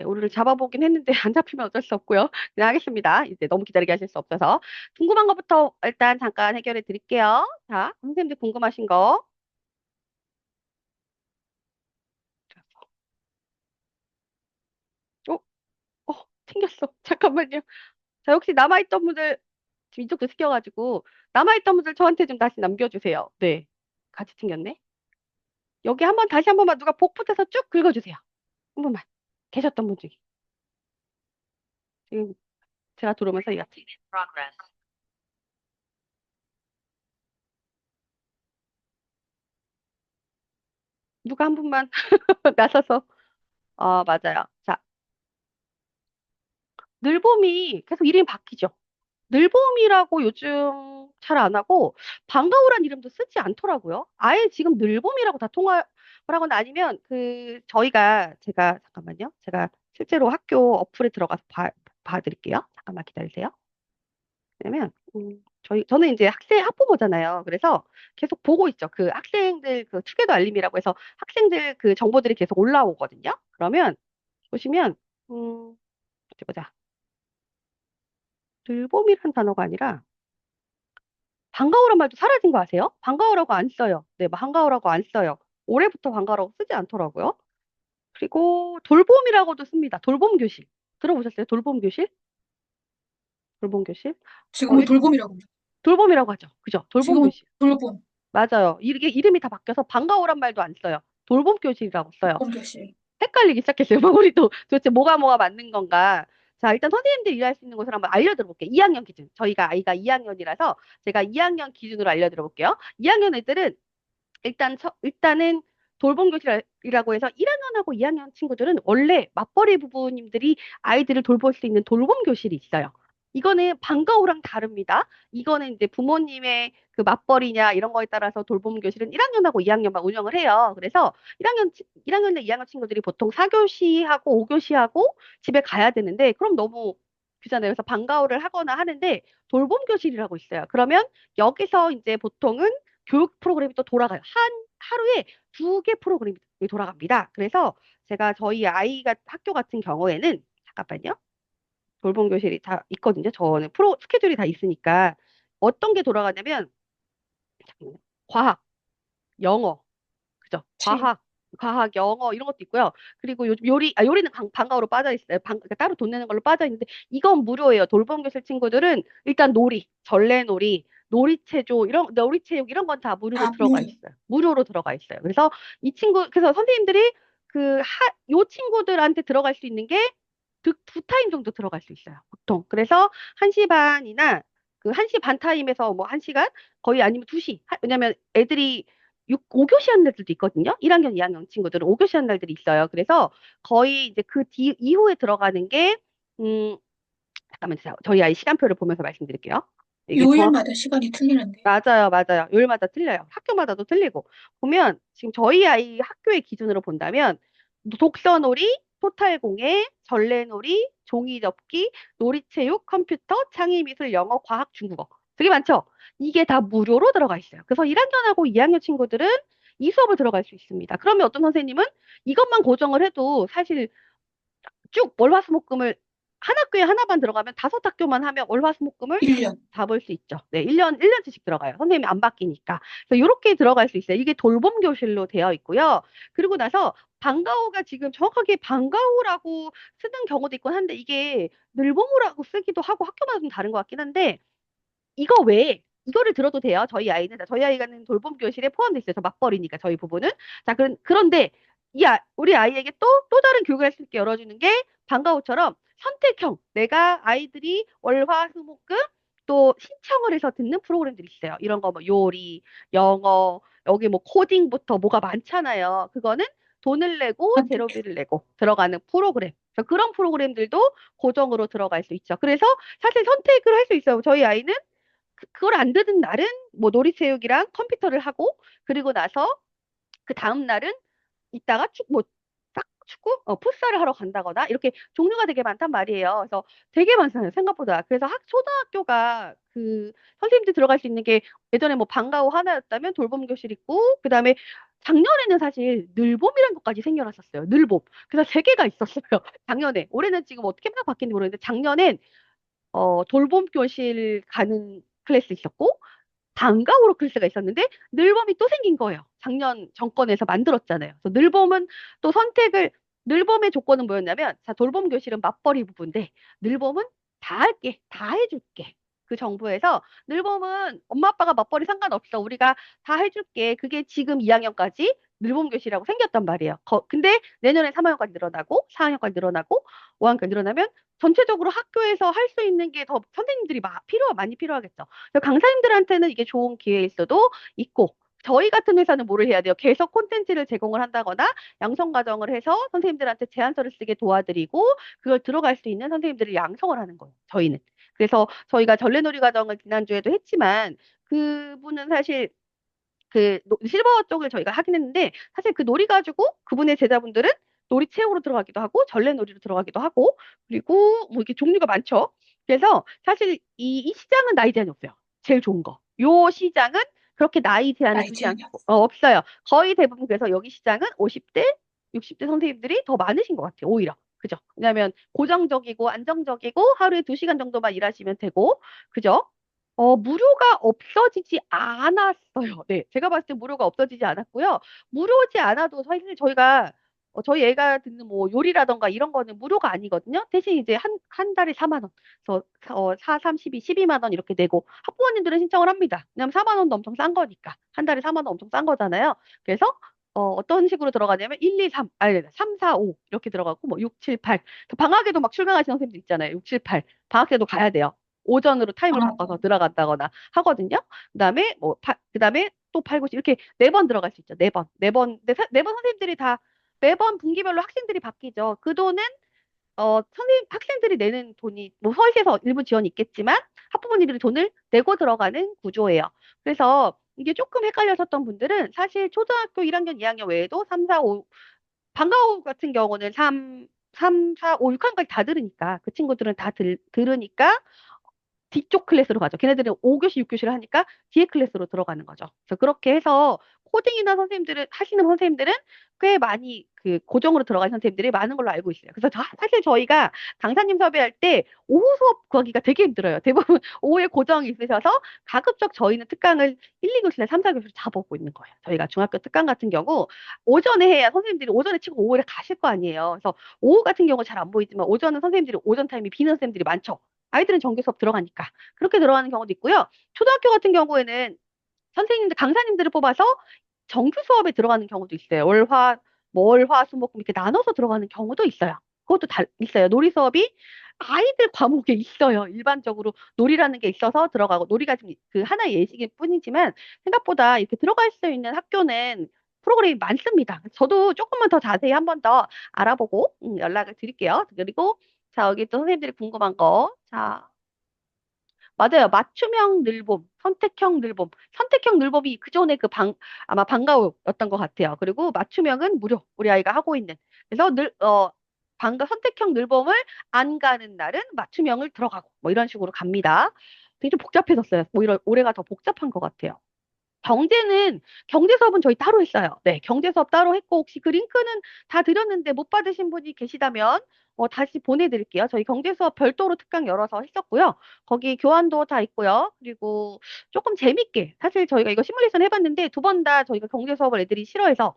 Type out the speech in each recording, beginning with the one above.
네, 오류를 잡아보긴 했는데 안 잡히면 어쩔 수 없고요. 그냥 하겠습니다. 이제 너무 기다리게 하실 수 없어서. 궁금한 것부터 일단 잠깐 해결해 드릴게요. 자, 선생님들 궁금하신 거. 어, 튕겼어. 잠깐만요. 자, 혹시 남아있던 분들, 지금 이쪽도 튕겨가지고, 남아있던 분들 저한테 좀 다시 남겨주세요. 네. 같이 튕겼네. 여기 한번, 다시 한 번만 누가 복붙해서 쭉 긁어주세요. 한 번만. 계셨던 분 중에. 지금 제가 들어오면서 이거 누가 한 분만 나서서. 맞아요. 자, 늘봄이 계속 이름이 바뀌죠. 늘봄이라고 요즘 잘 안 하고 방과후란 이름도 쓰지 않더라고요. 아예 지금 늘봄이라고 다 통화를 하거나 아니면 제가 잠깐만요. 제가 실제로 학교 어플에 들어가서 봐드릴게요. 잠깐만 기다리세요. 왜냐면 저는 이제 학부모잖아요. 그래서 계속 보고 있죠. 그 학생들 그 투게더 알림이라고 해서 학생들 그 정보들이 계속 올라오거든요. 그러면 보시면 어디 보자. 늘봄이라는 단어가 아니라 반가워란 말도 사라진 거 아세요? 반가워라고 안 써요. 네, 반가워라고 안 써요. 올해부터 반가워라고 쓰지 않더라고요. 그리고 돌봄이라고도 씁니다. 돌봄 교실. 들어보셨어요? 돌봄 교실? 돌봄 교실? 지금은 일- 돌봄이라고 합니다. 돌봄이라고 하죠. 그죠? 돌봄 지금은 교실. 돌봄, 맞아요. 이게 이름이 다 바뀌어서 반가워란 말도 안 써요. 돌봄 교실이라고 써요. 돌봄 교실. 헷갈리기 시작했어요. 막 우리도 도대체 뭐가 맞는 건가. 자, 일단 선생님들 일할 수 있는 곳을 한번 알려드려 볼게요. 2학년 기준. 저희가 아이가 2학년이라서 제가 2학년 기준으로 알려드려 볼게요. 2학년 애들은 일단은 돌봄 교실이라고 해서 1학년하고 2학년 친구들은 원래 맞벌이 부부님들이 아이들을 돌볼 수 있는 돌봄 교실이 있어요. 이거는 방과후랑 다릅니다. 이거는 이제 부모님의 그 맞벌이냐 이런 거에 따라서 돌봄 교실은 1학년하고 2학년만 운영을 해요. 그래서 1학년이나 2학년 친구들이 보통 4교시하고 5교시하고 집에 가야 되는데 그럼 너무 그잖아요. 그래서 방과후를 하거나 하는데 돌봄 교실이라고 있어요. 그러면 여기서 이제 보통은 교육 프로그램이 또 돌아가요. 하루에 2개 프로그램이 돌아갑니다. 그래서 제가 저희 아이가 학교 같은 경우에는 잠깐만요. 돌봄 교실이 다 있거든요. 저는 스케줄이 다 있으니까 어떤 게 돌아가냐면 잠깐만요. 과학, 영어, 그죠? 체육. 과학, 영어 이런 것도 있고요. 그리고 요즘 요리는 방과후로 빠져 있어요. 그러니까 따로 돈 내는 걸로 빠져 있는데 이건 무료예요. 돌봄 교실 친구들은 일단 전래놀이, 놀이체조 놀이체육 이런 건 다 무료로 아, 들어가 무료. 있어요. 무료로 들어가 있어요. 그래서 선생님들이 요 친구들한테 들어갈 수 있는 게 두 타임 정도 들어갈 수 있어요. 보통. 그래서 1시 반이나 그 1시 반 타임에서 뭐 1시간 거의 아니면 2시. 왜냐면 애들이 5교시 하는 애들도 있거든요. 1학년, 2학년 친구들은 5교시 하는 날들이 있어요. 그래서 거의 이제 이후에 들어가는 게, 음, 잠깐만요. 저희 아이 시간표를 보면서 말씀드릴게요. 이게 요일마다 시간이 틀리는데. 맞아요. 요일마다 틀려요. 학교마다도 틀리고. 보면, 지금 저희 아이 학교의 기준으로 본다면, 독서놀이, 토탈공예, 전래놀이, 종이접기, 놀이체육, 컴퓨터, 창의미술, 영어, 과학, 중국어. 되게 많죠? 이게 다 무료로 들어가 있어요. 그래서 1학년하고 2학년 친구들은 이 수업을 들어갈 수 있습니다. 그러면 어떤 선생님은 이것만 고정을 해도 사실 쭉 월화수목금을 한 학교에 하나만 들어가면 5학교만 하면 월화수목금을 1년. 잡을 수 있죠. 네, 1년치씩 들어가요. 선생님이 안 바뀌니까. 그래서 이렇게 들어갈 수 있어요. 이게 돌봄 교실로 되어 있고요. 그리고 나서 방과후가 지금 정확하게 방과후라고 쓰는 경우도 있곤 한데 이게 늘봄후라고 쓰기도 하고 학교마다 좀 다른 것 같긴 한데 이거 외에 이거를 들어도 돼요. 저희 아이가는 돌봄 교실에 포함되어 있어요. 저 맞벌이니까 저희 부부는. 자, 그런데 우리 아이에게 또 다른 교육을 할 수 있게 열어주는 게 방과후처럼 선택형. 내가 아이들이 월화수목금 또 신청을 해서 듣는 프로그램들이 있어요. 이런 거 뭐 요리, 영어, 여기 뭐 코딩부터 뭐가 많잖아요. 그거는 돈을 내고 선택형. 재료비를 내고 들어가는 프로그램. 그래서 그런 프로그램들도 고정으로 들어갈 수 있죠. 그래서 사실 선택을 할 수 있어요. 저희 아이는 그걸 안 듣는 날은 뭐 놀이체육이랑 컴퓨터를 하고 그리고 나서 그 다음 날은 이따가 쭉 뭐 딱 축구, 풋살을 하러 간다거나 이렇게 종류가 되게 많단 말이에요. 그래서 되게 많잖아요, 생각보다. 그래서 초등학교가 그 선생님들 들어갈 수 있는 게 예전에 뭐 방과후 하나였다면 돌봄 교실 있고, 그다음에 작년에는 사실 늘봄이라는 것까지 생겨났었어요. 늘봄. 그래서 세 개가 있었어요. 작년에. 올해는 지금 어떻게 막 바뀌는지 모르겠는데 작년엔 돌봄 교실 가는 클래스 있었고 방과후로 클래스가 있었는데 늘봄이 또 생긴 거예요. 작년 정권에서 만들었잖아요. 그래서 늘봄은 또 선택을 늘봄의 조건은 뭐였냐면 자 돌봄 교실은 맞벌이 부부인데 늘봄은 다 할게 다 해줄게. 그 정부에서 늘봄은 엄마 아빠가 맞벌이 상관없어 우리가 다 해줄게. 그게 지금 2학년까지 늘봄 교실이라고 생겼단 말이에요. 근데 내년에 3학년까지 늘어나고 4학년까지 늘어나고 5학년까지 늘어나면 전체적으로 학교에서 할 수 있는 게 더 선생님들이 많이 필요하겠죠. 그래서 강사님들한테는 이게 좋은 기회일 수도 있고, 저희 같은 회사는 뭐를 해야 돼요? 계속 콘텐츠를 제공을 한다거나 양성 과정을 해서 선생님들한테 제안서를 쓰게 도와드리고, 그걸 들어갈 수 있는 선생님들을 양성을 하는 거예요. 저희는. 그래서 저희가 전래놀이 과정을 지난주에도 했지만, 그분은 사실 실버 쪽을 저희가 하긴 했는데, 사실 그 놀이 가지고 그분의 제자분들은 놀이 체육으로 들어가기도 하고, 전래놀이로 들어가기도 하고, 그리고 뭐 이렇게 종류가 많죠. 그래서 사실 이 시장은 나이 제한이 없어요. 제일 좋은 거. 요 시장은 그렇게 나이 제한을 나이 두지 제한이 않고, 없어. 없어요. 거의 대부분 그래서 여기 시장은 50대, 60대 선생님들이 더 많으신 것 같아요. 오히려. 그죠? 왜냐하면 고정적이고 안정적이고 하루에 2시간 정도만 일하시면 되고, 그죠? 무료가 없어지지 않았어요. 네. 제가 봤을 때 무료가 없어지지 않았고요. 무료지 않아도 사실 저희가, 저희 애가 듣는 뭐 요리라던가 이런 거는 무료가 아니거든요. 대신 이제 한 달에 4만 원. 그래서 4, 3, 12, 12만 원 이렇게 내고 학부모님들은 신청을 합니다. 왜냐면 4만 원도 엄청 싼 거니까. 한 달에 4만 원 엄청 싼 거잖아요. 그래서 어떤 식으로 들어가냐면 1, 2, 3, 아니, 3, 4, 5 이렇게 들어가고 뭐 6, 7, 8. 방학에도 막 출강하시는 선생님들 있잖아요. 6, 7, 8. 방학 때도 가야 돼요. 오전으로 타임을 바꿔서 아, 들어갔다거나 하거든요. 그다음에 그다음에 또 8, 9, 10 이렇게 네 번 들어갈 수 있죠. 네 번. 네 번. 네번 선생님들이 다 매번 분기별로 학생들이 바뀌죠. 그 돈은 학생들이 내는 돈이 뭐 서울시에서 일부 지원이 있겠지만 학부모님들이 돈을 내고 들어가는 구조예요. 그래서 이게 조금 헷갈렸었던 분들은 사실 초등학교 1학년, 2학년 외에도 3, 4, 5 방과후 같은 경우는 3, 4, 5, 6학년까지 다 들으니까 그 친구들은 다 들으니까 뒤쪽 클래스로 가죠. 걔네들은 5교시, 6교시를 하니까 뒤에 클래스로 들어가는 거죠. 그래서 그렇게 해서 코딩이나 하시는 선생님들은 꽤 많이 그 고정으로 들어가는 선생님들이 많은 걸로 알고 있어요. 그래서 사실 저희가 강사님 섭외할 때 오후 수업 구하기가 되게 힘들어요. 대부분 오후에 고정이 있으셔서 가급적 저희는 특강을 1, 2교시나 3, 4교시를 잡아보고 있는 거예요. 저희가 중학교 특강 같은 경우 오전에 해야 선생님들이 오전에 치고 오후에 가실 거 아니에요. 그래서 오후 같은 경우 잘 안 보이지만 오전은 선생님들이 오전 타임이 비는 선생님들이 많죠. 아이들은 정규 수업 들어가니까. 그렇게 들어가는 경우도 있고요. 초등학교 같은 경우에는 강사님들을 뽑아서 정규 수업에 들어가는 경우도 있어요. 월, 화, 수, 목 이렇게 나눠서 들어가는 경우도 있어요. 그것도 있어요. 놀이 수업이 아이들 과목에 있어요. 일반적으로 놀이라는 게 있어서 들어가고 놀이가 좀 그 하나의 예시일 뿐이지만 생각보다 이렇게 들어갈 수 있는 학교는 프로그램이 많습니다. 저도 조금만 더 자세히 한 번 더 알아보고 연락을 드릴게요. 그리고 자, 여기 또 선생님들이 궁금한 거. 자, 맞아요. 맞춤형 늘봄, 선택형 늘봄. 선택형 늘봄이 그전에 아마 방과후였던 것 같아요. 그리고 맞춤형은 무료. 우리 아이가 하고 있는. 그래서 선택형 늘봄을 안 가는 날은 맞춤형을 들어가고, 뭐 이런 식으로 갑니다. 되게 좀 복잡해졌어요. 오히려 올해가 더 복잡한 것 같아요. 경제 수업은 저희 따로 했어요. 네, 경제 수업 따로 했고, 혹시 그 링크는 다 드렸는데 못 받으신 분이 계시다면, 다시 보내드릴게요. 저희 경제 수업 별도로 특강 열어서 했었고요. 거기 교환도 다 있고요. 그리고 조금 재밌게, 사실 저희가 이거 시뮬레이션 해봤는데, 두 번 다 저희가 경제 수업을 애들이 싫어해서,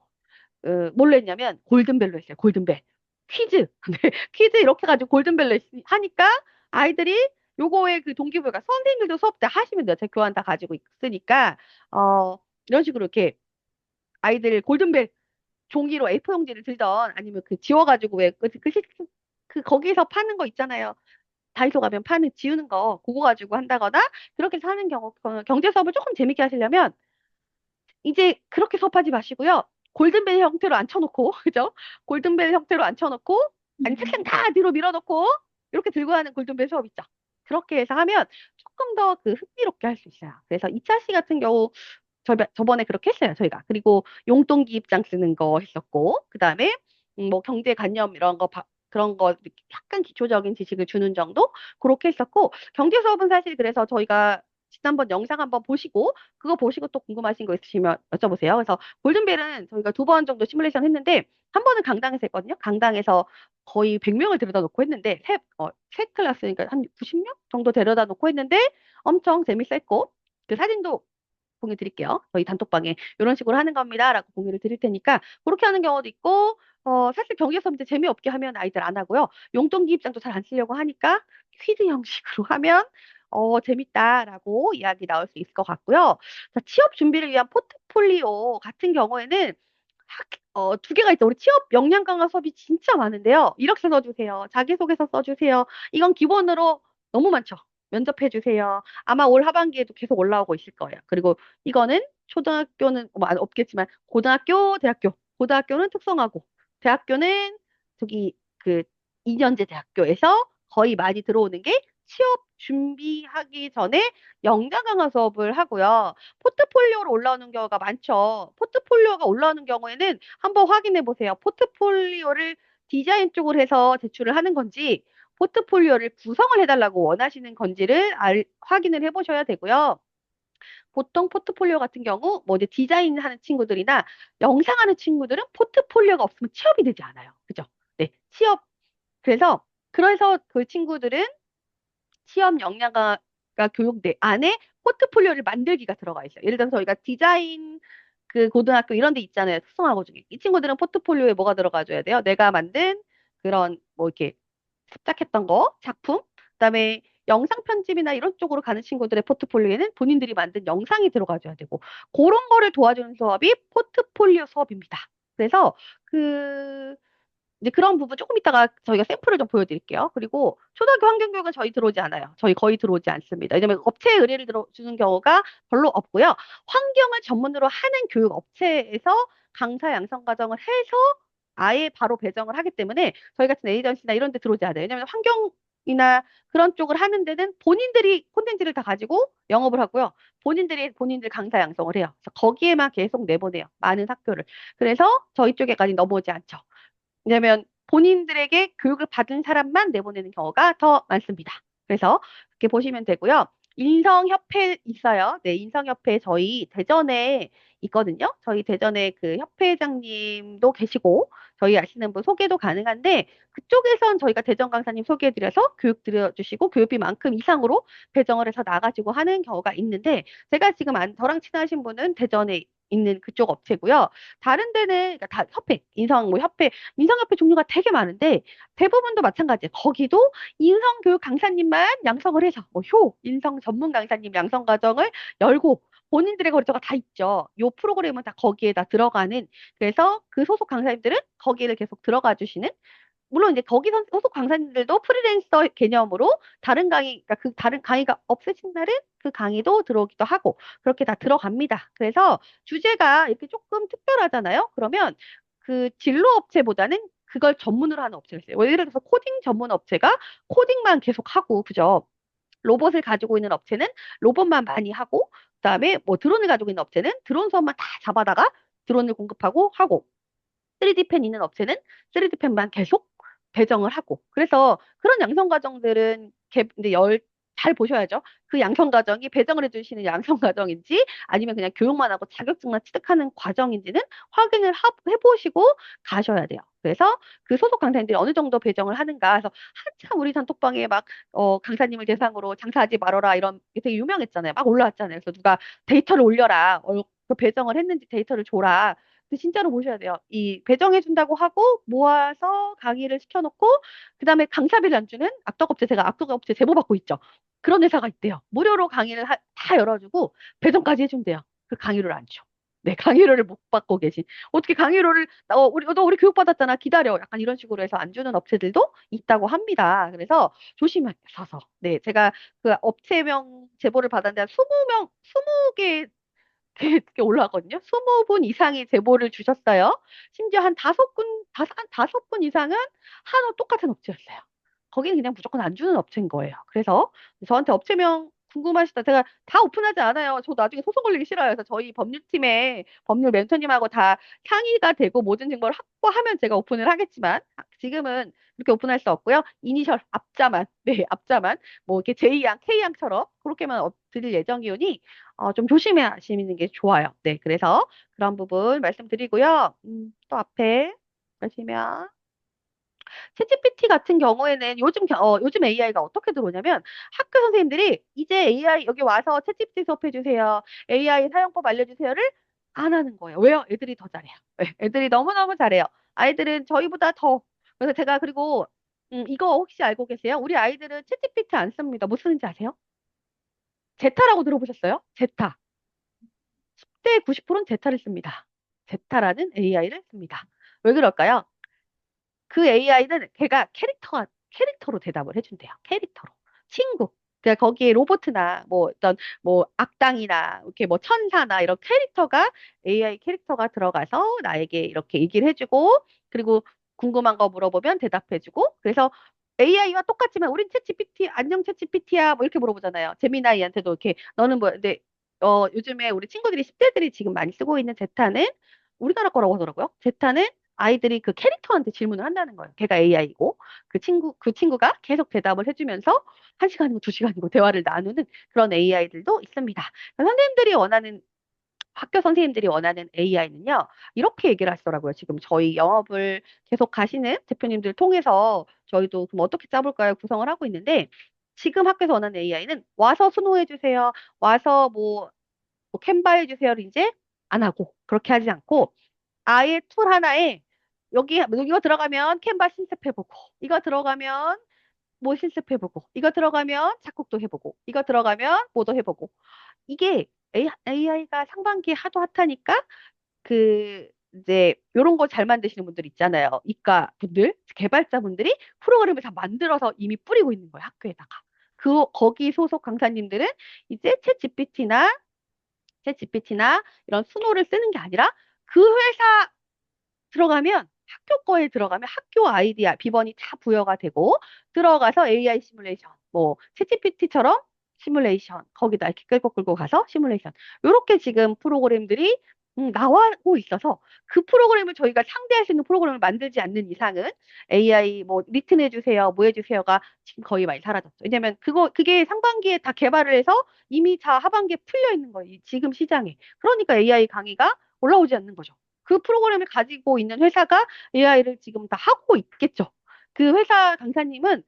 뭘로 했냐면, 골든벨로 했어요. 골든벨. 퀴즈. 네, 퀴즈 이렇게 가지고 골든벨로 하니까, 아이들이 요거에 그 동기부여가 선생님들도 수업 때 하시면 돼요. 제 교환 다 가지고 있으니까. 이런 식으로 이렇게 아이들 골든벨 종이로 A4 용지를 들던 아니면 그 지워가지고 거기서 파는 거 있잖아요. 다이소 가면 파는 지우는 거 그거 가지고 한다거나 그렇게 사는 경제 수업을 조금 재밌게 하시려면 이제 그렇게 수업하지 마시고요. 골든벨 형태로 앉혀놓고 그죠? 골든벨 형태로 앉혀놓고 아니 책상 음. 다 뒤로 밀어놓고 이렇게 들고 하는 골든벨 수업 있죠. 그렇게 해서 하면 조금 더 그 흥미롭게 할 수 있어요. 그래서 2차 시 같은 경우 저번에 그렇게 했어요, 저희가. 그리고 용돈기 입장 쓰는 거 했었고, 그 다음에 뭐 경제관념 이런 거, 그런 거 약간 기초적인 지식을 주는 정도? 그렇게 했었고, 경제 수업은 사실 그래서 저희가 지난번 영상 한번 보시고, 그거 보시고 또 궁금하신 거 있으시면 여쭤보세요. 그래서 골든벨은 저희가 2번 정도 시뮬레이션 했는데, 한 번은 강당에서 했거든요. 강당에서 거의 100명을 데려다 놓고 했는데, 세 클래스니까 한 90명 정도 데려다 놓고 했는데, 엄청 재밌었고, 그 사진도 공유 드릴게요. 저희 단톡방에 이런 식으로 하는 겁니다라고 공유를 드릴 테니까 그렇게 하는 경우도 있고 사실 경기에서 이제 재미없게 하면 아이들 안 하고요. 용돈기 입장도 잘 안 쓰려고 하니까 퀴즈 형식으로 하면 재밌다라고 이야기 나올 수 있을 것 같고요. 자, 취업 준비를 위한 포트폴리오 같은 경우에는 2개가 있죠. 우리 취업 역량 강화 수업이 진짜 많은데요. 이력서 써주세요. 자기소개서 써주세요. 이건 기본으로 너무 많죠. 면접해 주세요. 아마 올 하반기에도 계속 올라오고 있을 거예요. 그리고 이거는 초등학교는 뭐 없겠지만 고등학교, 대학교. 고등학교는 특성화고 대학교는 저기 그 2년제 대학교에서 거의 많이 들어오는 게 취업 준비하기 전에 역량 강화 수업을 하고요. 포트폴리오로 올라오는 경우가 많죠. 포트폴리오가 올라오는 경우에는 한번 확인해 보세요. 포트폴리오를 디자인 쪽으로 해서 제출을 하는 건지 포트폴리오를 구성을 해달라고 원하시는 건지를 확인을 해보셔야 되고요. 보통 포트폴리오 같은 경우 뭐 이제 디자인하는 친구들이나 영상하는 친구들은 포트폴리오가 없으면 취업이 되지 않아요. 그죠? 네, 그래서 그 친구들은 취업 역량가 교육대 안에 포트폴리오를 만들기가 들어가 있어요. 예를 들어서 저희가 디자인 그 고등학교 이런 데 있잖아요. 특성화고 중에. 이 친구들은 포트폴리오에 뭐가 들어가줘야 돼요? 내가 만든 그런 뭐 이렇게 습작했던 거, 작품, 그다음에 영상 편집이나 이런 쪽으로 가는 친구들의 포트폴리오에는 본인들이 만든 영상이 들어가줘야 되고, 그런 거를 도와주는 수업이 포트폴리오 수업입니다. 그래서 그 이제 그런 부분 조금 이따가 저희가 샘플을 좀 보여드릴게요. 그리고 초등학교 환경교육은 저희 들어오지 않아요. 저희 거의 들어오지 않습니다. 왜냐면 업체에 의뢰를 들어주는 경우가 별로 없고요. 환경을 전문으로 하는 교육 업체에서 강사 양성 과정을 해서 아예 바로 배정을 하기 때문에 저희 같은 에이전시나 이런 데 들어오지 않아요. 왜냐면 환경이나 그런 쪽을 하는 데는 본인들이 콘텐츠를 다 가지고 영업을 하고요. 본인들 강사 양성을 해요. 그래서 거기에만 계속 내보내요. 많은 학교를. 그래서 저희 쪽에까지 넘어오지 않죠. 왜냐면 본인들에게 교육을 받은 사람만 내보내는 경우가 더 많습니다. 그래서 그렇게 보시면 되고요. 인성협회 있어요. 네, 인성협회 저희 대전에 있거든요. 저희 대전에 그 협회장님도 계시고 저희 아시는 분 소개도 가능한데 그쪽에선 저희가 대전 강사님 소개해드려서 교육 드려주시고 교육비만큼 이상으로 배정을 해서 나가지고 하는 경우가 있는데 제가 지금 저랑 친하신 분은 대전에 있는 그쪽 업체고요. 다른 데는 그러니까 다 협회, 인성 뭐 협회 인성협회 종류가 되게 많은데 대부분도 마찬가지예요. 거기도 인성교육 강사님만 양성을 해서 뭐 인성 전문 강사님 양성 과정을 열고 본인들의 거래처가 다 있죠. 요 프로그램은 다 거기에다 들어가는 그래서 그 소속 강사님들은 거기를 계속 들어가 주시는 물론 이제 거기 소속 강사님들도 프리랜서 개념으로 다른 강의, 그러니까 그 다른 강의가 없으신 날은 그 강의도 들어오기도 하고 그렇게 다 들어갑니다. 그래서 주제가 이렇게 조금 특별하잖아요. 그러면 그 진로 업체보다는 그걸 전문으로 하는 업체가 있어요. 뭐 예를 들어서 코딩 전문 업체가 코딩만 계속 하고, 그죠? 로봇을 가지고 있는 업체는 로봇만 많이 하고, 그다음에 뭐 드론을 가지고 있는 업체는 드론 수업만 다 잡아다가 드론을 공급하고 하고, 3D 펜 있는 업체는 3D 펜만 계속 배정을 하고. 그래서 그런 양성 과정들은 이제 잘 보셔야죠. 그 양성 과정이 배정을 해주시는 양성 과정인지 아니면 그냥 교육만 하고 자격증만 취득하는 과정인지는 확인을 해보시고 가셔야 돼요. 그래서 그 소속 강사님들이 어느 정도 배정을 하는가. 그래서 한참 우리 단톡방에 막 강사님을 대상으로 장사하지 말아라 이런 게 되게 유명했잖아요. 막 올라왔잖아요. 그래서 누가 데이터를 올려라. 그 배정을 했는지 데이터를 줘라. 근데 진짜로 보셔야 돼요. 이 배정해준다고 하고 모아서 강의를 시켜놓고 그다음에 강사비를 안 주는 악덕업체 제가 악덕업체 제보 받고 있죠. 그런 회사가 있대요. 무료로 강의를 다 열어주고 배정까지 해준대요. 그 강의료를 안 줘. 네, 강의료를 못 받고 계신. 어떻게 강의료를 우리 교육받았잖아. 기다려. 약간 이런 식으로 해서 안 주는 업체들도 있다고 합니다. 그래서 조심하셔서. 네, 제가 그 업체명 제보를 받았는데 한 20명, 20개 이렇게 올라왔거든요. 20분 이상이 제보를 주셨어요. 심지어 한 다섯 분 이상은 똑같은 업체였어요. 거기는 그냥 무조건 안 주는 업체인 거예요. 그래서 저한테 업체명 궁금하시다. 제가 다 오픈하지 않아요. 저 나중에 소송 걸리기 싫어요. 그래서 저희 법률팀에 법률 멘토님하고 다 상의가 되고 모든 정보를 확보하면 제가 오픈을 하겠지만 지금은 그렇게 오픈할 수 없고요. 이니셜 앞자만, 네, 앞자만 뭐 이렇게 J양, K양처럼 그렇게만 드릴 예정이오니 좀 조심하시는 게 좋아요. 네, 그래서 그런 부분 말씀드리고요. 또 앞에 보시면 챗GPT 같은 경우에는 요즘 AI가 어떻게 들어오냐면 학교 선생님들이 이제 AI 여기 와서 챗GPT 수업해 주세요. AI 사용법 알려주세요를 안 하는 거예요. 왜요? 애들이 더 잘해요. 네, 애들이 너무너무 잘해요. 아이들은 저희보다 더. 그래서 제가 그리고 이거 혹시 알고 계세요? 우리 아이들은 챗GPT 안 씁니다. 뭐 쓰는지 아세요? 제타라고 들어보셨어요? 제타. 10대 90%는 제타를 씁니다. 제타라는 AI를 씁니다. 왜 그럴까요? 그 AI는 걔가 캐릭터로 대답을 해준대요. 캐릭터로. 친구. 그러니까 거기에 로봇이나 뭐 어떤 뭐 악당이나 이렇게 뭐 천사나 이런 캐릭터가 AI 캐릭터가 들어가서 나에게 이렇게 얘기를 해주고 그리고 궁금한 거 물어보면 대답해주고 그래서 AI와 똑같지만 우린 챗GPT 안녕 챗GPT야 뭐 이렇게 물어보잖아요. 제미나이한테도 이렇게 너는 뭐 근데 요즘에 우리 친구들이 10대들이 지금 많이 쓰고 있는 제타는 우리나라 거라고 하더라고요. 제타는 아이들이 그 캐릭터한테 질문을 한다는 거예요. 걔가 AI고 그 친구가 계속 대답을 해주면서 한 시간이고 두 시간이고 대화를 나누는 그런 AI들도 있습니다. 선생님들이 원하는 학교 선생님들이 원하는 AI는요, 이렇게 얘기를 하시더라고요. 지금 저희 영업을 계속 가시는 대표님들 통해서 저희도 그럼 어떻게 짜볼까요? 구성을 하고 있는데, 지금 학교에서 원하는 AI는 와서 수노해 주세요. 와서 뭐 캔바 해주세요를 이제 안 하고, 그렇게 하지 않고, 아예 툴 하나에 여기 이거 들어가면 캔바 실습해보고 이거 들어가면 뭐 실습해보고 이거 들어가면 작곡도 해보고 이거 들어가면 뭐도 해보고 이게 AI가 상반기에 하도 핫하니까 그 이제 요런 거 잘 만드시는 분들 있잖아요. 이과 분들, 개발자 분들이 프로그램을 다 만들어서 이미 뿌리고 있는 거예요, 학교에다가. 거기 소속 강사님들은 이제 챗GPT나 이런 수노를 쓰는 게 아니라 그 회사 들어가면 학교 거에 들어가면 학교 아이디어 비번이 다 부여가 되고 들어가서 AI 시뮬레이션 뭐 챗GPT처럼 시뮬레이션 거기다 이렇게 끌고 가서 시뮬레이션 요렇게 지금 프로그램들이 나오고 있어서 그 프로그램을 저희가 상대할 수 있는 프로그램을 만들지 않는 이상은 AI 뭐 리튼 해주세요 뭐 해주세요가 지금 거의 많이 사라졌죠. 왜냐면 그게 상반기에 다 개발을 해서 이미 다 하반기에 풀려 있는 거예요. 지금 시장에. 그러니까 AI 강의가 올라오지 않는 거죠. 그 프로그램을 가지고 있는 회사가 AI를 지금 다 하고 있겠죠. 그 회사 강사님은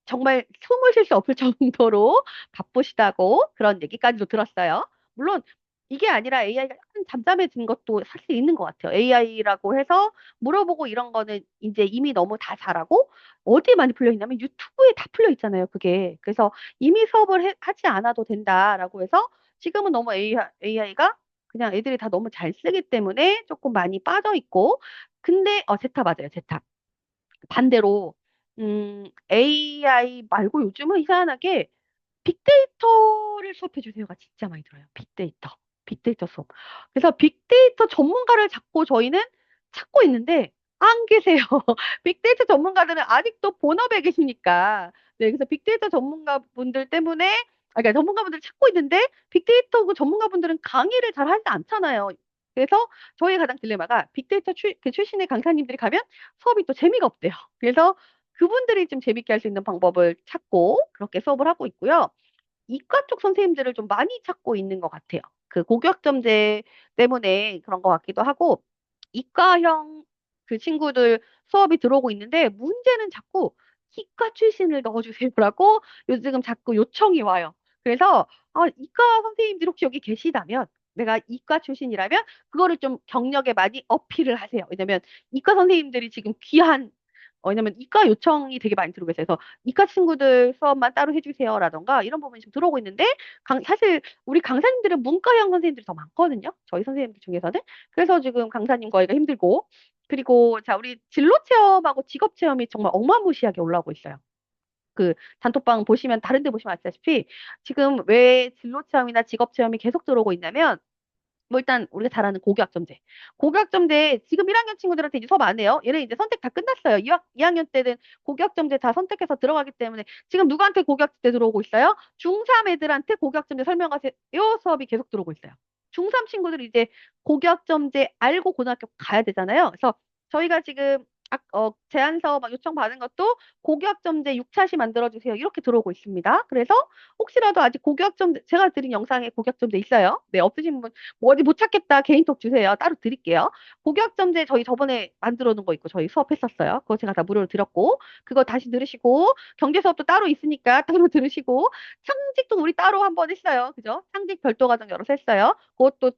정말 숨을 쉴 수 없을 정도로 바쁘시다고 그런 얘기까지도 들었어요. 물론 이게 아니라 AI가 약간 잠잠해진 것도 사실 있는 것 같아요. AI라고 해서 물어보고 이런 거는 이제 이미 너무 다 잘하고 어디에 많이 풀려 있냐면 유튜브에 다 풀려 있잖아요. 그게. 그래서 이미 수업을 하지 않아도 된다라고 해서 지금은 너무 AI가 그냥 애들이 다 너무 잘 쓰기 때문에 조금 많이 빠져 있고 근데 제타 맞아요. 제타. 반대로 AI 말고 요즘은 희한하게 빅데이터를 수업해 주세요가 진짜 많이 들어요. 빅데이터. 빅데이터 수업. 그래서 빅데이터 전문가를 자꾸 저희는 찾고 있는데 안 계세요. 빅데이터 전문가들은 아직도 본업에 계시니까. 네, 그래서 빅데이터 전문가분들 때문에 그러니까 전문가분들 찾고 있는데 빅데이터 그 전문가분들은 강의를 잘 하지 않잖아요. 그래서 저희 가장 딜레마가 빅데이터 그 출신의 강사님들이 가면 수업이 또 재미가 없대요. 그래서 그분들이 좀 재밌게 할 수 있는 방법을 찾고 그렇게 수업을 하고 있고요. 이과 쪽 선생님들을 좀 많이 찾고 있는 것 같아요. 그 고교학점제 때문에 그런 것 같기도 하고, 이과형 그 친구들 수업이 들어오고 있는데, 문제는 자꾸 이과 출신을 넣어주세요라고 요즘 자꾸 요청이 와요. 그래서, 이과 선생님들 혹시 여기 계시다면, 내가 이과 출신이라면, 그거를 좀 경력에 많이 어필을 하세요. 왜냐면, 이과 선생님들이 지금 귀한 왜냐면 이과 요청이 되게 많이 들어오고 있어요. 그래서 이과 친구들 수업만 따로 해주세요라던가 이런 부분이 좀 들어오고 있는데 사실 우리 강사님들은 문과형 선생님들이 더 많거든요. 저희 선생님들 중에서는. 그래서 지금 강사님 구하기가 힘들고 그리고 자 우리 진로 체험하고 직업 체험이 정말 어마무시하게 올라오고 있어요. 그 단톡방 보시면 다른 데 보시면 아시다시피 지금 왜 진로 체험이나 직업 체험이 계속 들어오고 있냐면 뭐 일단 우리가 잘 아는 고교학점제. 고교학점제 지금 1학년 친구들한테 이제 수업 안 해요. 얘네 이제 선택 다 끝났어요. 2학년 때는 고교학점제 다 선택해서 들어가기 때문에 지금 누구한테 고교학점제 들어오고 있어요? 중3 애들한테 고교학점제 설명하세요 수업이 계속 들어오고 있어요. 중3 친구들이 이제 고교학점제 알고 고등학교 가야 되잖아요. 그래서 저희가 지금 제안서 막 요청받은 것도 고교학점제 6차시 만들어주세요. 이렇게 들어오고 있습니다. 그래서 혹시라도 아직 고교학점제, 제가 드린 영상에 고교학점제 있어요. 네, 없으신 분, 뭐 어디 못 찾겠다 개인톡 주세요. 따로 드릴게요. 고교학점제 저희 저번에 만들어 놓은 거 있고 저희 수업했었어요. 그거 제가 다 무료로 드렸고 그거 다시 들으시고 경제 수업도 따로 있으니까 따로 들으시고 창직도 우리 따로 한번 했어요. 그죠? 창직 별도 과정 열어서 했어요. 그것도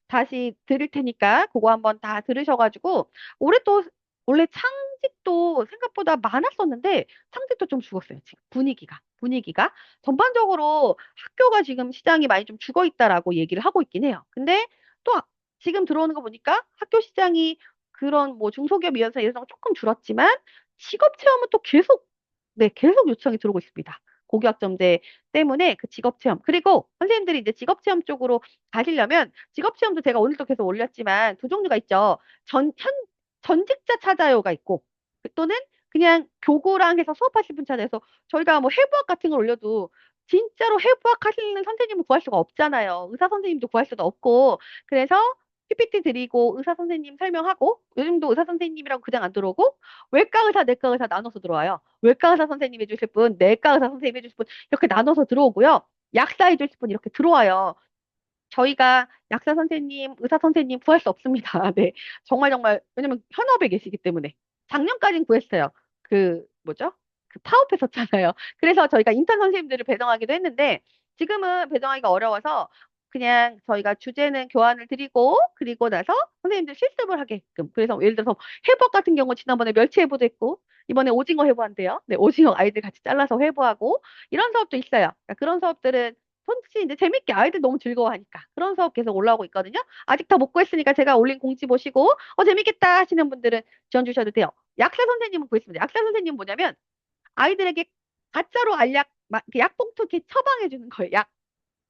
다시 드릴 테니까 그거 한번 다 들으셔가지고 올해 또 원래 창직도 생각보다 많았었는데 창직도 좀 죽었어요. 지금 분위기가 전반적으로 학교가 지금 시장이 많이 좀 죽어 있다라고 얘기를 하고 있긴 해요. 근데 또 지금 들어오는 거 보니까 학교 시장이 그런 뭐 중소기업이어서 예상 조금 줄었지만 직업 체험은 또 계속 네, 계속 요청이 들어오고 있습니다. 고교학점제 때문에 그 직업 체험. 그리고 선생님들이 이제 직업 체험 쪽으로 가시려면 직업 체험도 제가 오늘도 계속 올렸지만 두 종류가 있죠. 전직자 찾아요가 있고 또는 그냥 교구랑 해서 수업하실 분 찾아서 저희가 뭐 해부학 같은 걸 올려도 진짜로 해부학 하시는 선생님을 구할 수가 없잖아요. 의사 선생님도 구할 수도 없고 그래서 PPT 드리고 의사 선생님 설명하고 요즘도 의사 선생님이라고 그냥 안 들어오고 외과 의사, 내과 의사 나눠서 들어와요. 외과 의사 선생님 해주실 분, 내과 의사 선생님 해주실 분 이렇게 나눠서 들어오고요. 약사 해주실 분 이렇게 들어와요. 저희가 약사 선생님, 의사 선생님 구할 수 없습니다. 네. 정말, 왜냐면 현업에 계시기 때문에. 작년까진 구했어요. 그, 뭐죠? 그 파업했었잖아요. 그래서 저희가 인턴 선생님들을 배정하기도 했는데, 지금은 배정하기가 어려워서, 그냥 저희가 주제는 교환을 드리고, 그리고 나서 선생님들 실습을 하게끔. 그래서 예를 들어서 해부학 같은 경우 지난번에 멸치 해부도 했고, 이번에 오징어 해부한대요. 네, 오징어 아이들 같이 잘라서 해부하고, 이런 수업도 있어요. 그러니까 그런 수업들은 솔직히 이제 재밌게 아이들 너무 즐거워하니까 그런 수업 계속 올라오고 있거든요. 아직 다 못 구했으니까 제가 올린 공지 보시고 재밌겠다 하시는 분들은 지원 주셔도 돼요. 약사 선생님은 구했습니다. 약사 선생님은 뭐냐면 아이들에게 가짜로 알약 그 약봉투 이렇게 처방해 주는 거예요. 약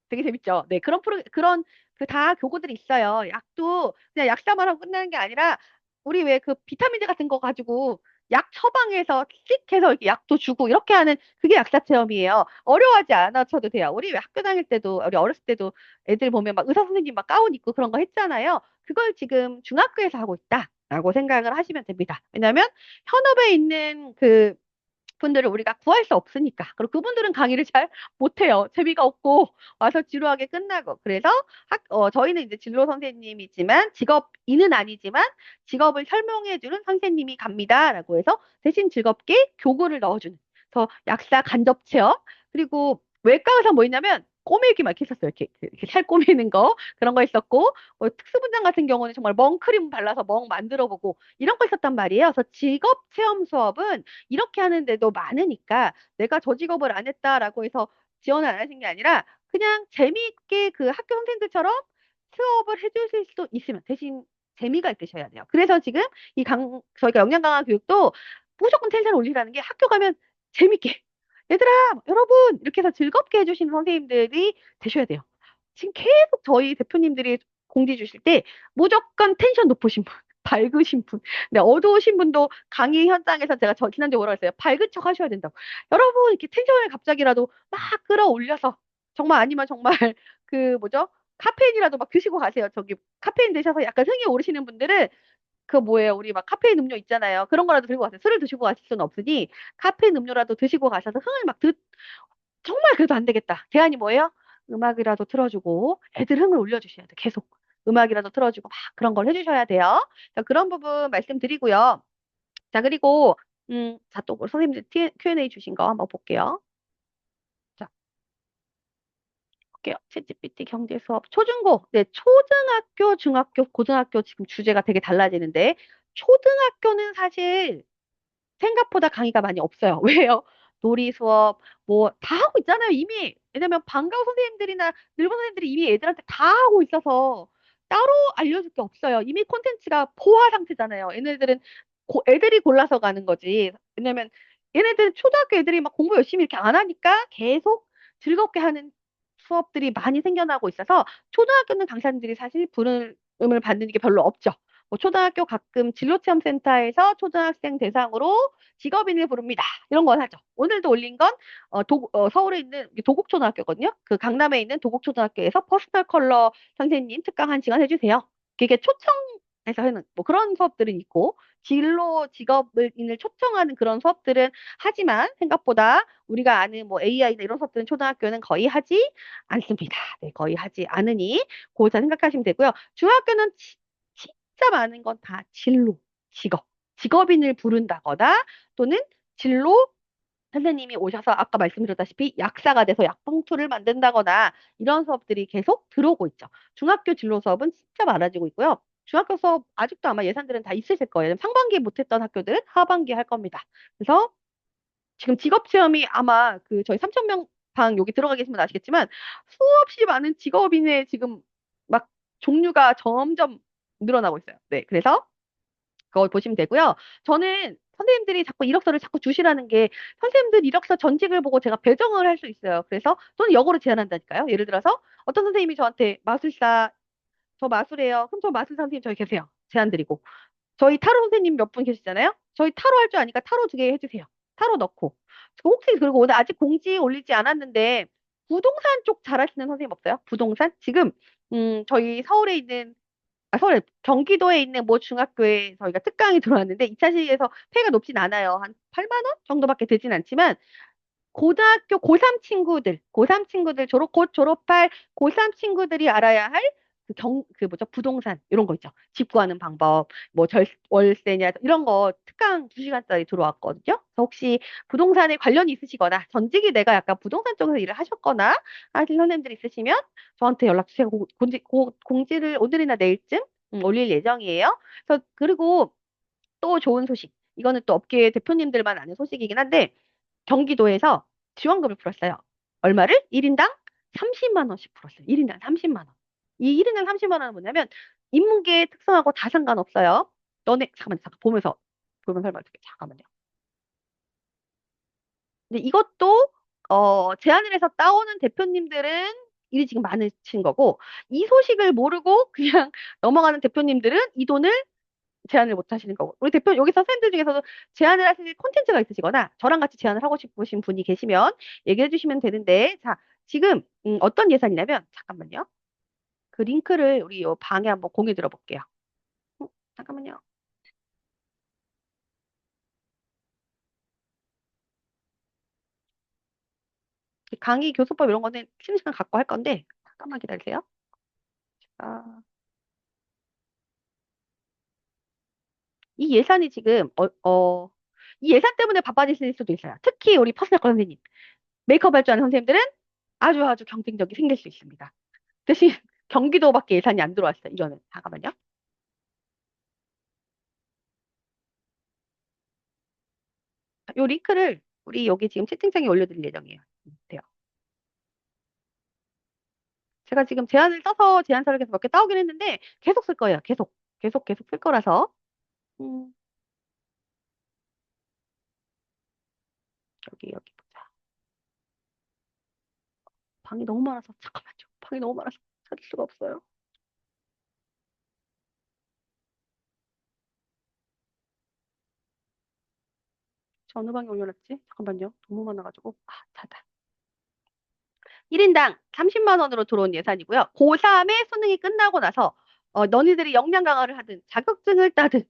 되게 재밌죠. 네 그런 그 다 교구들이 있어요. 약도 그냥 약사만 하고 끝나는 게 아니라 우리 왜 그 비타민제 같은 거 가지고 약 처방해서 씩 해서 이렇게 약도 주고 이렇게 하는 그게 약사 체험이에요. 어려워하지 않아셔도 돼요. 우리 왜 학교 다닐 때도 우리 어렸을 때도 애들 보면 막 의사 선생님 막 가운 입고 그런 거 했잖아요. 그걸 지금 중학교에서 하고 있다라고 생각을 하시면 됩니다. 왜냐하면 현업에 있는 그 분들을 우리가 구할 수 없으니까. 그리고 그분들은 강의를 잘 못해요. 재미가 없고 와서 지루하게 끝나고. 그래서 저희는 이제 진로 선생님이지만 직업인은 아니지만 직업을 설명해주는 선생님이 갑니다라고 해서 대신 즐겁게 교구를 넣어주는. 그래서 약사 간접 체험 그리고 외과 의사 뭐 있냐면 꼬매기 막 이렇게 했었어요. 이렇게 살 꼬매는 거 그런 거 있었고 특수분장 같은 경우는 정말 멍크림 발라서 멍 만들어 보고 이런 거 있었단 말이에요. 그래서 직업 체험 수업은 이렇게 하는데도 많으니까 내가 저 직업을 안 했다라고 해서 지원을 안 하신 게 아니라 그냥 재미있게 그 학교 선생님들처럼 수업을 해주실 수 있으면 대신 재미가 있으셔야 돼요. 그래서 지금 저희가 역량 강화 교육도 무조건 텐션 올리라는 게 학교 가면 재밌게 얘들아 여러분 이렇게 해서 즐겁게 해주시는 선생님들이 되셔야 돼요. 지금 계속 저희 대표님들이 공지 주실 때 무조건 텐션 높으신 분, 밝으신 분, 네, 어두우신 분도 강의 현장에서 제가 지난주에 뭐라고 했어요? 밝은 척 하셔야 된다고. 여러분, 이렇게 텐션을 갑자기라도 막 끌어올려서, 정말 아니면 정말 그 뭐죠? 카페인이라도 막 드시고 가세요. 저기 카페인 드셔서 약간 흥이 오르시는 분들은 그 뭐예요? 우리 막 카페인 음료 있잖아요. 그런 거라도 들고 가세요. 술을 드시고 가실 수는 없으니 카페인 음료라도 드시고 가셔서 흥을 막 정말 그래도 안 되겠다. 대안이 뭐예요? 음악이라도 틀어주고 애들 흥을 올려주셔야 돼. 계속 음악이라도 틀어주고 막 그런 걸 해주셔야 돼요. 자, 그런 부분 말씀드리고요. 자, 그리고 자, 또 선생님들 Q&A 주신 거 한번 볼게요. 자, 볼게요. 챗GPT 경제 수업 초중고. 네, 초등학교, 중학교, 고등학교 지금 주제가 되게 달라지는데 초등학교는 사실 생각보다 강의가 많이 없어요. 왜요? 놀이 수업, 뭐, 다 하고 있잖아요, 이미. 왜냐면 방과후 선생님들이나 일본 선생님들이 이미 애들한테 다 하고 있어서 따로 알려줄 게 없어요. 이미 콘텐츠가 포화 상태잖아요. 얘네들은 애들이 골라서 가는 거지. 왜냐면 얘네들은 초등학교 애들이 막 공부 열심히 이렇게 안 하니까 계속 즐겁게 하는 수업들이 많이 생겨나고 있어서 초등학교는 강사님들이 사실 부름을 받는 게 별로 없죠. 뭐 초등학교 가끔 진로체험센터에서 초등학생 대상으로 직업인을 부릅니다. 이런 건 하죠. 오늘도 올린 건 서울에 있는 도곡초등학교거든요. 그 강남에 있는 도곡초등학교에서 퍼스널 컬러 선생님 특강 1시간 해주세요. 그게 초청해서 하는 뭐 그런 수업들은 있고 진로 직업인을 초청하는 그런 수업들은 하지만 생각보다 우리가 아는 뭐 AI나 이런 수업들은 초등학교는 거의 하지 않습니다. 네, 거의 하지 않으니 그거 생각하시면 되고요. 중학교는 진짜 많은 건 다 진로, 직업인을 부른다거나 또는 진로 선생님이 오셔서 아까 말씀드렸다시피 약사가 돼서 약봉투를 만든다거나 이런 수업들이 계속 들어오고 있죠. 중학교 진로 수업은 진짜 많아지고 있고요. 중학교 수업 아직도 아마 예산들은 다 있으실 거예요. 상반기에 못했던 학교들은 하반기에 할 겁니다. 그래서 지금 직업 체험이 아마 그 저희 3,000명 방 여기 들어가 계시면 아시겠지만 수없이 많은 직업인의 지금 막 종류가 점점 늘어나고 있어요. 네, 그래서 그걸 보시면 되고요. 저는 선생님들이 자꾸 이력서를 자꾸 주시라는 게 선생님들 이력서 전직을 보고 제가 배정을 할 수 있어요. 그래서 저는 역으로 제안한다니까요. 예를 들어서 어떤 선생님이 저한테 마술사 저 마술해요. 그럼 저 마술사 선생님 저희 계세요. 제안 드리고. 저희 타로 선생님 몇 분 계시잖아요. 저희 타로 할 줄 아니까 타로 2개 해주세요. 타로 넣고. 저 혹시 그리고 오늘 아직 공지 올리지 않았는데 부동산 쪽 잘하시는 선생님 없어요? 부동산? 지금 저희 서울에 있는 서울 경기도에 있는 모 중학교에 저희가 특강이 들어왔는데 2차 시기에서 페이가 높진 않아요. 한 8만 원 정도밖에 되진 않지만 고등학교 고3 친구들, 고3 친구들 곧 졸업할 고3 친구들이 알아야 할 그 뭐죠? 부동산, 이런 거 있죠. 집 구하는 방법, 뭐 월세냐, 이런 거 특강 2시간짜리 들어왔거든요. 그래서 혹시 부동산에 관련이 있으시거나, 전직이 내가 약간 부동산 쪽에서 일을 하셨거나 하신 선생님들 있으시면 저한테 연락 주세요. 공지를 오늘이나 내일쯤 올릴 예정이에요. 그래서 그리고 또 좋은 소식. 이거는 또 업계 대표님들만 아는 소식이긴 한데, 경기도에서 지원금을 풀었어요. 얼마를? 1인당 30만 원씩 풀었어요. 1인당 30만 원. 이 1인당 30만 원은 뭐냐면 인문계 특성하고 다 상관없어요. 너네 잠깐 보면서 설명할게. 잠깐만요. 근데 이것도 제안을 해서 따오는 대표님들은 일이 지금 많으신 거고 이 소식을 모르고 그냥 넘어가는 대표님들은 이 돈을 제안을 못 하시는 거고. 우리 대표, 여기서 샌들 중에서도 제안을 하실 콘텐츠가 있으시거나 저랑 같이 제안을 하고 싶으신 분이 계시면 얘기해 주시면 되는데, 자, 지금, 어떤 예산이냐면, 잠깐만요. 그 링크를 우리 요 방에 한번 공유 들어볼게요. 어, 잠깐만요. 강의 교수법 이런 거는 쉬는 시간 갖고 할 건데, 잠깐만 기다리세요. 아, 이 예산이 지금, 이 예산 때문에 바빠지실 수도 있어요. 특히 우리 퍼스널 선생님, 메이크업 할 줄 아는 선생님들은 아주 아주 경쟁력이 생길 수 있습니다. 대신 경기도밖에 예산이 안 들어왔어요. 이거는 잠깐만요. 요 링크를 우리 여기 지금 채팅창에 올려드릴 예정이에요. 돼요. 제가 지금 제안을 써서 제안서를 계속 몇 개 따오긴 했는데 계속 쓸 거예요. 계속 쓸 거라서. 음, 여기 보자. 방이 너무 많아서 잠깐만요. 방이 너무 많아서 찾을 수가 없어요. 저 어느 방에 올려놨지? 잠깐만요. 너무 많아가지고. 아, 찾아. 1인당 30만 원으로 들어온 예산이고요. 고3의 수능이 끝나고 나서 너희들이 역량 강화를 하든 자격증을 따든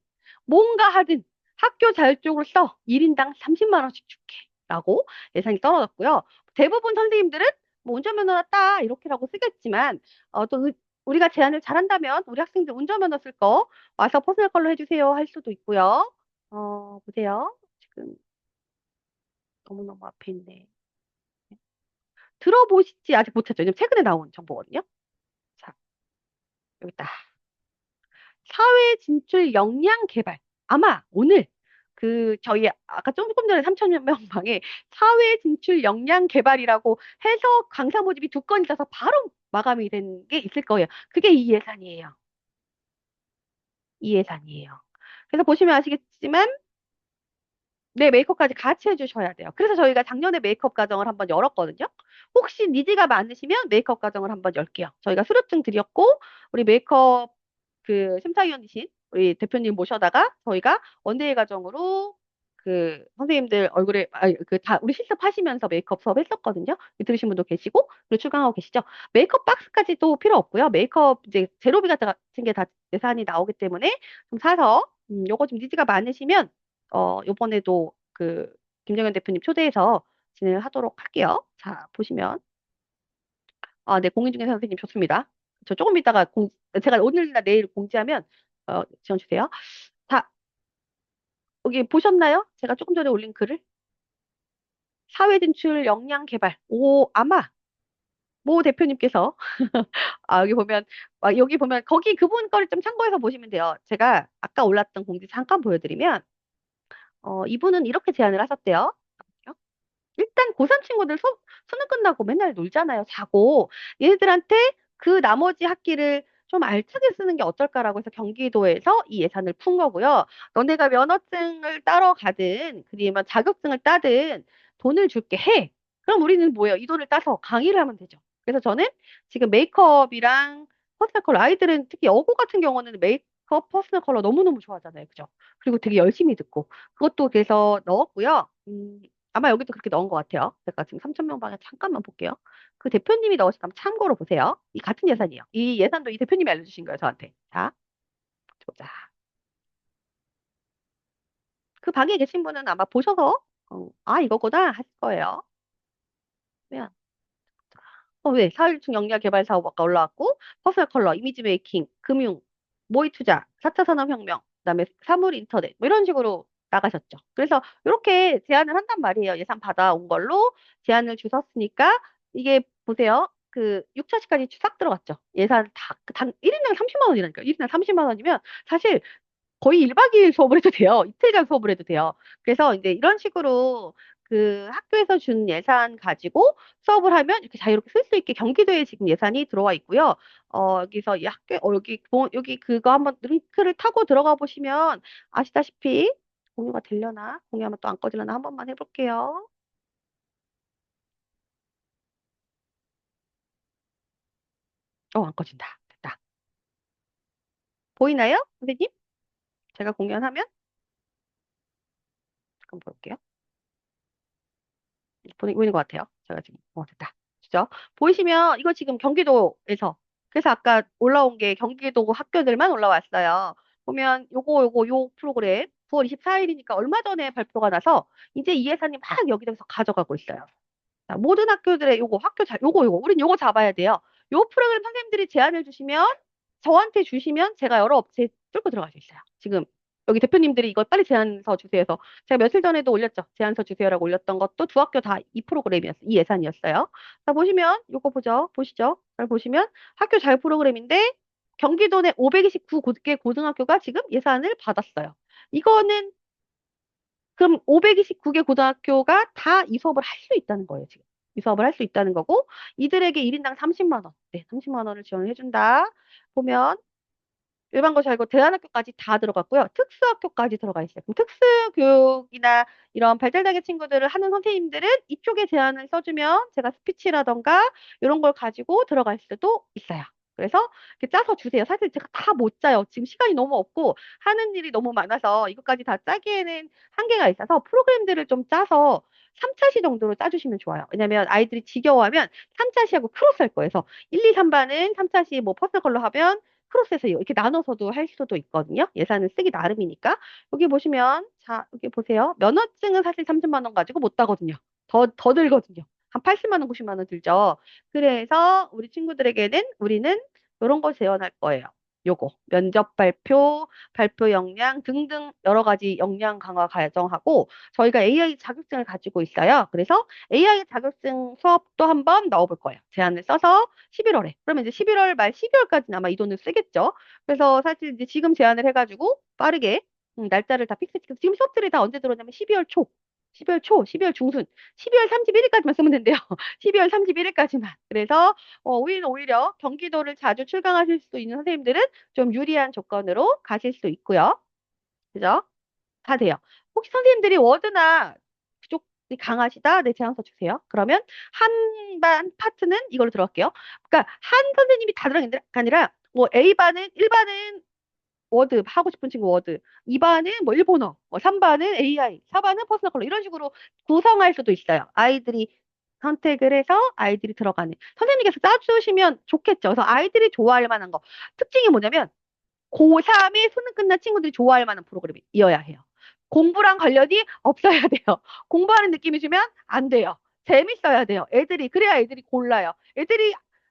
뭔가 하든 학교 자율적으로 1인당 30만 원씩 줄게. 라고 예산이 떨어졌고요. 대부분 선생님들은 뭐 운전면허나 따 이렇게라고 쓰겠지만 우리가 제안을 잘한다면 우리 학생들 운전면허 쓸 거 와서 퍼스널 컬러 해주세요 할 수도 있고요. 보세요. 지금 너무너무 앞에 있네. 들어보시지 아직 못했죠. 왜냐면 최근에 나온 정보거든요. 자, 여기 있다. 사회 진출 역량 개발. 아마 오늘 저희 아까 조금 전에 3천 명 방에 사회 진출 역량 개발이라고 해서 강사 모집이 2건 있어서 바로 마감이 된 게 있을 거예요. 그게 이 예산이에요. 이 예산이에요. 그래서 보시면 아시겠지만 네, 메이크업까지 같이 해주셔야 돼요. 그래서 저희가 작년에 메이크업 과정을 한번 열었거든요. 혹시 니즈가 많으시면 메이크업 과정을 한번 열게요. 저희가 수료증 드렸고, 우리 메이크업 그 심사위원이신 우리 대표님 모셔다가 저희가 원데이 과정으로 그 선생님들 얼굴에, 그 다, 우리 실습하시면서 메이크업 수업 했었거든요. 들으신 분도 계시고, 그리고 출강하고 계시죠. 메이크업 박스까지도 필요 없고요. 메이크업 이제 제로비 같은 게 다 예산이 나오기 때문에 좀 사서, 요거 좀 니즈가 많으시면 요번에도 그 김정현 대표님 초대해서 진행을 하도록 할게요. 자, 보시면. 아, 네, 공인중개사 선생님 좋습니다. 저 조금 이따가 제가 오늘이나 내일 공지하면, 지원 주세요. 자, 여기 보셨나요? 제가 조금 전에 올린 글을. 사회 진출 역량 개발. 오, 아마 모 대표님께서, 여기 보면, 거기 그분 거를 좀 참고해서 보시면 돼요. 제가 아까 올랐던 공지 잠깐 보여드리면, 이분은 이렇게 제안을 하셨대요. 일단 고3 친구들 수능 끝나고 맨날 놀잖아요. 자고. 얘네들한테 그 나머지 학기를 좀 알차게 쓰는 게 어떨까라고 해서 경기도에서 이 예산을 푼 거고요. 너네가 면허증을 따러 가든, 그러면 자격증을 따든 돈을 줄게 해. 그럼 우리는 뭐예요? 이 돈을 따서 강의를 하면 되죠. 그래서 저는 지금 메이크업이랑 퍼스널 컬러, 아이들은 특히 여고 같은 경우는 메이크업, 퍼스널 컬러 너무너무 좋아하잖아요. 그죠? 그리고 되게 열심히 듣고. 그것도 그래서 넣었고요. 아마 여기도 그렇게 넣은 것 같아요. 제가 지금 3천 명 방에 잠깐만 볼게요. 그 대표님이 넣으신 거 한번 참고로 보세요. 이 같은 예산이에요. 이 예산도 이 대표님이 알려주신 거예요, 저한테. 자, 보자. 그 방에 계신 분은 아마 보셔서, 이거구나 하실 거예요. 그러면, 왜? 사회주층 역량 개발 사업 아까 올라왔고, 퍼스널 컬러, 이미지 메이킹, 금융, 모의 투자, 4차 산업혁명, 그다음에 사물 인터넷, 뭐 이런 식으로 나가셨죠. 그래서 이렇게 제안을 한단 말이에요. 예산 받아온 걸로 제안을 주셨으니까, 이게 보세요. 그 6차시까지 싹 들어갔죠. 예산 단 1인당 30만 원이라니까요. 1인당 30만 원이면 사실 거의 1박 2일 수업을 해도 돼요. 이틀간 수업을 해도 돼요. 그래서 이제 이런 식으로 그 학교에서 준 예산 가지고 수업을 하면 이렇게 자유롭게 쓸 수 있게 경기도에 지금 예산이 들어와 있고요. 여기서 이 여기 그거 한번 링크를 타고 들어가 보시면 아시다시피 공유가 되려나? 공유하면 또 안 꺼지려나? 한 번만 해볼게요. 안 꺼진다. 됐다. 보이나요? 선생님? 제가 공유하면 잠깐 볼게요. 보이는 것 같아요. 제가 지금, 됐다. 그죠? 보이시면, 이거 지금 경기도에서, 그래서 아까 올라온 게 경기도 학교들만 올라왔어요. 보면, 요 프로그램, 9월 24일이니까 얼마 전에 발표가 나서, 이제 이 예산이 막 여기저기서 가져가고 있어요. 자, 모든 학교들의 우린 요거 잡아야 돼요. 요 프로그램 선생님들이 제안을 주시면, 저한테 주시면 제가 여러 업체에 뚫고 들어갈 수 있어요. 지금 여기 대표님들이 이거 빨리 제안서 주세요 해서 제가 며칠 전에도 올렸죠. 제안서 주세요라고 올렸던 것도 두 학교 다 이 프로그램이었어요. 이 예산이었어요. 자, 보시면 요거 보시죠. 잘 보시면 학교 잘 프로그램인데 경기도 내 529개 고등학교가 지금 예산을 받았어요. 이거는 그럼 529개 고등학교가 다 이 수업을 할 수 있다는 거예요, 지금. 이 수업을 할 수 있다는 거고, 이들에게 1인당 30만 원. 네, 30만 원을 지원을 해준다. 보면, 일반고시 말고 대안학교까지 다 들어갔고요. 특수학교까지 들어가 있어요. 그럼 특수교육이나 이런 발달장애 친구들을 하는 선생님들은 이쪽에 제안을 써주면 제가 스피치라던가 이런 걸 가지고 들어갈 수도 있어요. 그래서 이렇게 짜서 주세요. 사실 제가 다 못 짜요. 지금 시간이 너무 없고 하는 일이 너무 많아서 이것까지 다 짜기에는 한계가 있어서 프로그램들을 좀 짜서 3차시 정도로 짜주시면 좋아요. 왜냐면 아이들이 지겨워하면 3차시하고 크로스 할 거예요. 그래서 1, 2, 3반은 3차시 뭐 퍼스널 컬러 하면 크로스해서 이렇게 나눠서도 할 수도 있거든요. 예산을 쓰기 나름이니까. 여기 보시면, 자, 여기 보세요. 면허증은 사실 30만 원 가지고 못 따거든요. 더 들거든요. 한 80만 원, 90만 원 들죠. 그래서 우리 친구들에게는 우리는 이런 거 제안할 거예요. 요거. 면접 발표, 발표 역량 등등 여러 가지 역량 강화 과정하고 저희가 AI 자격증을 가지고 있어요. 그래서 AI 자격증 수업도 한번 넣어볼 거예요. 제안을 써서 11월에. 그러면 이제 11월 말 12월까지는 아마 이 돈을 쓰겠죠. 그래서 사실 이제 지금 제안을 해가지고 빠르게 날짜를 다 픽스시켜서 지금 수업들이 다 언제 들어오냐면 12월 초. 12월 초, 12월 중순, 12월 31일까지만 쓰면 된대요. 12월 31일까지만. 그래서 오히려 경기도를 자주 출강하실 수 있는 선생님들은 좀 유리한 조건으로 가실 수 있고요. 그죠? 다 돼요. 혹시 선생님들이 워드나 그쪽이 강하시다? 네, 제안서 주세요. 그러면 한 파트는 이걸로 들어갈게요. 그러니까 한 선생님이 다 들어가는 게 아니라 뭐 A반은 1반은 워드 하고 싶은 친구 워드, 2반은 뭐 일본어, 뭐 3반은 AI, 4반은 퍼스널 컬러 이런 식으로 구성할 수도 있어요. 아이들이 선택을 해서 아이들이 들어가는 선생님께서 짜주시면 좋겠죠. 그래서 아이들이 좋아할 만한 거 특징이 뭐냐면 고3의 수능 끝난 친구들이 좋아할 만한 프로그램이어야 해요. 공부랑 관련이 없어야 돼요. 공부하는 느낌이 주면 안 돼요. 재밌어야 돼요. 그래야 애들이 골라요.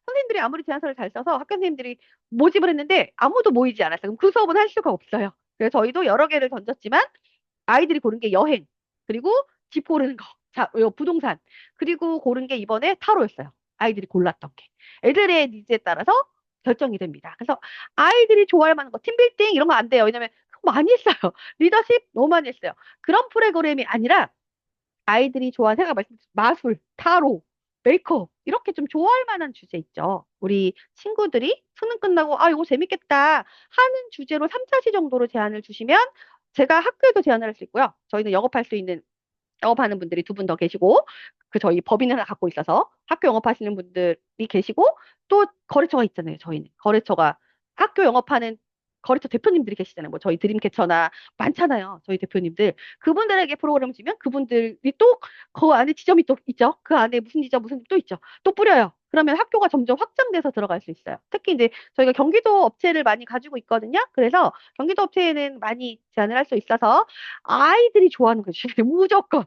선생님들이 아무리 제안서를 잘 써서 학교 선생님들이 모집을 했는데 아무도 모이지 않았어요. 그럼 그 수업은 할 수가 없어요. 그래서 저희도 여러 개를 던졌지만 아이들이 고른 게 여행, 그리고 집 고르는 거, 자, 요 부동산, 그리고 고른 게 이번에 타로였어요. 아이들이 골랐던 게. 애들의 니즈에 따라서 결정이 됩니다. 그래서 아이들이 좋아할 만한 거, 팀빌딩 이런 거 안 돼요. 왜냐면 그거 많이 했어요. 리더십 너무 많이 했어요. 그런 프로그램이 아니라 아이들이 좋아하는 제가 말씀드린 마술, 타로, 메이크업 이렇게 좀 좋아할 만한 주제 있죠. 우리 친구들이 수능 끝나고 아 이거 재밌겠다 하는 주제로 3차시 정도로 제안을 주시면 제가 학교에도 제안을 할 수 있고요. 저희는 영업할 수 있는 영업하는 분들이 두 분 더 계시고 그 저희 법인 하나 갖고 있어서 학교 영업하시는 분들이 계시고 또 거래처가 있잖아요. 저희는 거래처가 학교 영업하는 거래처 대표님들이 계시잖아요. 뭐 저희 드림캐쳐나 많잖아요. 저희 대표님들 그분들에게 프로그램 주면 그분들이 또 그 안에 지점이 또 있죠. 그 안에 무슨 지점 무슨 또 있죠. 또 뿌려요. 그러면 학교가 점점 확장돼서 들어갈 수 있어요. 특히 이제 저희가 경기도 업체를 많이 가지고 있거든요. 그래서 경기도 업체에는 많이 제안을 할 수 있어서 아이들이 좋아하는 거 주시면 무조건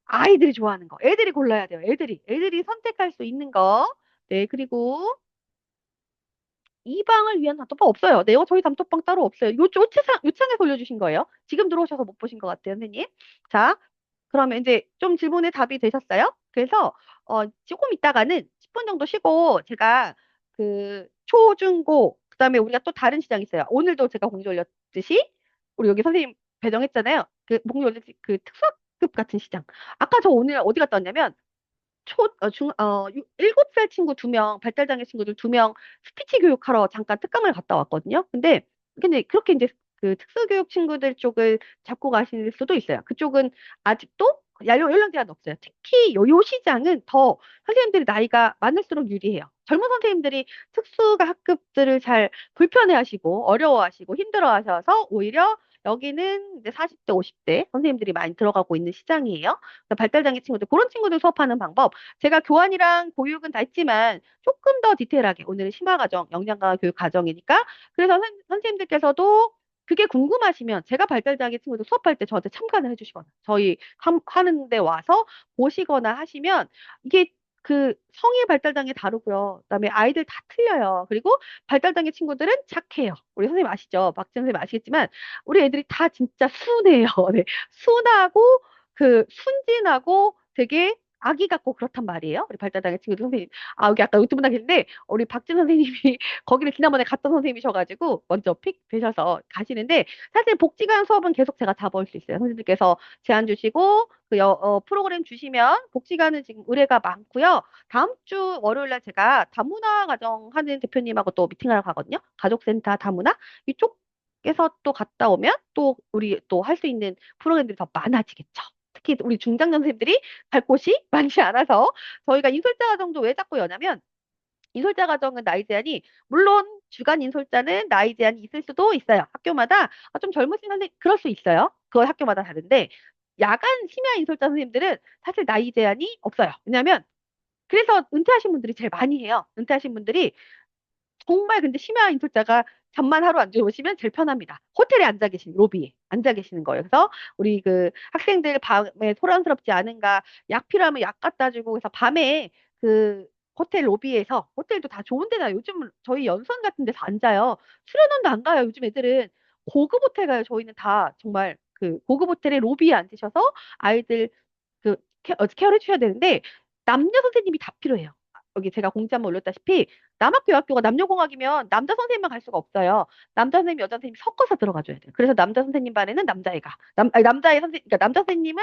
아이들이 좋아하는 거. 애들이 골라야 돼요. 애들이 선택할 수 있는 거. 네, 그리고 이 방을 위한 단톡방 없어요. 네, 저희 단톡방 따로 없어요. 요창에서 올려주신 거예요. 지금 들어오셔서 못 보신 것 같아요, 선생님. 자, 그러면 이제 좀 질문에 답이 되셨어요? 그래서, 조금 있다가는 10분 정도 쉬고 제가 그 초, 중, 고, 그 다음에 우리가 또 다른 시장 있어요. 오늘도 제가 공지 올렸듯이 우리 여기 선생님 배정했잖아요. 공지 올렸듯이 그 특수학급 같은 시장. 아까 저 오늘 어디 갔다 왔냐면 7살 친구 2명, 발달장애 친구들 2명 스피치 교육하러 잠깐 특강을 갔다 왔거든요. 근데 그렇게 이제 그 특수교육 친구들 쪽을 잡고 가실 수도 있어요. 그쪽은 아직도 연령 제한 없어요. 특히 요 시장은 더 선생님들이 나이가 많을수록 유리해요. 젊은 선생님들이 특수가 학급들을 잘 불편해하시고 어려워하시고 힘들어하셔서 오히려 여기는 이제 40대, 50대 선생님들이 많이 들어가고 있는 시장이에요. 그래서 발달장애 친구들, 그런 친구들 수업하는 방법. 제가 교환이랑 보육은 다 했지만 조금 더 디테일하게 오늘은 심화과정, 영양강화 교육 과정이니까 그래서 선생님들께서도 그게 궁금하시면 제가 발달장애 친구들 수업할 때 저한테 참관을 해주시거나 저희 하는데 와서 보시거나 하시면 이게 그 성의 발달장애 다르고요. 그다음에 아이들 다 틀려요. 그리고 발달장애 친구들은 착해요. 우리 선생님 아시죠? 박진 선생님 아시겠지만 우리 애들이 다 진짜 순해요. 네. 순하고 순진하고 되게 아기 같고 그렇단 말이에요. 우리 발달장애 친구들 선생님. 아, 여기 아까 유튜브 나계신데, 우리 박진 선생님이 거기를 지난번에 갔던 선생님이셔가지고, 먼저 픽 되셔서 가시는데, 사실 복지관 수업은 계속 제가 잡아올 수 있어요. 선생님들께서 제안 주시고, 프로그램 주시면, 복지관은 지금 의뢰가 많고요. 다음 주 월요일 날 제가 다문화 가정 하는 대표님하고 또 미팅하러 가거든요. 가족센터 다문화. 이쪽에서 또 갔다 오면, 또 우리 또 할 수 있는 프로그램들이 더 많아지겠죠. 특히 우리 중장년 선생님들이 갈 곳이 많지 않아서 저희가 인솔자 과정도 왜 자꾸 여냐면 인솔자 과정은 나이 제한이 물론 주간 인솔자는 나이 제한이 있을 수도 있어요. 학교마다 좀 젊으신 선생님 그럴 수 있어요. 그건 학교마다 다른데 야간 심야 인솔자 선생님들은 사실 나이 제한이 없어요. 왜냐하면 그래서 은퇴하신 분들이 제일 많이 해요. 은퇴하신 분들이 정말 근데 심야 인솔자가 잠만 하루 안 주무시면 제일 편합니다. 호텔에 앉아 계신 로비에 앉아 계시는 거예요. 그래서 우리 그 학생들 밤에 소란스럽지 않은가 약 필요하면 약 갖다 주고 그래서 밤에 그 호텔 로비에서 호텔도 다 좋은 데다 요즘 저희 연수원 같은 데서 앉아요. 수련원도 안 가요. 요즘 애들은 고급 호텔 가요. 저희는 다 정말 그 고급 호텔의 로비에 앉으셔서 아이들 케어를 해주셔야 되는데 남녀 선생님이 다 필요해요. 여기 제가 공지 한번 올렸다시피 남학교학교가 남녀공학이면 남자 선생님만 갈 수가 없어요. 남자 선생님, 여자 선생님 섞어서 들어가줘야 돼요. 그래서 남자 선생님 반에는 남자애가, 아니, 그러니까 남자 선생님은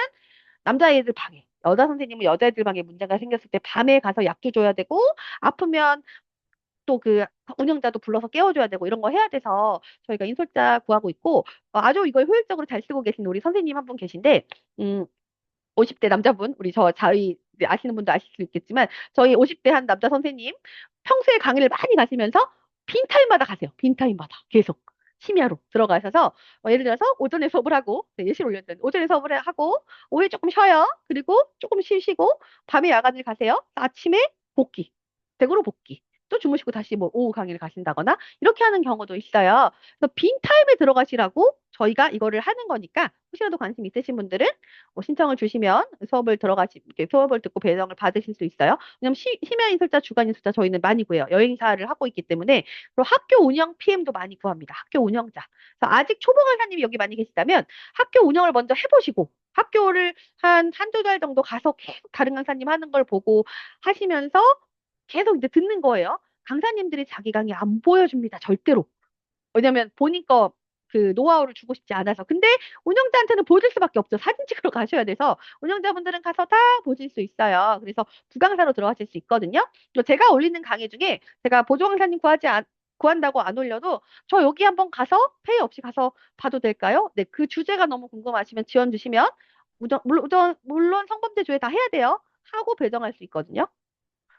남자애들 방에, 여자 선생님은 여자애들 방에 문제가 생겼을 때 밤에 가서 약도 줘야 되고, 아프면 또 그 운영자도 불러서 깨워줘야 되고 이런 거 해야 돼서 저희가 인솔자 구하고 있고 아주 이걸 효율적으로 잘 쓰고 계신 우리 선생님 한 분 계신데 음, 50대 남자분, 저희 이제 아시는 분도 아실 수 있겠지만, 저희 50대 한 남자 선생님, 평소에 강의를 많이 가시면서 빈타임마다 가세요. 빈타임마다. 계속. 심야로 들어가셔서, 예를 들어서 오전에 수업을 하고, 네, 예시를 올렸는데, 오전에 수업을 하고, 오후에 조금 쉬어요. 그리고 조금 쉬시고, 밤에 야간을 가세요. 아침에 복귀. 댁으로 복귀. 또 주무시고 다시 뭐 오후 강의를 가신다거나, 이렇게 하는 경우도 있어요. 그래서 빈타임에 들어가시라고 저희가 이거를 하는 거니까, 혹시라도 관심 있으신 분들은 신청을 주시면 이렇게 수업을 듣고 배정을 받으실 수 있어요. 왜냐면 심야 인솔자, 주간 인솔자 저희는 많이 구해요. 여행사를 하고 있기 때문에. 그리고 학교 운영 PM도 많이 구합니다. 학교 운영자. 그래서 아직 초보 강사님이 여기 많이 계시다면 학교 운영을 먼저 해보시고 학교를 한두 달 정도 가서 계속 다른 강사님 하는 걸 보고 하시면서 계속 이제 듣는 거예요. 강사님들이 자기 강의 안 보여줍니다. 절대로. 왜냐면 본인 거 그 노하우를 주고 싶지 않아서. 근데 운영자한테는 보여줄 수밖에 없죠. 사진 찍으러 가셔야 돼서 운영자분들은 가서 다 보실 수 있어요. 그래서 부강사로 들어가실 수 있거든요. 또 제가 올리는 강의 중에 제가 보조강사님 구한다고 안 올려도 저 여기 한번 가서 페이 없이 가서 봐도 될까요? 네, 그 주제가 너무 궁금하시면 지원 주시면 물론 성범죄 조회 다 해야 돼요. 하고 배정할 수 있거든요.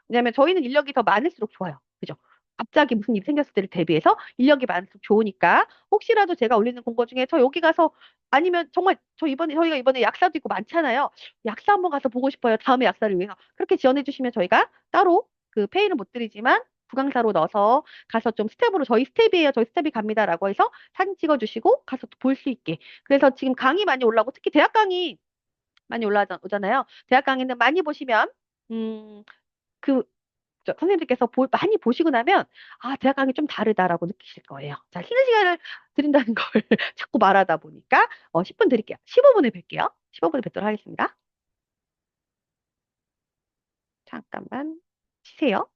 왜냐면 저희는 인력이 더 많을수록 좋아요. 그죠? 갑자기 무슨 일이 생겼을 때를 대비해서 인력이 많을수록 좋으니까 혹시라도 제가 올리는 공고 중에 저 여기 가서 아니면 정말 저희가 이번에 약사도 있고 많잖아요. 약사 한번 가서 보고 싶어요. 다음에 약사를 위해서. 그렇게 지원해 주시면 저희가 따로 그 페이는 못 드리지만 부강사로 넣어서 가서 좀 스텝으로 저희 스텝이에요. 저희 스텝이 갑니다라고 해서 사진 찍어 주시고 가서 볼 수 있게. 그래서 지금 강의 많이 올라오고 특히 대학 강의 많이 올라오잖아요. 대학 강의는 많이 보시면 음, 그 선생님들께서 많이 보시고 나면 아, 대학 강의 좀 다르다라고 느끼실 거예요. 자, 쉬는 시간을 드린다는 걸 자꾸 말하다 보니까 10분 드릴게요. 15분에 뵐게요. 15분에 뵙도록 하겠습니다. 잠깐만 쉬세요.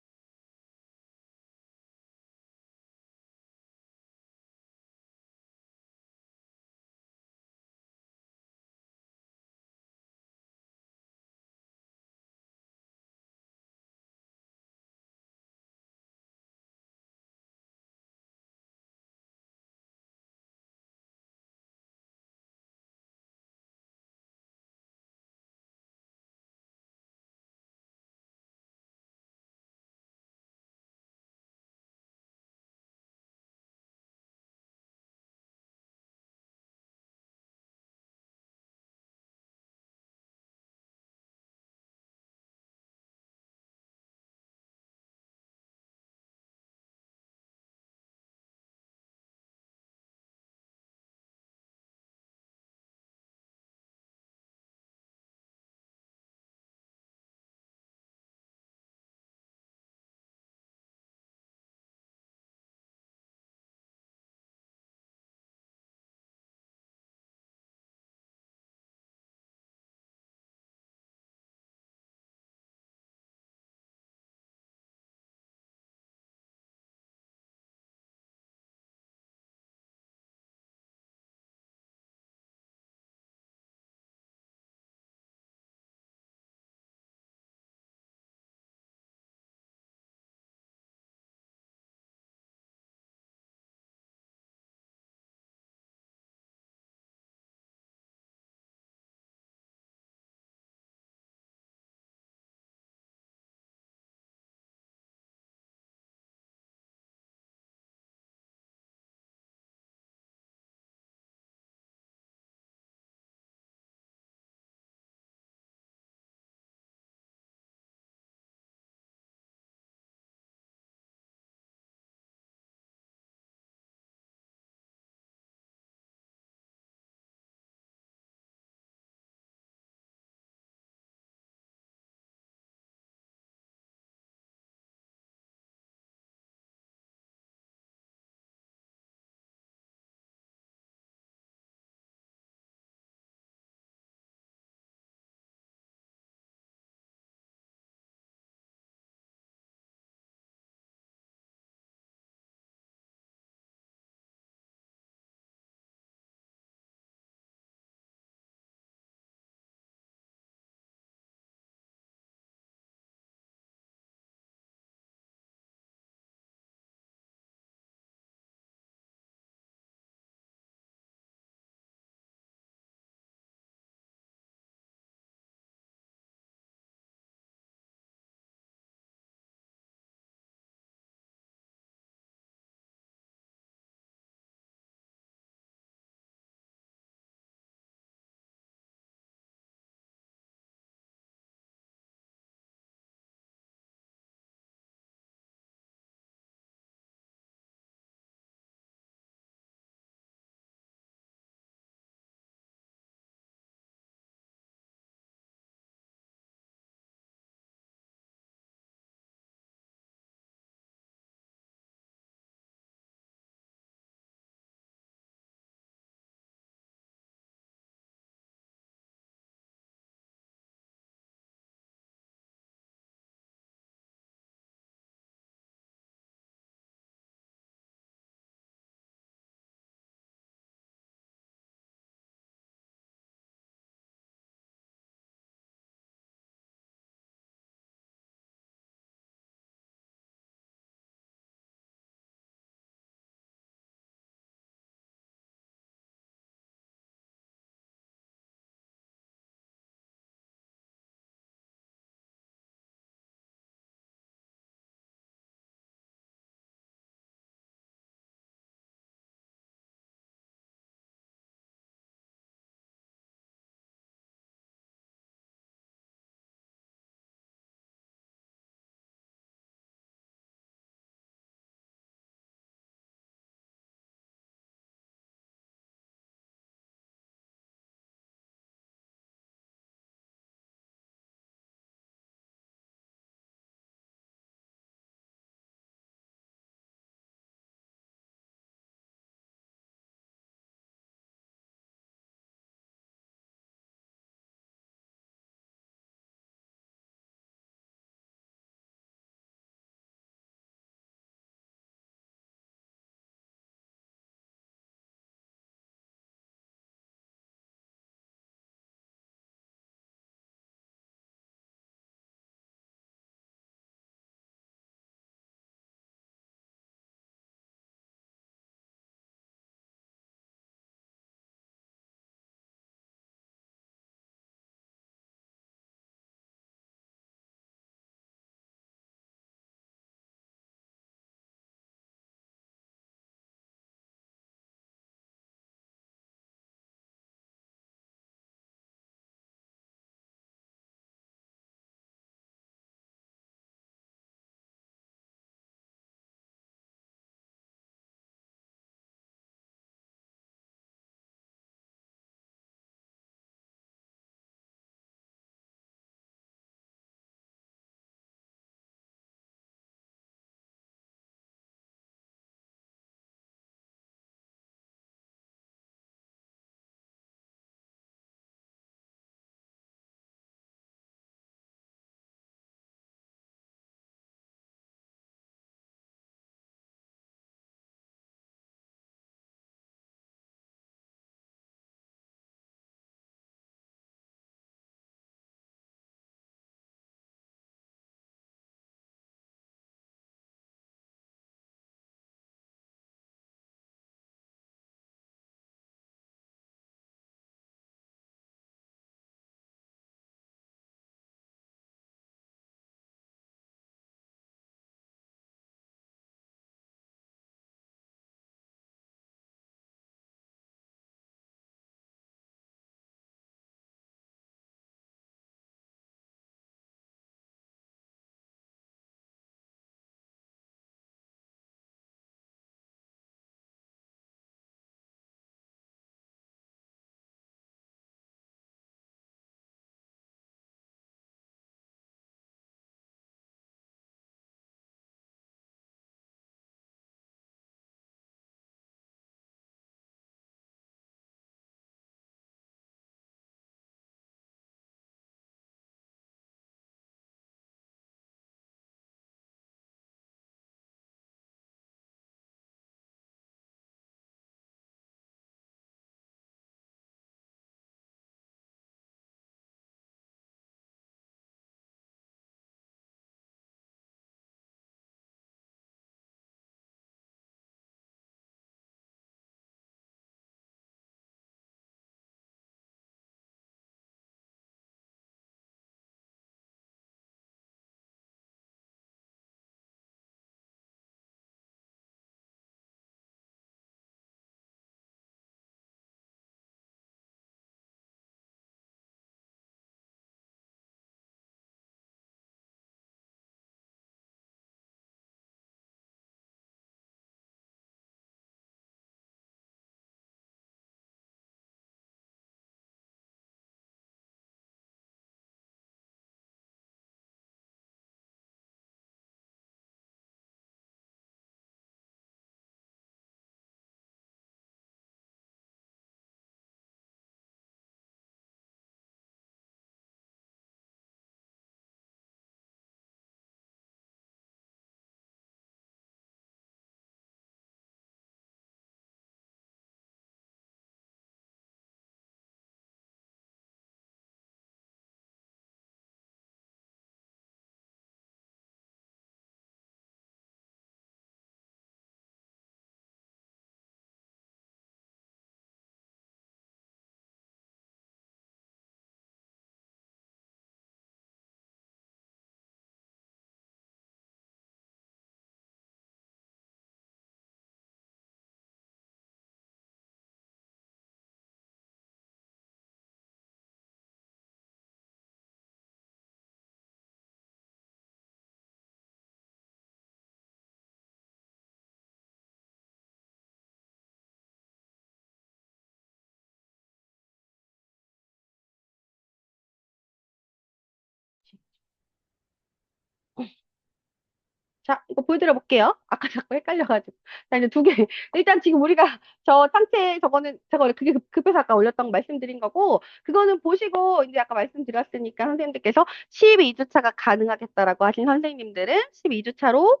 자, 이거 보여드려 볼게요. 아까 자꾸 헷갈려가지고. 자, 이제 두 개. 일단 지금 우리가 저 상체 저거는, 제가 원래 그게 급해서 아까 올렸던 거 말씀드린 거고, 그거는 보시고, 이제 아까 말씀드렸으니까 선생님들께서 12주차가 가능하겠다라고 하신 선생님들은 12주차로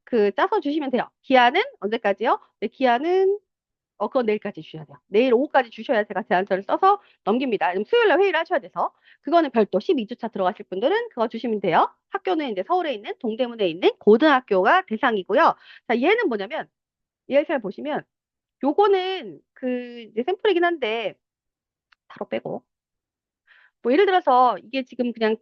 그 짜서 주시면 돼요. 기한은 언제까지요? 네, 기한은 그건 내일까지 주셔야 돼요. 내일 오후까지 주셔야 제가 제안서를 써서 넘깁니다. 왜냐면 수요일 날 회의를 하셔야 돼서. 그거는 별도 12주차 들어가실 분들은 그거 주시면 돼요. 학교는 이제 서울에 있는 동대문에 있는 고등학교가 대상이고요. 자, 얘는 뭐냐면, 얘를 잘 보시면, 요거는 그 이제 샘플이긴 한데, 바로 빼고. 뭐 예를 들어서 이게 지금 그냥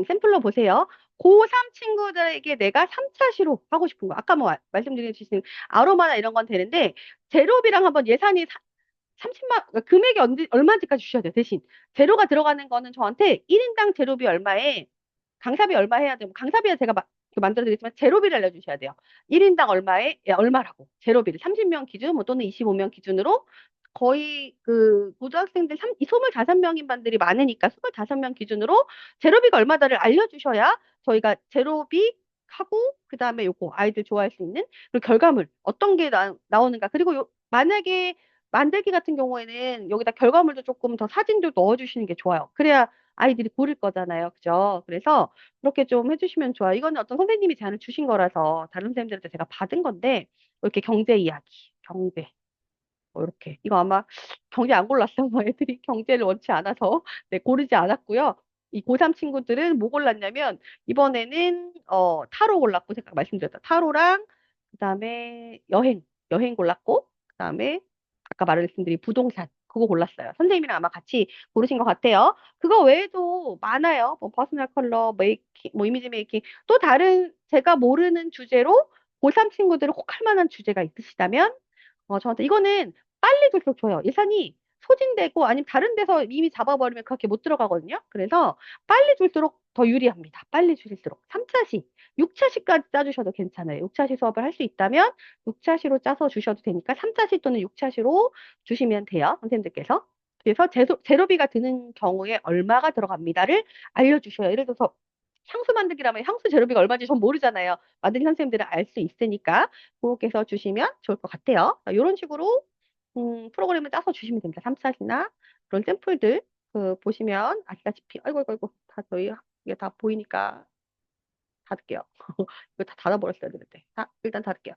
샘플로 보세요. 고3 친구들에게 내가 3차 시로 하고 싶은 거. 아까 뭐 말씀드린 아로마나 이런 건 되는데, 제로비랑 한번 예산이 30만, 그러니까 금액이 얼마인지까지 주셔야 돼요, 대신. 재료가 들어가는 거는 저한테 1인당 재료비 얼마에, 강사비 얼마 해야 돼요. 강사비는 제가 만들어 드리지만, 재료비를 알려주셔야 돼요. 1인당 얼마에, 예, 얼마라고. 재료비를 30명 기준, 뭐 또는 25명 기준으로 거의 그 고등학생들 25명인 반들이 많으니까 25명 기준으로 재료비가 얼마다를 알려주셔야 저희가 재료비 하고, 그 다음에 요거 아이들 좋아할 수 있는 그리고 결과물 어떤 게 나오는가. 그리고 만약에 만들기 같은 경우에는 여기다 결과물도 조금 더 사진도 넣어주시는 게 좋아요. 그래야 아이들이 고를 거잖아요. 그죠? 그래서 그렇게 좀 해주시면 좋아요. 이거는 어떤 선생님이 제안을 주신 거라서 다른 선생님들한테 제가 받은 건데, 이렇게 경제 이야기, 경제. 이렇게. 이거 아마 경제 안 골랐어요. 애들이 경제를 원치 않아서. 네, 고르지 않았고요. 이 고3 친구들은 뭐 골랐냐면, 이번에는, 타로 골랐고, 제가 말씀드렸다. 타로랑, 그 다음에 여행 골랐고, 그 다음에 아까 말씀드린 부동산. 그거 골랐어요. 선생님이랑 아마 같이 고르신 것 같아요. 그거 외에도 많아요. 뭐, 퍼스널 컬러, 메이킹, 뭐, 이미지 메이킹. 또 다른 제가 모르는 주제로 고3 친구들을 혹 할 만한 주제가 있으시다면, 저한테 이거는 빨리 줄수록 좋아요. 예산이 소진되고 아니면 다른 데서 이미 잡아버리면 그렇게 못 들어가거든요. 그래서 빨리 줄수록 더 유리합니다. 빨리 줄일수록. 3차시, 6차시까지 짜주셔도 괜찮아요. 6차시 수업을 할 수 있다면 6차시로 짜서 주셔도 되니까 3차시 또는 6차시로 주시면 돼요. 선생님들께서. 그래서 제로비가 드는 경우에 얼마가 들어갑니다를 알려주셔요. 예를 들어서 향수 만들기라면 향수 재료비가 얼마인지 전 모르잖아요. 만드는 선생님들은 알 수 있으니까 그렇게 해서 주시면 좋을 것 같아요. 이런 식으로 프로그램을 짜서 주시면 됩니다. 3차시나 그런 샘플들 보시면 아시다시피 아이고 아이고 아이고 다 저희 이게 다 보이니까 닫을게요. 이거 다 닫아버렸어야 되는데. 일단 닫을게요.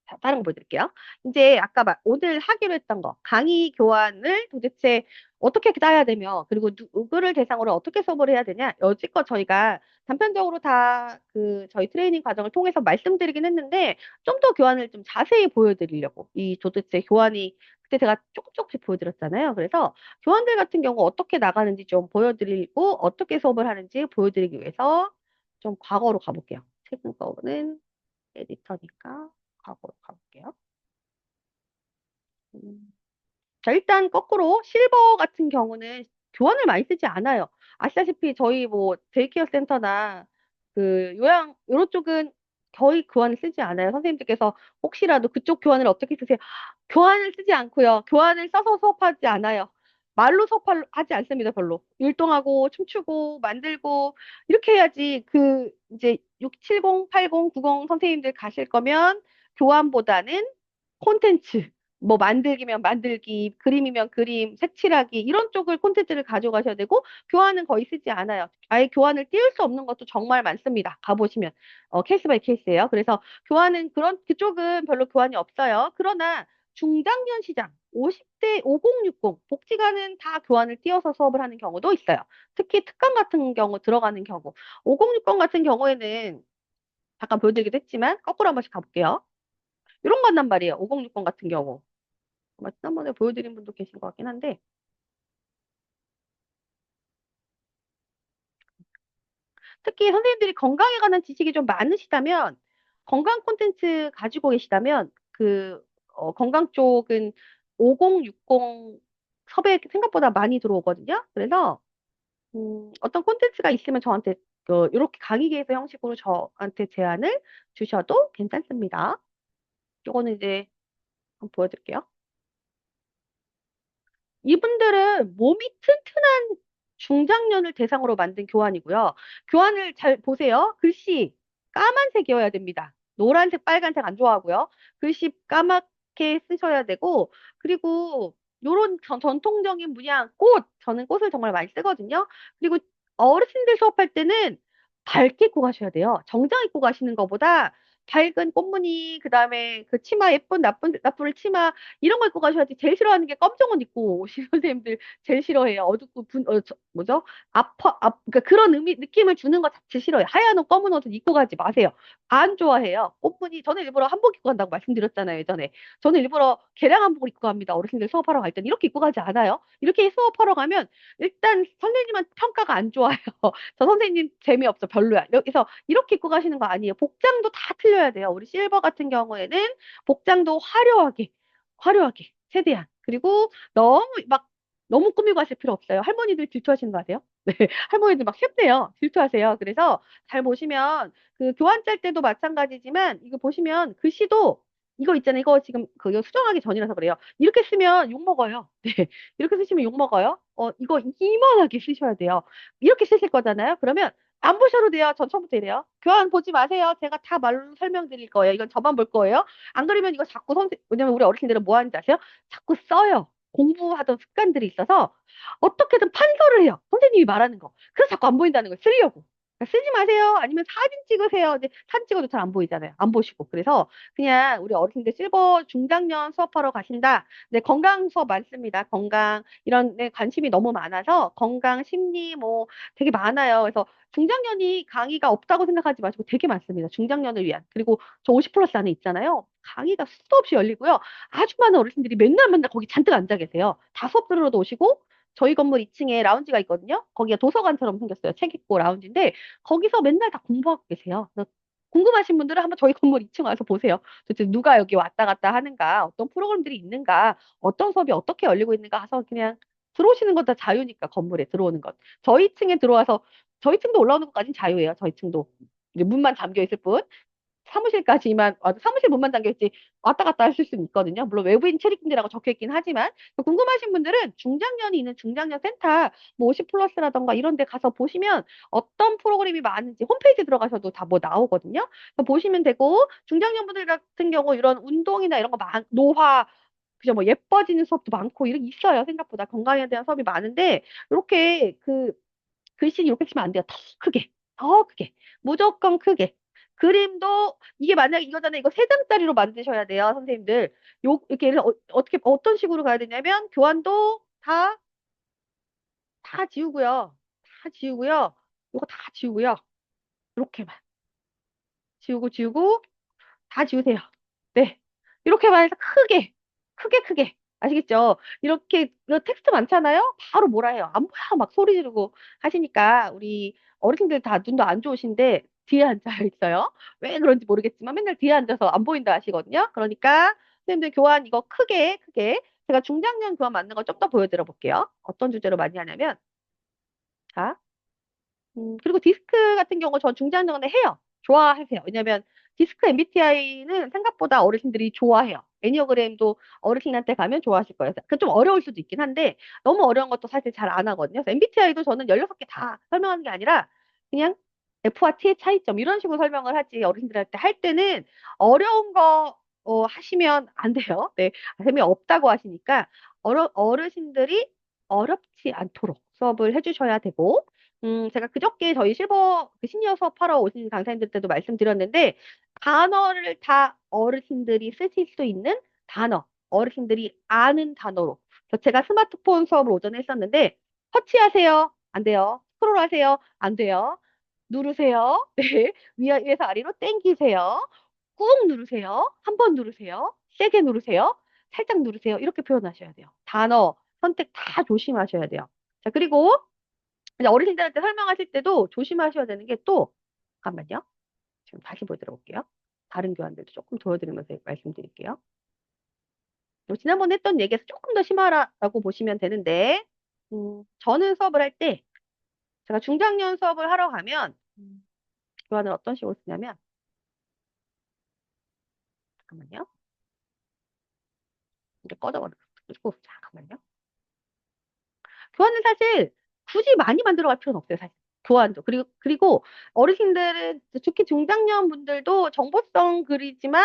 자, 다른 거 보여드릴게요. 이제 아까 오늘 하기로 했던 거, 강의 교환을 도대체 어떻게 짜야 되며, 그리고 누구를 대상으로 어떻게 수업을 해야 되냐, 여지껏 저희가 단편적으로 다 그 저희 트레이닝 과정을 통해서 말씀드리긴 했는데, 좀 더 교환을 좀 자세히 보여드리려고, 이 도대체 교환이, 그때 제가 조금 조금씩 보여드렸잖아요. 그래서 교환들 같은 경우 어떻게 나가는지 좀 보여드리고, 어떻게 수업을 하는지 보여드리기 위해서 좀 과거로 가볼게요. 최근 거는 에디터니까. 과거로 가볼게요. 음. 자, 일단 거꾸로 실버 같은 경우는 교환을 많이 쓰지 않아요. 아시다시피 저희 뭐 데이케어 센터나 그 요양 요런 쪽은 거의 교환을 쓰지 않아요. 선생님들께서 혹시라도 그쪽 교환을 어떻게 쓰세요? 교환을 쓰지 않고요. 교환을 써서 수업하지 않아요. 말로 수업하지 않습니다, 별로. 율동하고 춤추고 만들고 이렇게 해야지 그 이제 670, 80, 90 선생님들 가실 거면 교환보다는 콘텐츠 뭐 만들기면 만들기, 그림이면 그림, 색칠하기 이런 쪽을 콘텐츠를 가져가셔야 되고 교환은 거의 쓰지 않아요. 아예 교환을 띄울 수 없는 것도 정말 많습니다. 가보시면 케이스 바이 케이스예요. 그래서 교환은 그쪽은 별로 교환이 없어요. 그러나 중장년 시장 50대 5060 복지관은 다 교환을 띄워서 수업을 하는 경우도 있어요. 특히 특강 같은 경우 들어가는 경우 5060 같은 경우에는 잠깐 보여드리기도 했지만 거꾸로 한 번씩 가볼게요. 이런 거 한단 말이에요. 5060 같은 경우. 아마 지난번에 보여드린 분도 계신 것 같긴 한데, 특히 선생님들이 건강에 관한 지식이 좀 많으시다면, 건강 콘텐츠 가지고 계시다면, 건강 쪽은 5060 섭외 생각보다 많이 들어오거든요. 그래서, 어떤 콘텐츠가 있으면 저한테, 이렇게 강의계에서 형식으로 저한테 제안을 주셔도 괜찮습니다. 이거는 이제 한번 보여드릴게요. 이분들은 몸이 튼튼한 중장년을 대상으로 만든 교환이고요. 교환을 잘 보세요. 글씨 까만색이어야 됩니다. 노란색, 빨간색 안 좋아하고요. 글씨 까맣게 쓰셔야 되고, 그리고 요런 전통적인 문양, 꽃, 저는 꽃을 정말 많이 쓰거든요. 그리고 어르신들 수업할 때는 밝게 입고 가셔야 돼요. 정장 입고 가시는 것보다 밝은 꽃무늬, 그 다음에 그 치마, 예쁜, 나쁜 치마, 이런 거 입고 가셔야지. 제일 싫어하는 게 검정 옷 입고 오시는 선생님들 제일 싫어해요. 어둡고 뭐죠? 그러니까 그런 느낌을 주는 것 자체 싫어요. 하얀 옷, 검은 옷은 입고 가지 마세요. 안 좋아해요. 꽃무늬, 저는 일부러 한복 입고 간다고 말씀드렸잖아요, 예전에. 저는 일부러 개량 한복을 입고 갑니다. 어르신들 수업하러 갈 때는 이렇게 입고 가지 않아요. 이렇게 수업하러 가면 일단 선생님한테 평가가 안 좋아요. 저 선생님 재미없어, 별로야. 그래서 이렇게 입고 가시는 거 아니에요. 복장도 다 틀려야 돼요. 우리 실버 같은 경우에는 복장도 화려하게, 화려하게, 최대한. 그리고 너무 꾸미고 하실 필요 없어요. 할머니들 질투하시는 거 아세요? 네, 할머니들 막 셉대요. 질투하세요. 그래서 잘 보시면 그 교환 짤 때도 마찬가지지만 이거 보시면 글씨도 이거 있잖아요. 이거 지금 그 수정하기 전이라서 그래요. 이렇게 쓰면 욕 먹어요. 네, 이렇게 쓰시면 욕 먹어요. 이거 이만하게 쓰셔야 돼요. 이렇게 쓰실 거잖아요. 그러면 안 보셔도 돼요. 전 처음부터 이래요. 교환 보지 마세요. 제가 다 말로 설명드릴 거예요. 이건 저만 볼 거예요. 안 그러면 이거 자꾸 왜냐면 우리 어르신들은 뭐 하는지 아세요? 자꾸 써요. 공부하던 습관들이 있어서 어떻게든 판서를 해요. 선생님이 말하는 거. 그래서 자꾸 안 보인다는 걸 쓰려고. 그러니까 쓰지 마세요. 아니면 사진 찍으세요. 근데 사진 찍어도 잘 안 보이잖아요. 안 보시고. 그래서 그냥 우리 어르신들 실버 중장년 수업하러 가신다. 네, 건강 수업 많습니다. 건강 이런 데 관심이 너무 많아서 건강, 심리 뭐 되게 많아요. 그래서 중장년이 강의가 없다고 생각하지 마시고 되게 많습니다. 중장년을 위한. 그리고 저 50 플러스 안에 있잖아요. 강의가 수도 없이 열리고요. 아주 많은 어르신들이 맨날 맨날 거기 잔뜩 앉아 계세요. 다 수업 들으러도 오시고 저희 건물 2층에 라운지가 있거든요. 거기가 도서관처럼 생겼어요. 책 있고 라운지인데 거기서 맨날 다 공부하고 계세요. 그래서 궁금하신 분들은 한번 저희 건물 2층 와서 보세요. 도대체 누가 여기 왔다 갔다 하는가, 어떤 프로그램들이 있는가, 어떤 수업이 어떻게 열리고 있는가 해서 그냥 들어오시는 건 다 자유니까 건물에 들어오는 것. 저희 층에 들어와서 저희 층도 올라오는 것까지는 자유예요. 저희 층도. 이제 문만 잠겨 있을 뿐. 사무실까지만, 사무실 문만 잠겨있지 왔다 갔다 하실 수는 있거든요. 물론 외부인 체리김이라고 적혀 있긴 하지만, 궁금하신 분들은 중장년이 있는 중장년 센터, 뭐 50 플러스라던가 이런 데 가서 보시면 어떤 프로그램이 많은지 홈페이지 들어가셔도 다 뭐 나오거든요. 그래서 보시면 되고, 중장년 분들 같은 경우 이런 운동이나 이런 거 노화, 그죠, 뭐 예뻐지는 수업도 많고, 이런 게 있어요. 생각보다 건강에 대한 수업이 많은데, 이렇게 글씨 이렇게 치면 안 돼요. 더 크게, 더 크게. 무조건 크게. 그림도 이게 만약에 이거잖아요. 이거 3장짜리로 만드셔야 돼요, 선생님들. 이렇게 어떻게 어떤 식으로 가야 되냐면 교환도 다 지우고요. 다 지우고요. 이거 다 지우고요. 이렇게만 지우고 다 지우세요. 네. 이렇게만 해서 크게. 아시겠죠? 이렇게 텍스트 많잖아요? 바로 뭐라 해요? 안 보여. 막 소리 지르고 하시니까 우리 어르신들 다 눈도 안 좋으신데 뒤에 앉아 있어요. 왜 그런지 모르겠지만 맨날 뒤에 앉아서 안 보인다 하시거든요. 그러니까 선생님들 교환 이거 크게 제가 중장년 교환 맞는 거 좀 더 보여드려 볼게요. 어떤 주제로 많이 하냐면 자, 그리고 디스크 같은 경우 전 중장년에 해요. 좋아하세요. 왜냐면 디스크 MBTI는 생각보다 어르신들이 좋아해요. 애니어그램도 어르신한테 가면 좋아하실 거예요. 그 좀 어려울 수도 있긴 한데 너무 어려운 것도 사실 잘 안 하거든요. 그래서 MBTI도 저는 16개 다 설명하는 게 아니라 그냥 F와 T의 차이점 이런 식으로 설명을 하지 어르신들한테 할 때는 어려운 거 하시면 안 돼요. 네. 재미없다고 하시니까 어르신들이 어렵지 않도록 수업을 해주셔야 되고 제가 그저께 저희 실버 그 시니어 수업하러 오신 강사님들 때도 말씀드렸는데, 단어를 다 어르신들이 쓰실 수 있는 단어, 어르신들이 아는 단어로. 그래서 제가 스마트폰 수업을 오전에 했었는데, 터치하세요. 안 돼요. 스크롤하세요. 안 돼요. 누르세요. 네. 위에서 아래로 당기세요. 꾹 누르세요. 한 번 누르세요. 세게 누르세요. 살짝 누르세요. 이렇게 표현하셔야 돼요. 단어 선택 다 조심하셔야 돼요. 자, 그리고 이제 어르신들한테 설명하실 때도 조심하셔야 되는 게 또, 잠깐만요. 지금 다시 보여드려 볼게요. 다른 교환들도 조금 보여드리면서 말씀드릴게요. 지난번에 했던 얘기에서 조금 더 심하라고 보시면 되는데, 저는 수업을 할 때, 제가 중장년 수업을 하러 가면, 교환을 어떤 식으로 쓰냐면, 잠깐만요. 이제 꺼져버렸고, 잠깐만요. 교환은 사실 굳이 많이 만들어 갈 필요는 없어요, 사실. 교환도. 그리고 어르신들은, 특히 중장년 분들도 정보성 글이지만,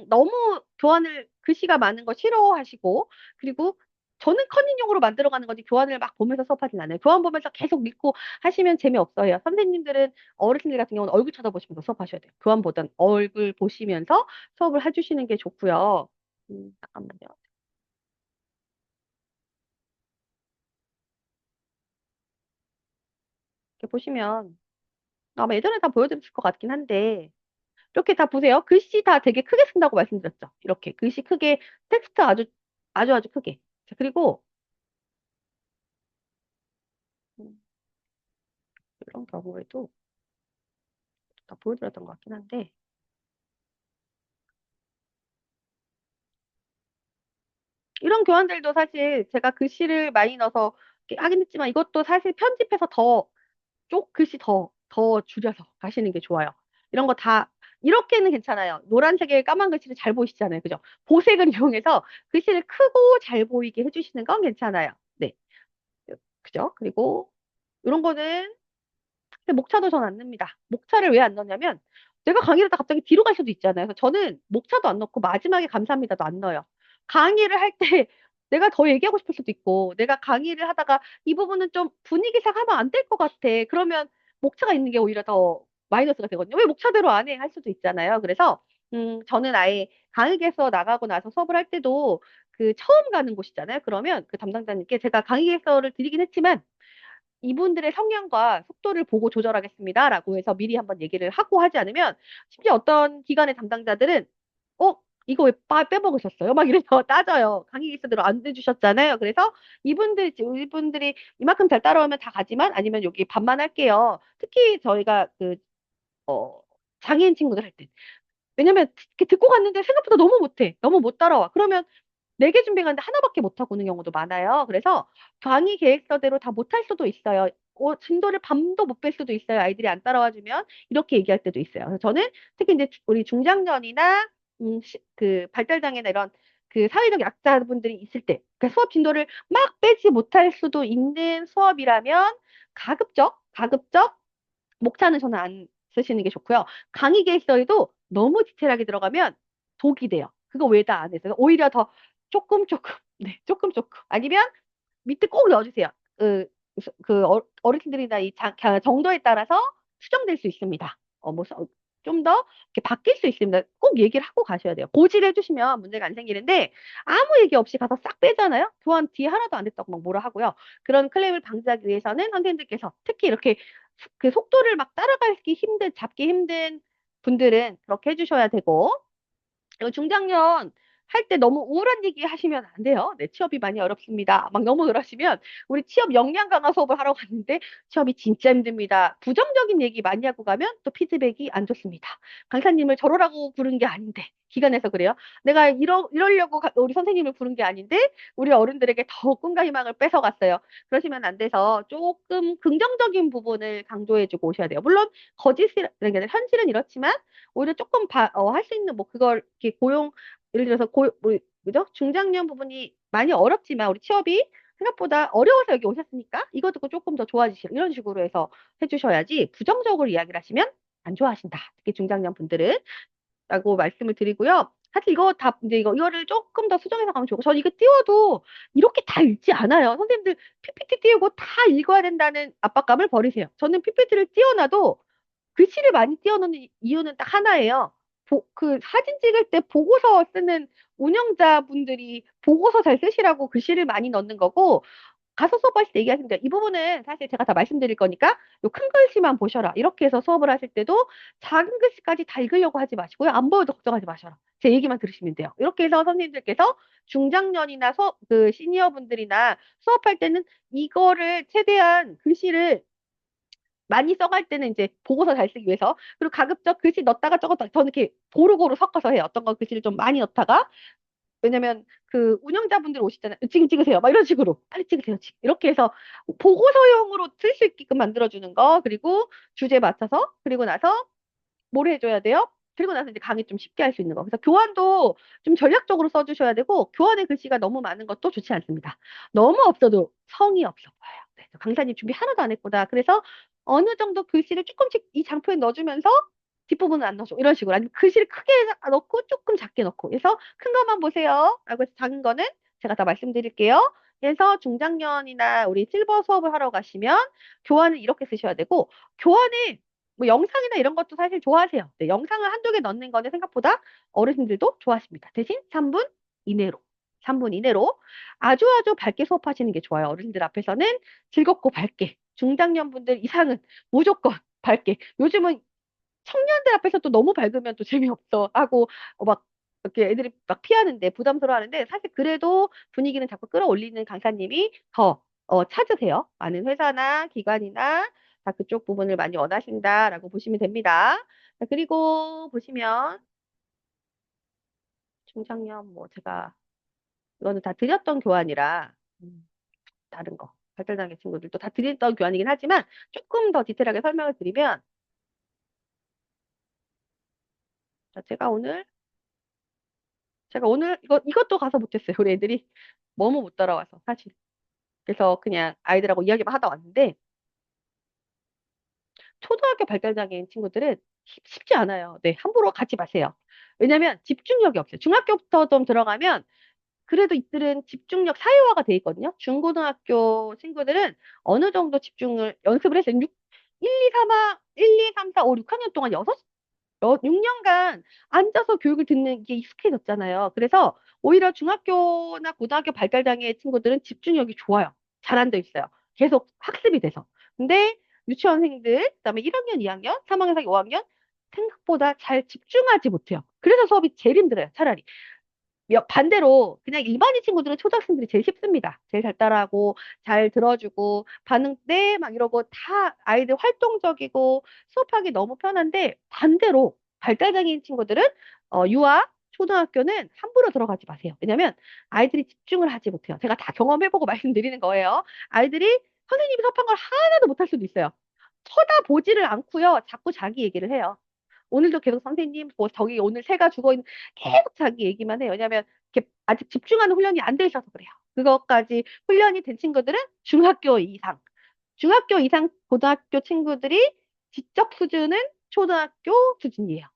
너무 교환을, 글씨가 많은 거 싫어하시고, 그리고 저는 컨닝용으로 만들어가는 거지 교환을 막 보면서 수업하진 않아요. 교환 보면서 계속 믿고 하시면 재미없어요. 선생님들은 어르신들 같은 경우는 얼굴 쳐다보시면서 수업하셔야 돼요. 교환보단 얼굴 보시면서 수업을 해주시는 게 좋고요. 잠깐만요. 이렇게 보시면 아마 예전에 다 보여드렸을 것 같긴 한데 이렇게 다 보세요. 글씨 다 되게 크게 쓴다고 말씀드렸죠. 이렇게 글씨 크게 텍스트 아주 크게. 자, 그리고 음, 이런 경우에도 다 보여드렸던 것 같긴 한데 이런 교환들도 사실 제가 글씨를 많이 넣어서 이렇게 하긴 했지만 이것도 사실 편집해서 글씨 더 줄여서 가시는 게 좋아요. 이런 거 다, 이렇게는 괜찮아요. 노란색에 까만 글씨를 잘 보이시잖아요. 그죠? 보색을 이용해서 글씨를 크고 잘 보이게 해주시는 건 괜찮아요. 네. 그죠? 그리고 이런 거는 근데 목차도 전 안 냅니다. 목차를 왜 안 넣냐면 내가 강의를 하다 갑자기 뒤로 갈 수도 있잖아요. 그래서 저는 목차도 안 넣고 마지막에 감사합니다도 안 넣어요. 강의를 할 때 내가 더 얘기하고 싶을 수도 있고 내가 강의를 하다가 이 부분은 좀 분위기상 하면 안 될 것 같아. 그러면 목차가 있는 게 오히려 더 마이너스가 되거든요. 왜 목차대로 안 해? 할 수도 있잖아요. 그래서 저는 아예 강의에서 나가고 나서 수업을 할 때도 그 처음 가는 곳이잖아요. 그러면 그 담당자님께 제가 강의 개설을 드리긴 했지만 이분들의 성향과 속도를 보고 조절하겠습니다라고 해서 미리 한번 얘기를 하고 하지 않으면 심지어 어떤 기관의 담당자들은 어 이거 왜 빼먹으셨어요? 막 이래서 따져요. 강의 기사대로 안 내주셨잖아요. 그래서 이분들이 이만큼 잘 따라오면 다 가지만 아니면 여기 반만 할게요. 특히 저희가 어, 장애인 친구들 할 때. 왜냐면 이렇게 듣고 갔는데 생각보다 너무 못해. 너무 못 따라와. 그러면 네 개 준비했는데 하나밖에 못하고 오는 경우도 많아요. 그래서 강의 계획서대로 다 못할 수도 있어요. 진도를 밤도 못 뺄 수도 있어요. 아이들이 안 따라와 주면 이렇게 얘기할 때도 있어요. 그래서 저는 특히 이제 우리 중장년이나 그 발달장애나 이런 그 사회적 약자분들이 있을 때, 그러니까 수업 진도를 막 빼지 못할 수도 있는 수업이라면 가급적 목차는 저는 안 쓰시는 게 좋고요. 강의 계획서에도 너무 디테일하게 들어가면 독이 돼요. 그거 왜 다 안 했어요? 오히려 더 조금, 네, 조금. 아니면 밑에 꼭 넣어주세요. 어르신들이나 정도에 따라서 수정될 수 있습니다. 좀 더 이렇게 바뀔 수 있습니다. 꼭 얘기를 하고 가셔야 돼요. 고지를 해주시면 문제가 안 생기는데 아무 얘기 없이 가서 싹 빼잖아요. 교환 뒤에 하나도 안 됐다고 막 뭐라 하고요. 그런 클레임을 방지하기 위해서는 선생님들께서 특히 이렇게 그 속도를 막 잡기 힘든 분들은 그렇게 해주셔야 되고 그리고 중장년 할 때 너무 우울한 얘기 하시면 안 돼요. 네, 취업이 많이 어렵습니다. 막 너무 그러시면 우리 취업 역량 강화 수업을 하러 갔는데 취업이 진짜 힘듭니다. 부정적인 얘기 많이 하고 가면 또 피드백이 안 좋습니다. 강사님을 저러라고 부른 게 아닌데 기관에서 그래요. 내가 이러려고 우리 선생님을 부른 게 아닌데 우리 어른들에게 더 꿈과 희망을 뺏어갔어요. 그러시면 안 돼서 조금 긍정적인 부분을 강조해주고 오셔야 돼요. 물론 거짓이라는 게 아니라 현실은 이렇지만 오히려 조금 할 수 있는 뭐 그걸 이렇게 예를 들어서 그죠? 중장년 부분이 많이 어렵지만 우리 취업이 생각보다 어려워서 여기 오셨으니까 이거 듣고 조금 더 좋아지시라 이런 식으로 해서 해주셔야지 부정적으로 이야기를 하시면 안 좋아하신다. 특히 중장년 분들은 라고 말씀을 드리고요. 사실 이거 다 이제 이거를 조금 더 수정해서 가면 좋고 저는 이거 띄워도 이렇게 다 읽지 않아요. 선생님들 PPT 띄우고 다 읽어야 된다는 압박감을 버리세요. 저는 PPT를 띄워놔도 글씨를 많이 띄워놓는 이유는 딱 하나예요. 그 사진 찍을 때 보고서 쓰는 운영자분들이 보고서 잘 쓰시라고 글씨를 많이 넣는 거고, 가서 수업하실 때 얘기하시면 돼요. 이 부분은 사실 제가 다 말씀드릴 거니까 요 큰 글씨만 보셔라. 이렇게 해서 수업을 하실 때도 작은 글씨까지 다 읽으려고 하지 마시고요. 안 보여도 걱정하지 마셔라. 제 얘기만 들으시면 돼요. 이렇게 해서 선생님들께서 중장년이나 시니어 분들이나 수업할 때는 이거를 최대한 글씨를 많이 써갈 때는 이제 보고서 잘 쓰기 위해서 그리고 가급적 글씨 넣었다가 적었다가 저는 이렇게 고루고루 섞어서 해요. 어떤 거 글씨를 좀 많이 넣다가 왜냐면 그 운영자분들 오시잖아요. 지금 찍으세요. 막 이런 식으로 빨리 찍으세요. 지금. 이렇게 해서 보고서용으로 쓸 수 있게끔 만들어주는 거 그리고 주제 맞춰서 그리고 나서 뭘 해줘야 돼요? 그리고 나서 이제 강의 좀 쉽게 할 수 있는 거. 그래서 교환도 좀 전략적으로 써주셔야 되고 교환의 글씨가 너무 많은 것도 좋지 않습니다. 너무 없어도 성의 없어 보여요. 네, 강사님 준비 하나도 안 했구나. 그래서 어느 정도 글씨를 조금씩 이 장표에 넣어주면서 뒷부분은 안 넣어줘. 이런 식으로. 아니면 글씨를 크게 넣고 조금 작게 넣고. 그래서 큰 것만 보세요. 라고 해서 작은 거는 제가 다 말씀드릴게요. 그래서 중장년이나 우리 실버 수업을 하러 가시면 교환을 이렇게 쓰셔야 되고, 교환을 뭐 영상이나 이런 것도 사실 좋아하세요. 네, 영상을 한두 개 넣는 거는 생각보다 어르신들도 좋아하십니다. 대신 3분 이내로. 3분 이내로 아주 아주 밝게 수업하시는 게 좋아요. 어르신들 앞에서는 즐겁고 밝게. 중장년 분들 이상은 무조건 밝게. 요즘은 청년들 앞에서 또 너무 밝으면 또 재미없어 하고 막 이렇게 애들이 막 피하는데 부담스러워 하는데 사실 그래도 분위기는 자꾸 끌어올리는 강사님이 더 찾으세요. 많은 회사나 기관이나 다 그쪽 부분을 많이 원하신다라고 보시면 됩니다. 자, 그리고 보시면 중장년 뭐 제가 이거는 다 드렸던 교환이라 다른 거 발달장애 친구들도 다 드렸던 교환이긴 하지만 조금 더 디테일하게 설명을 드리면 자, 제가 오늘 이것도 가서 못했어요. 우리 애들이 너무 못 따라와서 사실. 그래서 그냥 아이들하고 이야기만 하다 왔는데 초등학교 발달장애인 친구들은 쉽지 않아요. 네, 함부로 가지 마세요. 왜냐면 집중력이 없어요. 중학교부터 좀 들어가면 그래도 이들은 집중력 사회화가 돼 있거든요. 중고등학교 친구들은 어느 정도 집중을 연습을 해서 1, 2, 3, 1, 2, 3, 4, 5, 6학년 동안 6년간 앉아서 교육을 듣는 게 익숙해졌잖아요. 그래서 오히려 중학교나 고등학교 발달장애 친구들은 집중력이 좋아요. 잘 앉아 있어요. 계속 학습이 돼서. 근데 유치원생들, 그다음에 1학년, 2학년, 3학년, 4학년, 5학년 생각보다 잘 집중하지 못해요. 그래서 수업이 제일 힘들어요. 차라리. 반대로 그냥 일반인 친구들은 초등학생들이 제일 쉽습니다. 제일 잘 따라하고 잘 들어주고 반응 때 막 이러고 다 아이들 활동적이고 수업하기 너무 편한데 반대로 발달장애인 친구들은 유아 초등학교는 함부로 들어가지 마세요. 왜냐면 아이들이 집중을 하지 못해요. 제가 다 경험해보고 말씀드리는 거예요. 아이들이 선생님이 수업한 걸 하나도 못할 수도 있어요. 쳐다보지를 않고요. 자꾸 자기 얘기를 해요. 오늘도 계속 선생님, 뭐 저기 오늘 새가 죽어 있는 계속 자기 얘기만 해요. 왜냐면 이렇게 아직 집중하는 훈련이 안 돼 있어서 그래요. 그것까지 훈련이 된 친구들은 중학교 이상, 중학교 이상 고등학교 친구들이 지적 수준은 초등학교 수준이에요.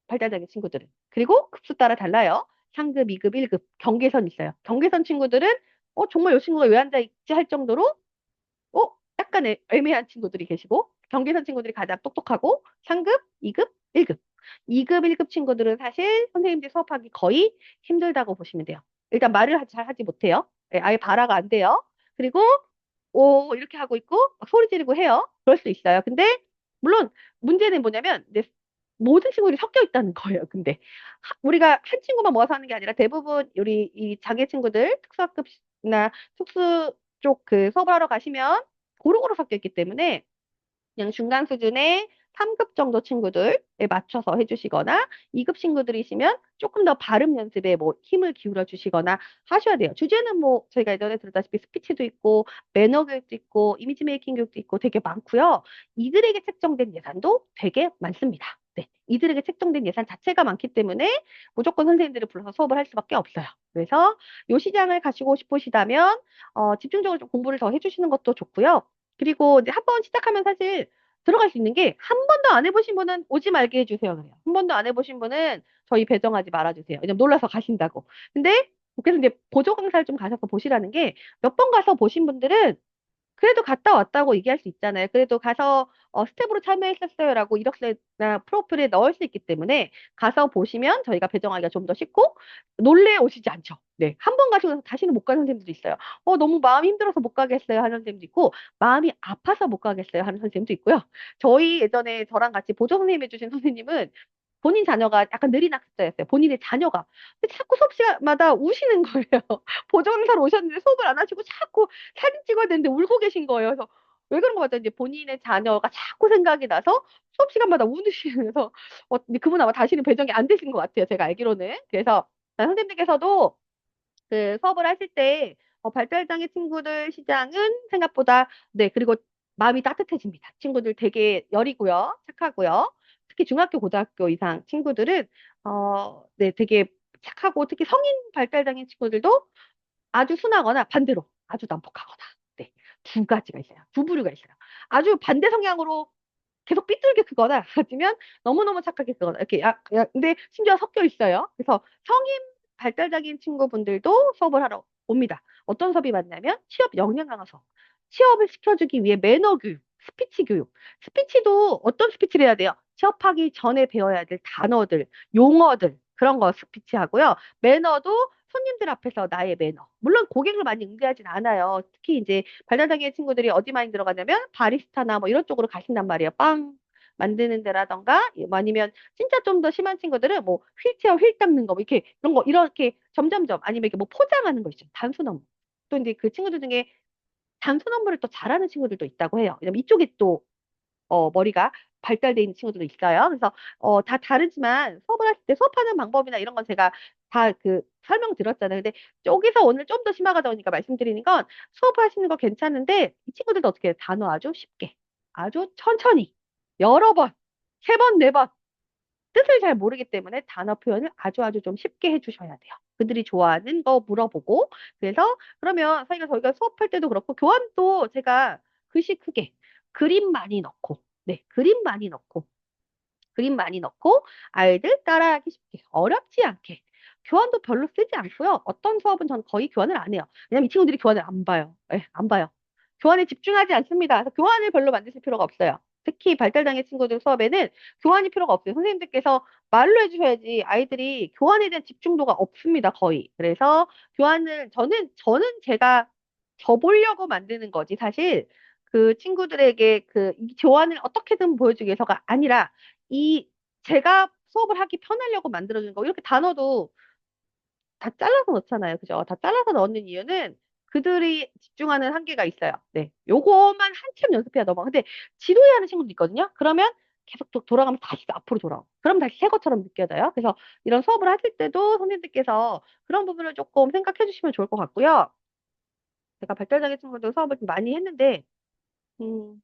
발달장애 친구들은. 그리고 급수 따라 달라요. 상급, 2급, 1급 경계선 있어요. 경계선 친구들은 정말 이 친구가 왜 앉아 있지 할 정도로 약간 애매한 친구들이 계시고, 경계선 친구들이 가장 똑똑하고, 상급, 2급, 1급. 2급, 1급 친구들은 사실 선생님들이 수업하기 거의 힘들다고 보시면 돼요. 일단 말을 잘 하지 못해요. 예, 아예 발화가 안 돼요. 그리고, 이렇게 하고 있고, 막 소리 지르고 해요. 그럴 수 있어요. 근데, 물론, 문제는 뭐냐면, 이제 모든 친구들이 섞여 있다는 거예요. 근데, 우리가 한 친구만 모아서 하는 게 아니라 대부분 우리 이 장애 친구들, 특수학급이나 특수 쪽 그 수업을 하러 가시면 고루고루 섞여 있기 때문에 그냥 중간 수준의 3급 정도 친구들에 맞춰서 해주시거나 2급 친구들이시면 조금 더 발음 연습에 뭐 힘을 기울여 주시거나 하셔야 돼요. 주제는 뭐 저희가 예전에 들었다시피 스피치도 있고 매너 교육도 있고 이미지 메이킹 교육도 있고 되게 많고요. 이들에게 책정된 예산도 되게 많습니다. 네, 이들에게 책정된 예산 자체가 많기 때문에 무조건 선생님들을 불러서 수업을 할 수밖에 없어요. 그래서 이 시장을 가시고 싶으시다면 집중적으로 좀 공부를 더 해주시는 것도 좋고요. 그리고 이제 한 번 시작하면 사실 들어갈 수 있는 게 한 번도 안 해보신 분은 오지 말게 해주세요. 그래요. 한 번도 안 해보신 분은 저희 배정하지 말아주세요. 왜냐면 놀라서 가신다고. 근데 그래서 이제 보조 강사를 좀 가셔서 보시라는 게 몇 번 가서 보신 분들은 그래도 갔다 왔다고 얘기할 수 있잖아요. 그래도 가서 스텝으로 참여했었어요라고 이력서나 프로필에 넣을 수 있기 때문에 가서 보시면 저희가 배정하기가 좀 더 쉽고 놀래 오시지 않죠. 네. 한 번 가시고 나서 다시는 못 가는 선생님들도 있어요. 너무 마음이 힘들어서 못 가겠어요 하는 선생님도 있고 마음이 아파서 못 가겠어요 하는 선생님도 있고요. 저희 예전에 저랑 같이 보조 선생님 해주신 선생님은 본인 자녀가 약간 느린 학습자였어요. 본인의 자녀가. 근데 자꾸 수업 시간마다 우시는 거예요. 보조강사로 오셨는데 수업을 안 하시고 자꾸 사진 찍어야 되는데 울고 계신 거예요. 그래서 왜 그런 거 같아요? 이제 본인의 자녀가 자꾸 생각이 나서 수업 시간마다 우시면서 근데 그분 아마 다시는 배정이 안 되신 것 같아요. 제가 알기로는. 그래서 선생님들께서도 그 수업을 하실 때 발달장애 친구들 시장은 생각보다 네 그리고 마음이 따뜻해집니다. 친구들 되게 여리고요, 착하고요. 특히 중학교, 고등학교 이상 친구들은 네 되게 착하고 특히 성인 발달장애 친구들도 아주 순하거나 반대로 아주 난폭하거나 네 두 가지가 있어요. 두 부류가 있어요. 아주 반대 성향으로 계속 삐뚤게 크거나 아니면 너무너무 착하게 크거나 이렇게 근데 심지어 섞여 있어요. 그래서 성인 발달장애인 친구분들도 수업을 하러 옵니다. 어떤 수업이 맞냐면 취업 역량 강화 수업. 취업을 시켜주기 위해 매너 교육, 스피치 교육. 스피치도 어떤 스피치를 해야 돼요? 취업하기 전에 배워야 될 단어들, 용어들 그런 거 스피치 하고요. 매너도 손님들 앞에서 나의 매너. 물론 고객을 많이 응대하진 않아요. 특히 이제 발달장애 친구들이 어디 많이 들어가냐면 바리스타나 뭐 이런 쪽으로 가신단 말이에요. 빵 만드는 데라던가 뭐 아니면 진짜 좀 더 심한 친구들은 뭐 휠체어 휠 닦는 거 뭐 이렇게 그런 거 이렇게 점점점 아니면 이렇게 뭐 포장하는 거 있죠. 단순 업무. 또 이제 그 친구들 중에 단순 업무를 또 잘하는 친구들도 있다고 해요. 왜냐면 이쪽에 또 머리가 발달돼 있는 친구들도 있어요. 그래서 다 다르지만 수업을 할 때 수업하는 방법이나 이런 건 제가 다 그 설명드렸잖아요. 근데 여기서 오늘 좀 더 심화가다 보니까 말씀드리는 건 수업하시는 거 괜찮은데 이 친구들도 어떻게 해요? 단어 아주 쉽게, 아주 천천히, 여러 번, 세 번, 네 번, 뜻을 잘 모르기 때문에 단어 표현을 아주 아주 좀 쉽게 해주셔야 돼요. 그들이 좋아하는 거 물어보고. 그래서 그러면 저희가 수업할 때도 그렇고 교환도 제가 글씨 크게 그림 많이 넣고 네 그림 많이 넣고 그림 많이 넣고 아이들 따라하기 쉽게 어렵지 않게 교환도 별로 쓰지 않고요. 어떤 수업은 전 거의 교환을 안 해요. 왜냐면 이 친구들이 교환을 안 봐요. 예, 안 봐요. 교환에 집중하지 않습니다. 그래서 교환을 별로 만드실 필요가 없어요. 특히 발달장애 친구들 수업에는 교환이 필요가 없어요. 선생님들께서 말로 해주셔야지 아이들이 교환에 대한 집중도가 없습니다. 거의. 그래서 교환을 저는 제가 저 보려고 만드는 거지 사실 그 친구들에게 이 교환을 어떻게든 보여주기 위해서가 아니라 이 제가 수업을 하기 편하려고 만들어준 거. 이렇게 단어도 다 잘라서 넣잖아요. 그죠? 다 잘라서 넣는 이유는 그들이 집중하는 한계가 있어요. 네. 요거만 한참 연습해야 넘어가. 근데 지루해 하는 친구도 있거든요. 그러면 계속 돌아가면 다시 앞으로 돌아오고. 그럼 다시 새 것처럼 느껴져요. 그래서 이런 수업을 하실 때도 선생님들께서 그런 부분을 조금 생각해 주시면 좋을 것 같고요. 제가 발달장애 친구들 수업을 좀 많이 했는데, 음,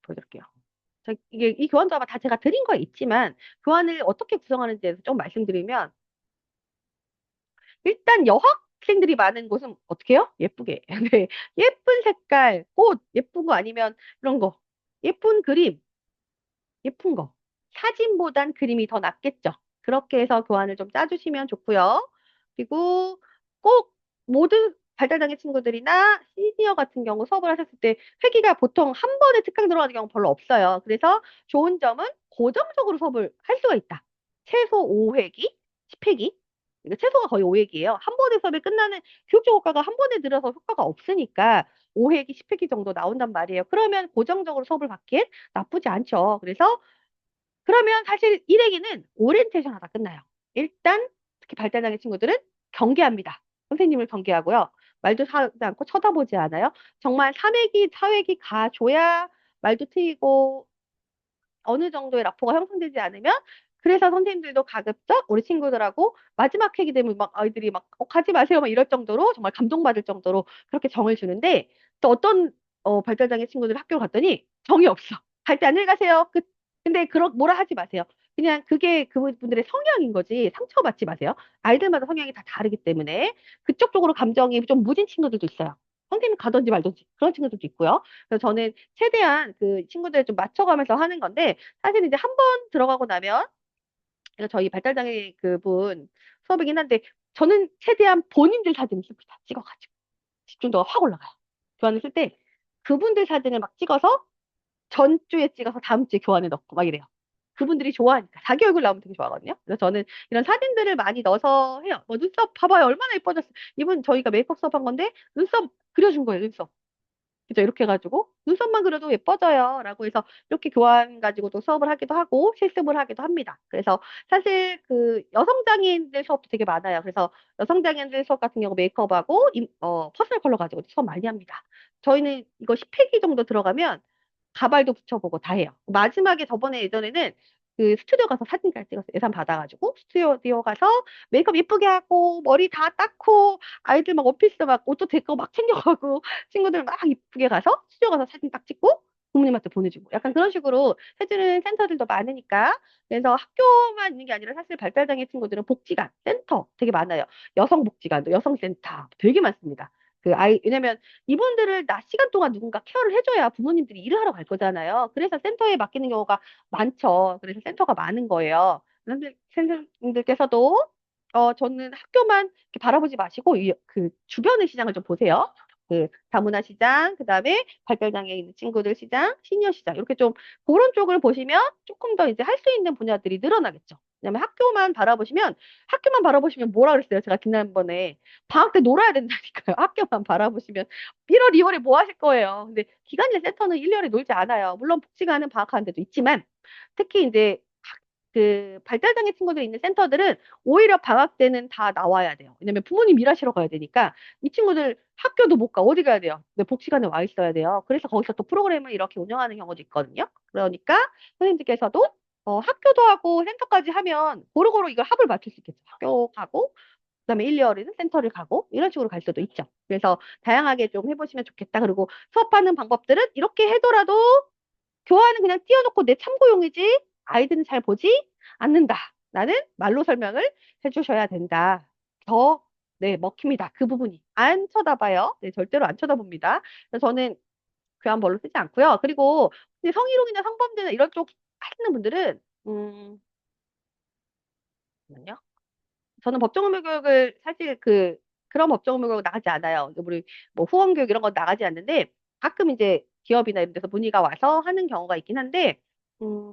보여드릴게요. 이게 이 교환도 아마 다 제가 드린 거에 있지만 교환을 어떻게 구성하는지에 대해서 좀 말씀드리면 일단 여학생들이 많은 곳은 어떻게 해요? 예쁘게. 네. 예쁜 색깔, 꽃, 예쁜 거 아니면 이런 거. 예쁜 그림, 예쁜 거. 사진보단 그림이 더 낫겠죠. 그렇게 해서 교환을 좀 짜주시면 좋고요. 그리고 꼭 모든 발달장애 친구들이나 시니어 같은 경우 수업을 하셨을 때 회기가 보통 한 번에 특강 들어가는 경우 별로 없어요. 그래서 좋은 점은 고정적으로 수업을 할 수가 있다. 최소 5회기, 10회기. 그러니까 최소가 거의 5회기예요. 한 번에 수업이 끝나는 교육적 효과가 한 번에 들어서 효과가 없으니까 5회기, 10회기 정도 나온단 말이에요. 그러면 고정적으로 수업을 받기엔 나쁘지 않죠. 그래서 그러면 사실 1회기는 오리엔테이션 하다 끝나요. 일단 특히 발달장애 친구들은 경계합니다. 선생님을 경계하고요. 말도 하지 않고 쳐다보지 않아요. 정말 3회기, 4회기 가줘야 말도 트이고 어느 정도의 라포가 형성되지 않으면 그래서 선생님들도 가급적 우리 친구들하고 마지막 회기 되면 막 아이들이 막 가지 마세요 막 이럴 정도로 정말 감동받을 정도로 그렇게 정을 주는데 또 어떤 발달장애 친구들 학교 갔더니 정이 없어. 갈 때 안녕히 가세요. 근데 뭐라 하지 마세요. 그냥 그게 그분들의 성향인 거지 상처받지 마세요. 아이들마다 성향이 다 다르기 때문에 그쪽 쪽으로 감정이 좀 무딘 친구들도 있어요. 선생님 가든지 말든지 그런 친구들도 있고요. 그래서 저는 최대한 그 친구들 좀 맞춰가면서 하는 건데 사실 이제 한 번 들어가고 나면 그래서 저희 발달장애 그분 수업이긴 한데 저는 최대한 본인들 사진을 씁니다. 찍어가지고 집중도가 확 올라가요. 교환을 쓸 때 그분들 사진을 막 찍어서 전주에 찍어서 다음 주에 교환에 넣고 막 이래요. 그분들이 좋아하니까 자기 얼굴 나오면 되게 좋아하거든요. 그래서 저는 이런 사진들을 많이 넣어서 해요. 뭐 눈썹 봐봐요. 얼마나 예뻐졌어. 이분 저희가 메이크업 수업 한 건데 눈썹 그려준 거예요. 눈썹. 그죠? 이렇게 해가지고 눈썹만 그려도 예뻐져요. 라고 해서 이렇게 교환 가지고도 수업을 하기도 하고 실습을 하기도 합니다. 그래서 사실 그 여성장애인들 수업도 되게 많아요. 그래서 여성장애인들 수업 같은 경우 메이크업하고 퍼스널 컬러 가지고 수업 많이 합니다. 저희는 이거 10회기 정도 들어가면 가발도 붙여보고 다 해요. 마지막에 저번에 예전에는 그 스튜디오 가서 사진까지 찍었어요. 예산 받아가지고 스튜디오 가서 메이크업 예쁘게 하고 머리 다 닦고 아이들 막 오피스 막 옷도 데리고 막 챙겨가고 친구들 막 이쁘게 가서 스튜디오 가서 사진 딱 찍고 부모님한테 보내주고 약간 그런 식으로 해주는 센터들도 많으니까 그래서 학교만 있는 게 아니라 사실 발달장애 친구들은 복지관, 센터 되게 많아요. 여성복지관도 여성센터 되게 많습니다. 그 아이 왜냐면 이분들을 낮 시간 동안 누군가 케어를 해줘야 부모님들이 일을 하러 갈 거잖아요. 그래서 센터에 맡기는 경우가 많죠. 그래서 센터가 많은 거예요. 선생님들께서도 저는 학교만 이렇게 바라보지 마시고 그 주변의 시장을 좀 보세요. 그 다문화 시장, 그다음에 발달장애 있는 친구들 시장, 시니어 시장 이렇게 좀 그런 쪽을 보시면 조금 더 이제 할 수 있는 분야들이 늘어나겠죠. 왜냐면 학교만 바라보시면 뭐라 그랬어요? 제가 지난번에 방학 때 놀아야 된다니까요. 학교만 바라보시면 1월, 2월에 뭐 하실 거예요? 근데 기간제 센터는 1년에 놀지 않아요. 물론 복지관은 방학하는 데도 있지만 특히 이제 그 발달장애 친구들 있는 센터들은 오히려 방학 때는 다 나와야 돼요. 왜냐면 부모님 일하시러 가야 되니까 이 친구들 학교도 못 가. 어디 가야 돼요? 네, 복지관에 와 있어야 돼요. 그래서 거기서 또 프로그램을 이렇게 운영하는 경우도 있거든요. 그러니까 선생님들께서도 학교도 하고 센터까지 하면 고루고루 이걸 합을 맞출 수 있겠죠. 학교 가고 그다음에 1, 2월에는 센터를 가고 이런 식으로 갈 수도 있죠. 그래서 다양하게 좀 해보시면 좋겠다. 그리고 수업하는 방법들은 이렇게 해더라도 교환은 그냥 띄워놓고 내 참고용이지 아이들은 잘 보지 않는다. 나는 말로 설명을 해주셔야 된다. 더, 네, 먹힙니다. 그 부분이. 안 쳐다봐요. 네, 절대로 안 쳐다봅니다. 그래서 저는 교환 별로 쓰지 않고요. 그리고 이제 성희롱이나 성범죄나 이런 쪽 하시는 분들은, 잠깐만요. 저는 법정의무교육을 사실 그런 법정의무교육 나가지 않아요. 우리 뭐 후원교육 이런 건 나가지 않는데 가끔 이제 기업이나 이런 데서 문의가 와서 하는 경우가 있긴 한데,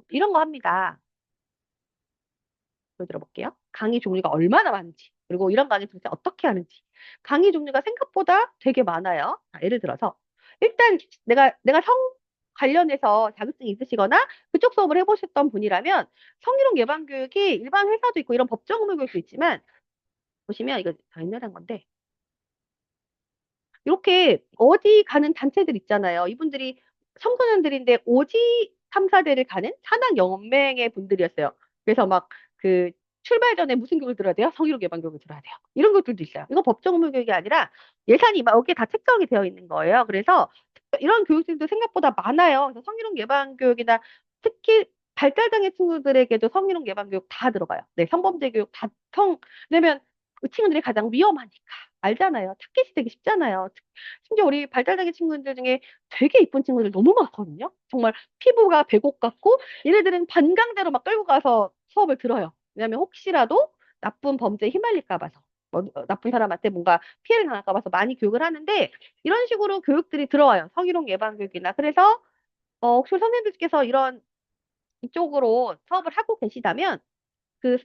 이런 거 합니다. 예를 들어볼게요. 강의 종류가 얼마나 많은지, 그리고 이런 강의 도대체 어떻게 하는지. 강의 종류가 생각보다 되게 많아요. 자, 예를 들어서, 일단 내가 성 관련해서 자격증이 있으시거나 그쪽 수업을 해보셨던 분이라면 성희롱 예방 교육이 일반 회사도 있고 이런 법정 의무 교육도 있지만 보시면 이거 다 옛날에 한 건데 이렇게 어디 가는 단체들 있잖아요. 이분들이 청소년들인데 오지 탐사대를 가는 산악연맹의 분들이었어요. 그래서 막 그 출발 전에 무슨 교육을 들어야 돼요? 성희롱 예방 교육을 들어야 돼요. 이런 것들도 있어요. 이거 법정 의무 교육이 아니라 예산이 막 여기에 다 책정이 되어 있는 거예요. 그래서 이런 교육들도 생각보다 많아요. 그래서 성희롱 예방 교육이나 특히 발달장애 친구들에게도 성희롱 예방 교육 다 들어가요. 네, 성범죄 교육 왜냐면 그 친구들이 가장 위험하니까. 알잖아요. 타겟이 되게 쉽잖아요. 심지어 우리 발달장애 친구들 중에 되게 이쁜 친구들 너무 많거든요. 정말 피부가 백옥 같고 얘네들은 반강제로 막 끌고 가서 수업을 들어요. 왜냐면 혹시라도 나쁜 범죄에 휘말릴까 봐서. 나쁜 사람한테 뭔가 피해를 당할까 봐서 많이 교육을 하는데 이런 식으로 교육들이 들어와요. 성희롱 예방 교육이나. 그래서 혹시 선생님들께서 이런 이쪽으로 수업을 하고 계시다면 그,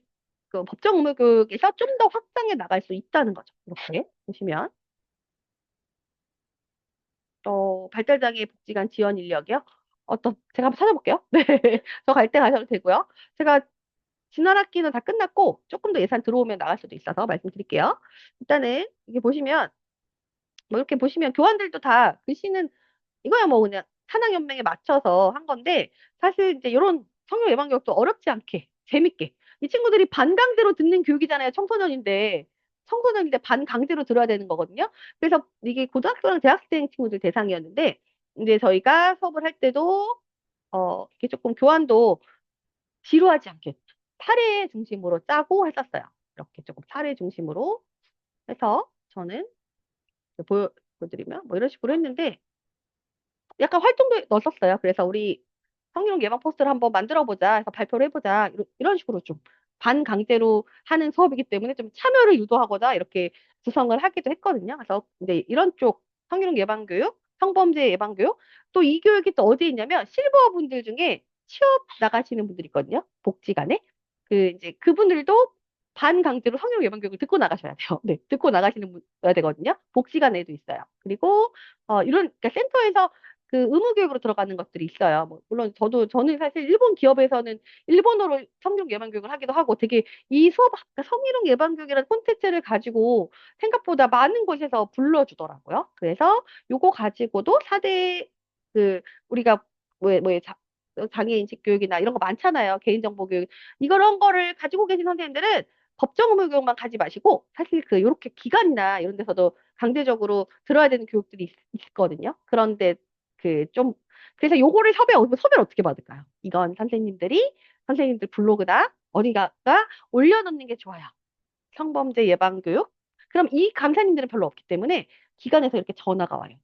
그 법정 의무 교육에서 좀 더 확장해 나갈 수 있다는 거죠. 이렇게 보시면. 발달장애 복지관 지원 인력이요? 제가 한번 찾아볼게요. 네. 저 갈 때 가셔도 되고요. 제가 지난 학기는 다 끝났고, 조금 더 예산 들어오면 나갈 수도 있어서 말씀드릴게요. 일단은, 이게 보시면, 뭐 이렇게 보시면 교환들도 다 글씨는 이거야 뭐 그냥 산학연맹에 맞춰서 한 건데 사실 이제 이런 성형 예방 교육도 어렵지 않게 재밌게 이 친구들이 반강제로 듣는 교육이잖아요. 청소년인데 반강제로 들어야 되는 거거든요. 그래서 이게 고등학교랑 대학생 친구들 대상이었는데 이제 저희가 수업을 할 때도 이게 조금 교환도 지루하지 않게 사례 중심으로 짜고 했었어요. 이렇게 조금 사례 중심으로 해서 저는 보여드리면 뭐 이런 식으로 했는데 약간 활동도 넣었었어요. 그래서 우리 성희롱 예방 포스터를 한번 만들어 보자 해서 발표를 해보자 이런 식으로 좀 반강제로 하는 수업이기 때문에 좀 참여를 유도하고자 이렇게 구성을 하기도 했거든요. 그래서 이제 이런 쪽 성희롱 예방 교육, 성범죄 예방 교육 또 이 교육이 또 어디에 있냐면 실버 분들 중에 취업 나가시는 분들이 있거든요. 복지관에 이제 그분들도 반강제로 성희롱 예방 교육을 듣고 나가셔야 돼요. 네, 듣고 나가시는 분야 되거든요. 복지관에도 있어요. 그리고 이런 그러니까 센터에서 그 의무 교육으로 들어가는 것들이 있어요. 뭐 물론 저는 사실 일본 기업에서는 일본어로 성희롱 예방 교육을 하기도 하고 되게 이 그러니까 성희롱 예방 교육이라는 콘텐츠를 가지고 생각보다 많은 곳에서 불러주더라고요. 그래서 요거 가지고도 4대 우리가 장애인식 교육이나 이런 거 많잖아요. 개인정보 교육. 이런 거를 가지고 계신 선생님들은 법정 의무 교육만 가지 마시고 사실 요렇게 기관이나 이런 데서도 강제적으로 들어야 되는 교육들이 있거든요. 그런데 좀 그래서 요거를 섭외를 어떻게 받을까요? 이건 선생님들 블로그나 어디다가 올려놓는 게 좋아요. 성범죄 예방 교육. 그럼 이 강사님들은 별로 없기 때문에 기관에서 이렇게 전화가 와요.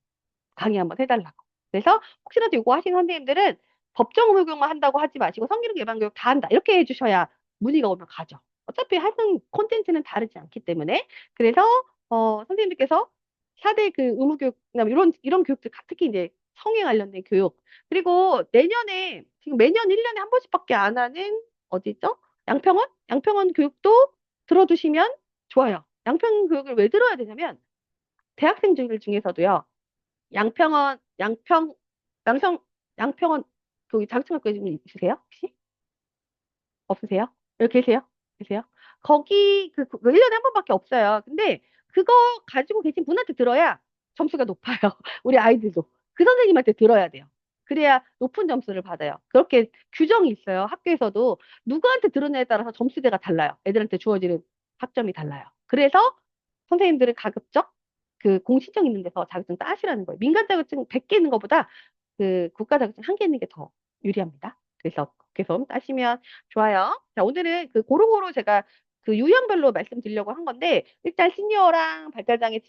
강의 한번 해달라고. 그래서 혹시라도 요거 하시는 선생님들은 법정 의무 교육만 한다고 하지 마시고 성기능 예방 교육 다 한다. 이렇게 해주셔야 문의가 오면 가죠. 어차피 하는 콘텐츠는 다르지 않기 때문에. 그래서 선생님들께서 4대 그 의무 교육, 그다음에 이런 교육들, 특히 이제 성에 관련된 교육. 그리고 내년에 지금 매년 1년에 한 번씩밖에 안 하는 어디죠? 양평원? 양평원 교육도 들어두시면 좋아요. 양평 교육을 왜 들어야 되냐면 대학생들 중에서도요. 양평원, 양평, 양평원, 거기 자격증학교 좀 있으세요? 혹시? 없으세요? 여기 계세요? 계세요? 거기, 1년에 한 번밖에 없어요. 근데 그거 가지고 계신 분한테 들어야 점수가 높아요. 우리 아이들도. 그 선생님한테 들어야 돼요. 그래야 높은 점수를 받아요. 그렇게 규정이 있어요. 학교에서도 누구한테 들었냐에 따라서 점수대가 달라요. 애들한테 주어지는 학점이 달라요. 그래서 선생님들은 가급적 그 공신력 있는 데서 자격증 따시라는 거예요. 민간 자격증 100개 있는 것보다 그 국가 자격증 1개 있는 게 더 유리합니다. 그래서 거기서 따시면 좋아요. 자, 오늘은 그 고루고루 제가 그 유형별로 말씀드리려고 한 건데, 일단 시니어랑 발달장애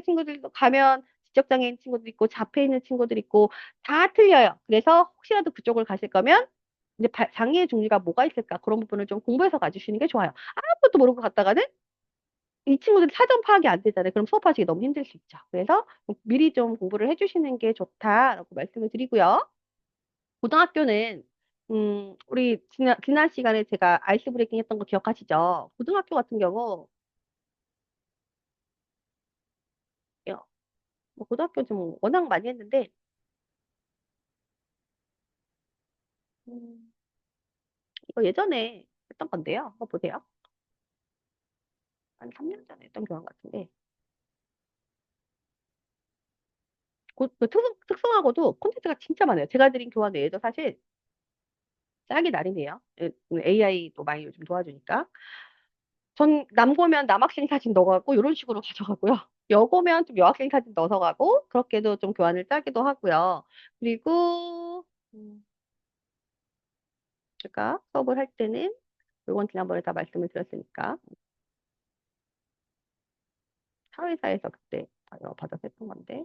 친구들도 가면 지적장애인 친구들 있고, 자폐 있는 친구들 있고, 다 틀려요. 그래서 혹시라도 그쪽을 가실 거면, 이제 장애 종류가 뭐가 있을까? 그런 부분을 좀 공부해서 가주시는 게 좋아요. 아무것도 모르고 갔다가는 이 친구들이 사전 파악이 안 되잖아요. 그럼 수업하시기 너무 힘들 수 있죠. 그래서 미리 좀 공부를 해주시는 게 좋다라고 말씀을 드리고요. 고등학교는 우리 지난 시간에 제가 아이스 브레이킹 했던 거 기억하시죠? 고등학교 같은 경우 뭐 고등학교 좀 워낙 많이 했는데 음, 이거 예전에 했던 건데요. 한번 보세요. 한 3년 전에 했던 교환 같은데 그 특성하고도 콘텐츠가 진짜 많아요. 제가 드린 교환 외에도 사실 짝이 나름이에요. AI도 많이 요즘 도와주니까. 전 남고면 남학생 사진 넣어가고 이런 식으로 가져가고요. 여고면 좀 여학생 사진 넣어서 가고 그렇게도 좀 교환을 짜기도 하고요. 그리고 제가 수업을 할 때는 이건 지난번에 다 말씀을 드렸으니까 사회사에서 그때 받아서 했던 건데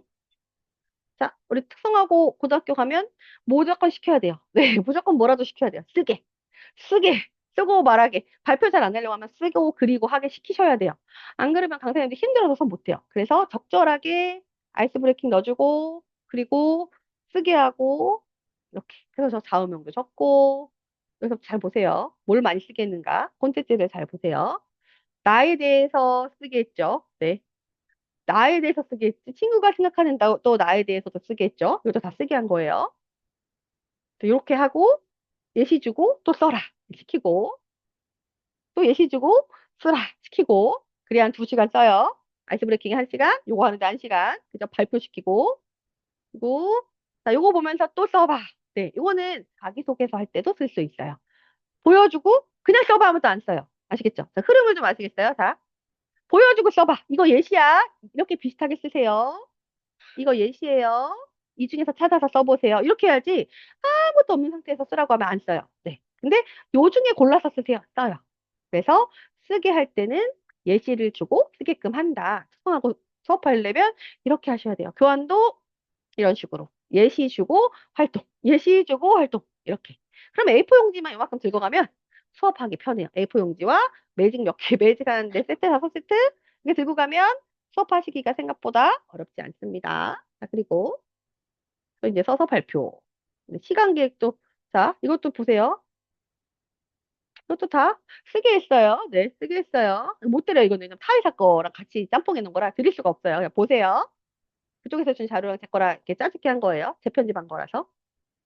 자, 우리 특성화고 고등학교 가면 무조건 시켜야 돼요. 네, 무조건 뭐라도 시켜야 돼요. 쓰게, 쓰고 말하게. 발표 잘 안 하려고 하면 쓰고 그리고 하게 시키셔야 돼요. 안 그러면 강사님들 힘들어서 손 못 대요. 그래서 적절하게 아이스 브레이킹 넣어주고, 그리고 쓰게 하고, 이렇게. 그래서 저 좌우명도 적고, 그래서 잘 보세요. 뭘 많이 쓰겠는가? 콘텐츠를 잘 보세요. 나에 대해서 쓰겠죠. 네. 나에 대해서 쓰겠지. 친구가 생각하는 또 나에 대해서도 쓰겠죠. 이것도 다 쓰게 한 거예요. 이렇게 하고 예시 주고 또 써라 시키고 또 예시 주고 써라 시키고 그래야 한 2시간 써요. 아이스 브레이킹 1시간, 요거 하는데 1시간. 그죠? 발표시키고 그리고 자, 요거 보면서 또 써봐. 네, 요거는 자기소개서 할 때도 쓸 수 있어요. 보여주고 그냥 써봐 하면 또 안 써요. 아시겠죠? 자, 흐름을 좀 아시겠어요? 자, 보여주고 써봐. 이거 예시야. 이렇게 비슷하게 쓰세요. 이거 예시예요. 이 중에서 찾아서 써보세요. 이렇게 해야지 아무것도 없는 상태에서 쓰라고 하면 안 써요. 네. 근데 요 중에 골라서 쓰세요. 써요. 그래서 쓰게 할 때는 예시를 주고 쓰게끔 한다. 수강하고 수업하려면 이렇게 하셔야 돼요. 교환도 이런 식으로. 예시 주고 활동. 예시 주고 활동. 이렇게. 그럼 A4 용지만 이만큼 들고 가면 수업하기 편해요. A4 용지와 매직 몇 개, 매직 한 4세트, 5세트 이렇게 들고 가면 수업하시기가 생각보다 어렵지 않습니다. 자, 그리고 또 이제 써서 발표. 시간 계획도, 자, 이것도 보세요. 이것도 다 쓰게 했어요. 네, 쓰게 했어요. 못 드려요, 이거는. 타의사 거랑 같이 짬뽕해 놓은 거라 드릴 수가 없어요. 그냥 보세요. 그쪽에서 준 자료랑 제 거랑 이렇게 짜집기 한 거예요. 재편집한 거라서.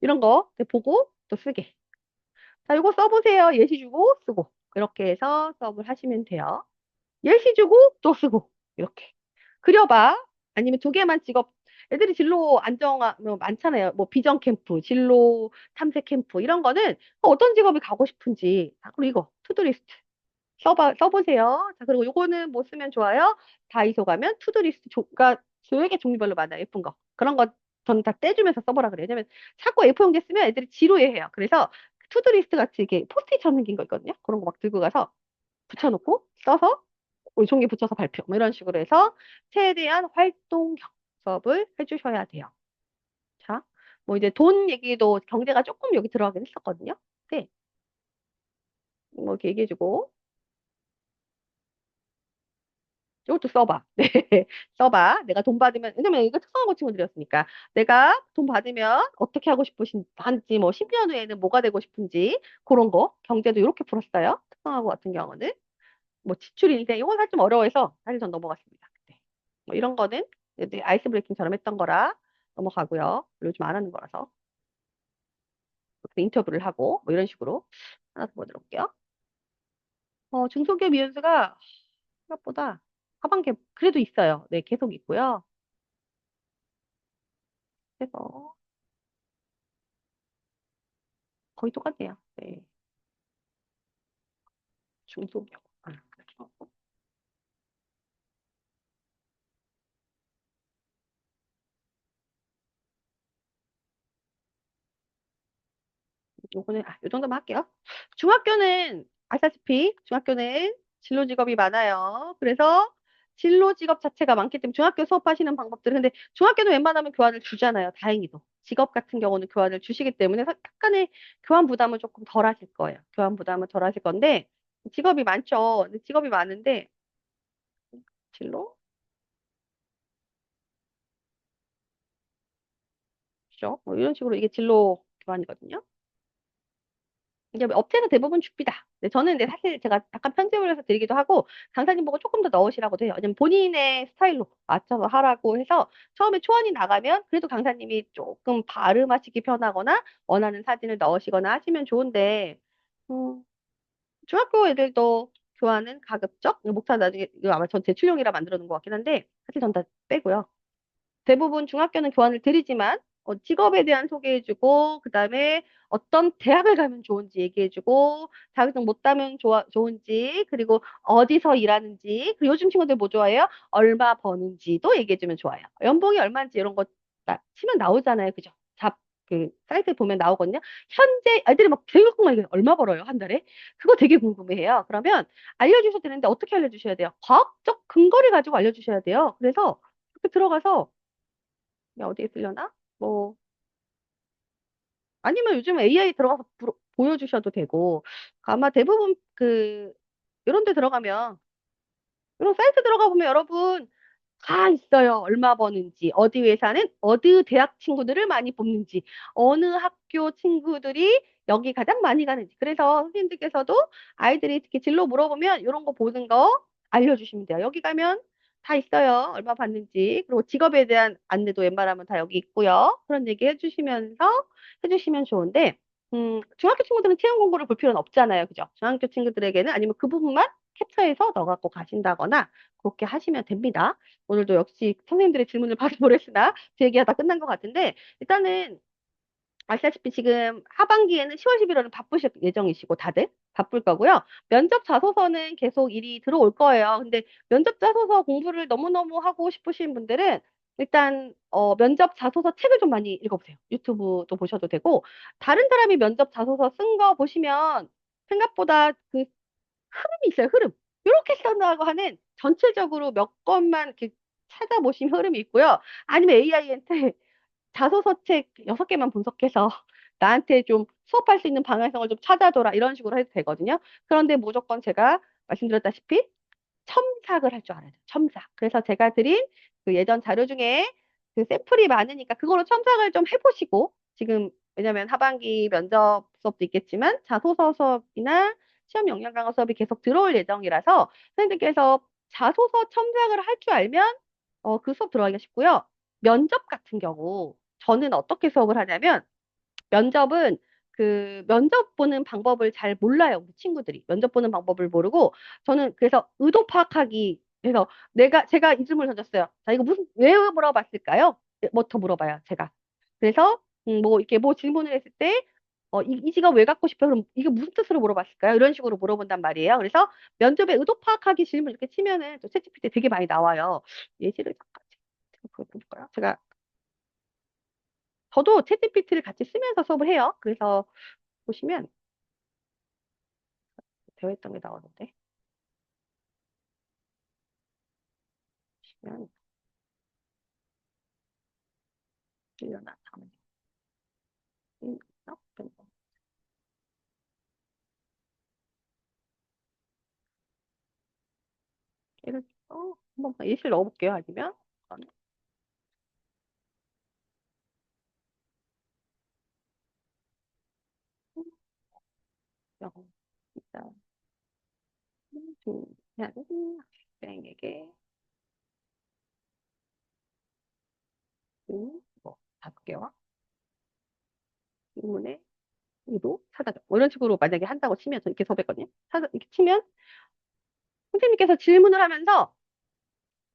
이런 거 보고 또 쓰게. 자, 이거 써보세요. 예시 주고 쓰고. 이렇게 해서 수업을 하시면 돼요. 예시 주고 또 쓰고. 이렇게. 그려봐. 아니면 2개만 찍어. 애들이 진로 안정화 뭐 많잖아요. 뭐 비전 캠프, 진로 탐색 캠프 이런 거는 어떤 직업이 가고 싶은지. 자, 그리고 이거 투두리스트 써보세요. 자, 그리고 요거는 뭐 쓰면 좋아요? 다이소 가면 투두리스트 그러니까 교육의 종류별로 많아요. 예쁜 거. 그런 거 저는 다 떼주면서 써보라 그래요. 왜냐면 자꾸 A4 용지 쓰면 애들이 지루해해요. 그래서 투두리스트 같이 이렇게 포스트잇처럼 생긴 거 있거든요. 그런 거 막 들고 가서 붙여놓고 써서 종이 붙여서 발표. 뭐 이런 식으로 해서 최대한 활동형 수업을 해주셔야 돼요. 자, 뭐 이제 돈 얘기도 경제가 조금 여기 들어가긴 했었거든요. 네, 뭐 이렇게 얘기해주고 이것도 써봐. 네, 써봐. 내가 돈 받으면 왜냐면 이거 특성화고 친구들이었으니까 내가 돈 받으면 어떻게 하고 싶으신지 뭐 10년 후에는 뭐가 되고 싶은지 그런 거 경제도 이렇게 풀었어요. 특성화고 같은 경우는 뭐 지출 인생 이건 사실 좀 어려워서 사실 전 넘어갔습니다. 네. 뭐 이런 거는 이제 아이스 브레이킹처럼 했던 거라 넘어가고요. 요즘 안 하는 거라서 인터뷰를 하고 뭐 이런 식으로 하나 더 보여드릴게요. 중소기업 이윤수가 생각보다 하반기 그래도 있어요. 네, 계속 있고요. 그래서 거의 똑같네요. 네, 중소기업. 그렇죠. 요거는 요 정도만 할게요. 중학교는 아시다시피 중학교는 진로 직업이 많아요. 그래서 진로 직업 자체가 많기 때문에 중학교 수업하시는 방법들은 근데 중학교는 웬만하면 교환을 주잖아요. 다행히도. 직업 같은 경우는 교환을 주시기 때문에 약간의 교환 부담은 조금 덜 하실 거예요. 교환 부담은 덜 하실 건데 직업이 많죠. 근데 직업이 많은데 진로? 그죠? 뭐 이런 식으로 이게 진로 교환이거든요. 이제 업체에서 대부분 줍니다. 근데 저는 근데 사실 제가 약간 편집을 해서 드리기도 하고 강사님 보고 조금 더 넣으시라고도 해요. 왜냐면 본인의 스타일로 맞춰서 하라고 해서 처음에 초안이 나가면 그래도 강사님이 조금 발음하시기 편하거나 원하는 사진을 넣으시거나 하시면 좋은데 음, 중학교 애들도 교환은 가급적 목차 나중에 이거 아마 전 제출용이라 만들어 놓은 것 같긴 한데 사실 전 다 빼고요. 대부분 중학교는 교환을 드리지만 직업에 대한 소개해주고 그다음에 어떤 대학을 가면 좋은지 얘기해주고 자격증 못 따면 좋은지 그리고 어디서 일하는지 그리고 요즘 친구들 뭐 좋아해요? 얼마 버는지도 얘기해주면 좋아요. 연봉이 얼마인지 이런 거 치면 나오잖아요. 그죠? 그 사이트 보면 나오거든요. 현재 애들이 막 되게 궁금해 얼마 벌어요 한 달에? 그거 되게 궁금해해요. 그러면 알려주셔도 되는데 어떻게 알려주셔야 돼요? 과학적 근거를 가지고 알려주셔야 돼요. 그래서 이렇게 들어가서 어디에 쓰려나? 뭐, 아니면 요즘 AI 들어가서 보여주셔도 되고, 아마 대부분 이런 데 들어가면, 이런 사이트 들어가 보면 여러분 다 있어요. 얼마 버는지, 어디 회사는 어디 대학 친구들을 많이 뽑는지, 어느 학교 친구들이 여기 가장 많이 가는지. 그래서 선생님들께서도 아이들이 특히 진로 물어보면 이런 거 보는 거 알려주시면 돼요. 여기 가면 다 있어요. 얼마 받는지. 그리고 직업에 대한 안내도 웬만하면 다 여기 있고요. 그런 얘기 해주시면 좋은데, 중학교 친구들은 채용 공고를 볼 필요는 없잖아요. 그죠? 중학교 친구들에게는 아니면 그 부분만 캡처해서 넣어갖고 가신다거나 그렇게 하시면 됩니다. 오늘도 역시 선생님들의 질문을 바로 보냈으나 제 얘기하다 끝난 것 같은데 일단은 아시다시피 지금 하반기에는 10월, 11월은 바쁘실 예정이시고 다들 바쁠 거고요. 면접 자소서는 계속 일이 들어올 거예요. 근데 면접 자소서 공부를 너무너무 하고 싶으신 분들은 일단 면접 자소서 책을 좀 많이 읽어보세요. 유튜브도 보셔도 되고 다른 사람이 면접 자소서 쓴 거 보시면 생각보다 그 흐름이 있어요, 흐름. 이렇게 써나가고 하는 전체적으로 몇 건만 이렇게 찾아보시면 흐름이 있고요. 아니면 AI한테 자소서 책 6개만 분석해서 나한테 좀 수업할 수 있는 방향성을 좀 찾아줘라. 이런 식으로 해도 되거든요. 그런데 무조건 제가 말씀드렸다시피 첨삭을 할 줄 알아야 돼요. 첨삭. 그래서 제가 드린 그 예전 자료 중에 그 샘플이 많으니까 그거로 첨삭을 좀 해보시고 지금 왜냐면 하반기 면접 수업도 있겠지만 자소서 수업이나 시험 역량 강화 수업이 계속 들어올 예정이라서 선생님들께서 자소서 첨삭을 할 줄 알면 그 수업 들어가기가 쉽고요. 면접 같은 경우 저는 어떻게 수업을 하냐면 면접은 그 면접 보는 방법을 잘 몰라요. 우리 친구들이. 면접 보는 방법을 모르고 저는 그래서 의도 파악하기 그래서 제가 이 질문을 던졌어요. 자, 이거 왜 물어봤을까요? 뭐부터 물어봐요, 제가. 그래서 뭐 이렇게 뭐 질문을 했을 때 이 직업 왜 갖고 싶어요? 그럼 이게 무슨 뜻으로 물어봤을까요? 이런 식으로 물어본단 말이에요. 그래서 면접에 의도 파악하기 질문 이렇게 치면은 또 챗GPT 되게 많이 나와요. 예시를 잠깐 볼까요? 제가 저도 챗GPT를 같이 쓰면서 수업을 해요. 그래서 보시면 되어있던 게 나오는데, 보시면, 일어나, 잠깐만요. 예를 들어, 한번 예시를 넣어볼게요. 아니면, 영어, 일단, 중요한 학생에게, 뭐, 5개와 질문의 의도 찾아줘. 뭐 이런 식으로 만약에 한다고 치면, 저 이렇게 수업했거든요. 이렇게 치면, 선생님께서 질문을 하면서,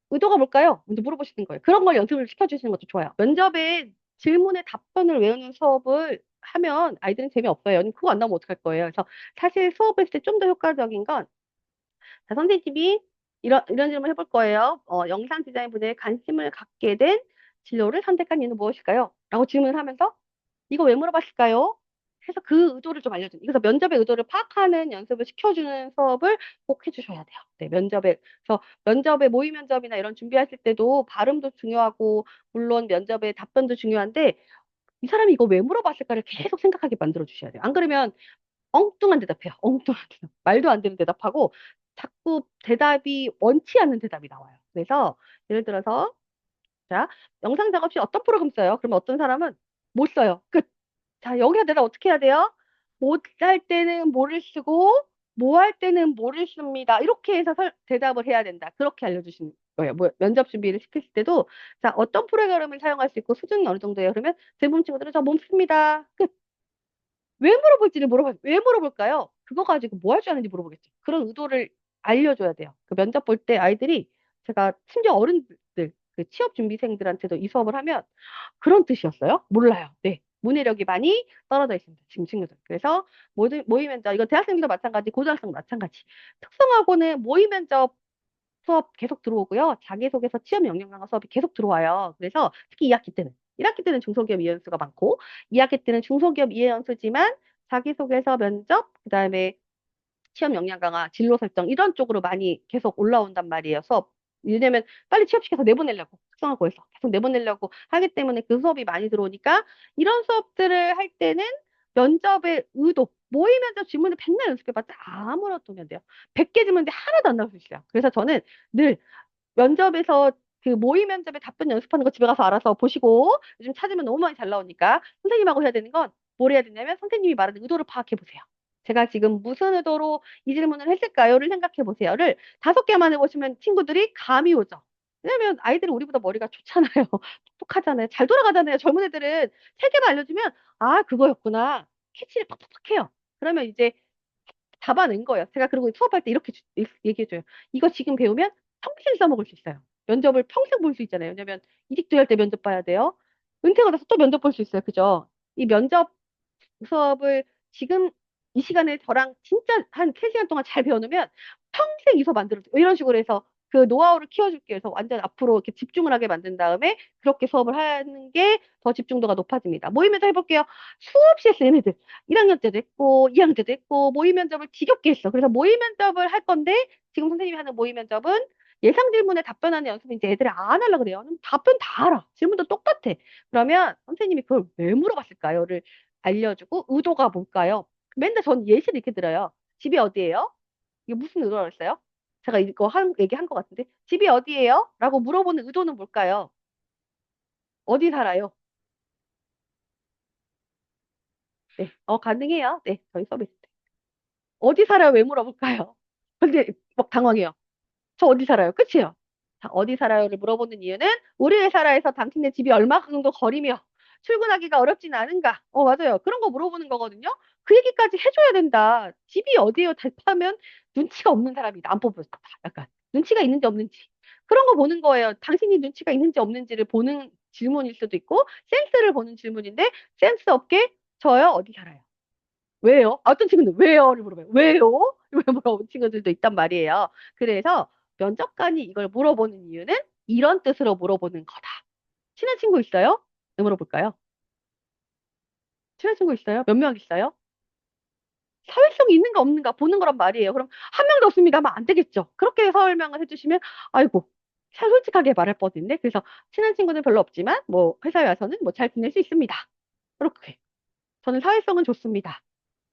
의도가 뭘까요? 먼저 물어보시는 거예요. 그런 걸 연습을 시켜주시는 것도 좋아요. 면접에 질문에 답변을 외우는 수업을 하면 아이들은 재미없어요. 그거 안 나오면 어떡할 거예요. 그래서 사실 수업을 했을 때 좀 더 효과적인 건, 자, 선생님이 이런 질문 해볼 거예요. 영상 디자인 분야에 관심을 갖게 된 진로를 선택한 이유는 무엇일까요? 라고 질문을 하면서, 이거 왜 물어봤을까요? 해서 그 의도를 좀 알려주는. 그래서 면접의 의도를 파악하는 연습을 시켜주는 수업을 꼭 해주셔야 돼요. 네, 그래서 면접에 모의 면접이나 이런 준비하실 때도 발음도 중요하고, 물론 면접의 답변도 중요한데, 이 사람이 이거 왜 물어봤을까를 계속 생각하게 만들어 주셔야 돼요. 안 그러면 엉뚱한 대답해요. 엉뚱한 대답. 말도 안 되는 대답하고, 자꾸 대답이 원치 않는 대답이 나와요. 그래서 예를 들어서, 자, 영상 작업 시 어떤 프로그램 써요? 그러면 어떤 사람은 못 써요. 끝. 자, 여기서 내가 어떻게 해야 돼요? 못 할 때는 뭐를 쓰고, 뭐 할 때는 뭐를 씁니다. 이렇게 해서 대답을 해야 된다. 그렇게 알려주시는 거예요. 뭐, 면접 준비를 시켰을 때도, 자, 어떤 프로그램을 사용할 수 있고, 수준이 어느 정도예요? 그러면 대부분 친구들은 저 몸 씁니다. 끝. 왜 물어볼까요? 그거 가지고 뭐 할 줄 아는지 물어보겠죠. 그런 의도를 알려줘야 돼요. 그 면접 볼 때 아이들이, 제가 심지어 어른들, 그 취업 준비생들한테도 이 수업을 하면, 그런 뜻이었어요? 몰라요. 네. 문해력이 많이 떨어져 있습니다. 지금 친구들. 그래서 모의 면접, 이거 대학생들도 마찬가지, 고등학생도 마찬가지. 특성화고는 모의 면접 수업 계속 들어오고요. 자기소개서 취업 역량 강화 수업이 계속 들어와요. 그래서 특히 2학기 때는. 1학기 때는 중소기업 이해연수가 많고, 2학기 때는 중소기업 이해연수지만 자기소개서 면접, 그다음에 취업 역량 강화, 진로 설정 이런 쪽으로 많이 계속 올라온단 말이에요. 수업. 왜냐면 빨리 취업시켜서 내보내려고 특성화고에서 계속 내보내려고 하기 때문에 그 수업이 많이 들어오니까, 이런 수업들을 할 때는 면접의 의도, 모의 면접 질문을 백날 연습해봤자 아무렇도 도면 돼요. 100개 질문인데 하나도 안 나올 수 있어요. 그래서 저는 늘 면접에서 그 모의 면접에 답변 연습하는 거 집에 가서 알아서 보시고, 요즘 찾으면 너무 많이 잘 나오니까 선생님하고 해야 되는 건 뭘 해야 되냐면, 선생님이 말하는 의도를 파악해 보세요. 제가 지금 무슨 의도로 이 질문을 했을까요?를 생각해 보세요를 5개만 해보시면 친구들이 감이 오죠. 왜냐면 아이들은 우리보다 머리가 좋잖아요. 똑똑하잖아요. 잘 돌아가잖아요. 젊은 애들은 3개만 알려주면, 아, 그거였구나. 캐치를 팍팍팍 해요. 그러면 이제 잡아낸 거예요. 제가 그리고 수업할 때 이렇게 얘기해줘요. 이거 지금 배우면 평생 써먹을 수 있어요. 면접을 평생 볼 수 있잖아요. 왜냐면 이직도 할 때 면접 봐야 돼요. 은퇴가 돼서 또 면접 볼 수 있어요. 그죠? 이 면접 수업을 지금 이 시간에 저랑 진짜 한 3시간 동안 잘 배워놓으면 평생 이 수업 만들어줘. 이런 식으로 해서 그 노하우를 키워줄게요. 그래서 완전 앞으로 이렇게 집중을 하게 만든 다음에 그렇게 수업을 하는 게 더 집중도가 높아집니다. 모의면접 해볼게요. 수없이 했어요, 얘네들. 1학년 때도 했고, 2학년 때도 했고, 모의면접을 지겹게 했어. 그래서 모의면접을 할 건데, 지금 선생님이 하는 모의면접은 예상 질문에 답변하는 연습을 이제 애들이 안 하려고 그래요. 답변 다 알아. 질문도 똑같아. 그러면 선생님이 그걸 왜 물어봤을까요?를 알려주고, 의도가 뭘까요? 맨날 전 예시를 이렇게 들어요. 집이 어디예요? 이게 무슨 의도라고 했어요? 제가 이거 얘기한 것 같은데. 집이 어디예요? 라고 물어보는 의도는 뭘까요? 어디 살아요? 네. 가능해요. 네. 저희 서비스. 어디 살아요? 왜 물어볼까요? 근데 막 당황해요. 저 어디 살아요? 끝이에요. 자, 어디 살아요를 물어보는 이유는 우리 회사에서 당신네 집이 얼마 정도 거리며 출근하기가 어렵진 않은가? 맞아요. 그런 거 물어보는 거거든요. 그 얘기까지 해줘야 된다. 집이 어디예요? 대파면 눈치가 없는 사람이 안 뽑혔다. 약간 눈치가 있는지 없는지 그런 거 보는 거예요. 당신이 눈치가 있는지 없는지를 보는 질문일 수도 있고, 센스를 보는 질문인데, 센스 없게 저요 어디 살아요? 왜요? 어떤 친구는 왜요?를 물어봐요. 왜요? 왜 물어보는 친구들도 있단 말이에요. 그래서 면접관이 이걸 물어보는 이유는 이런 뜻으로 물어보는 거다. 친한 친구 있어요? 왜 물어볼까요? 친한 친구 있어요? 몇 명 있어요? 사회성이 있는가 없는가 보는 거란 말이에요. 그럼 한 명도 없습니다 하면 안 되겠죠. 그렇게 설명을 해주시면 아이고 솔직하게 말할 뻔했네. 그래서 친한 친구는 별로 없지만 뭐 회사에 와서는 뭐 잘 지낼 수 있습니다. 그렇게 저는 사회성은 좋습니다.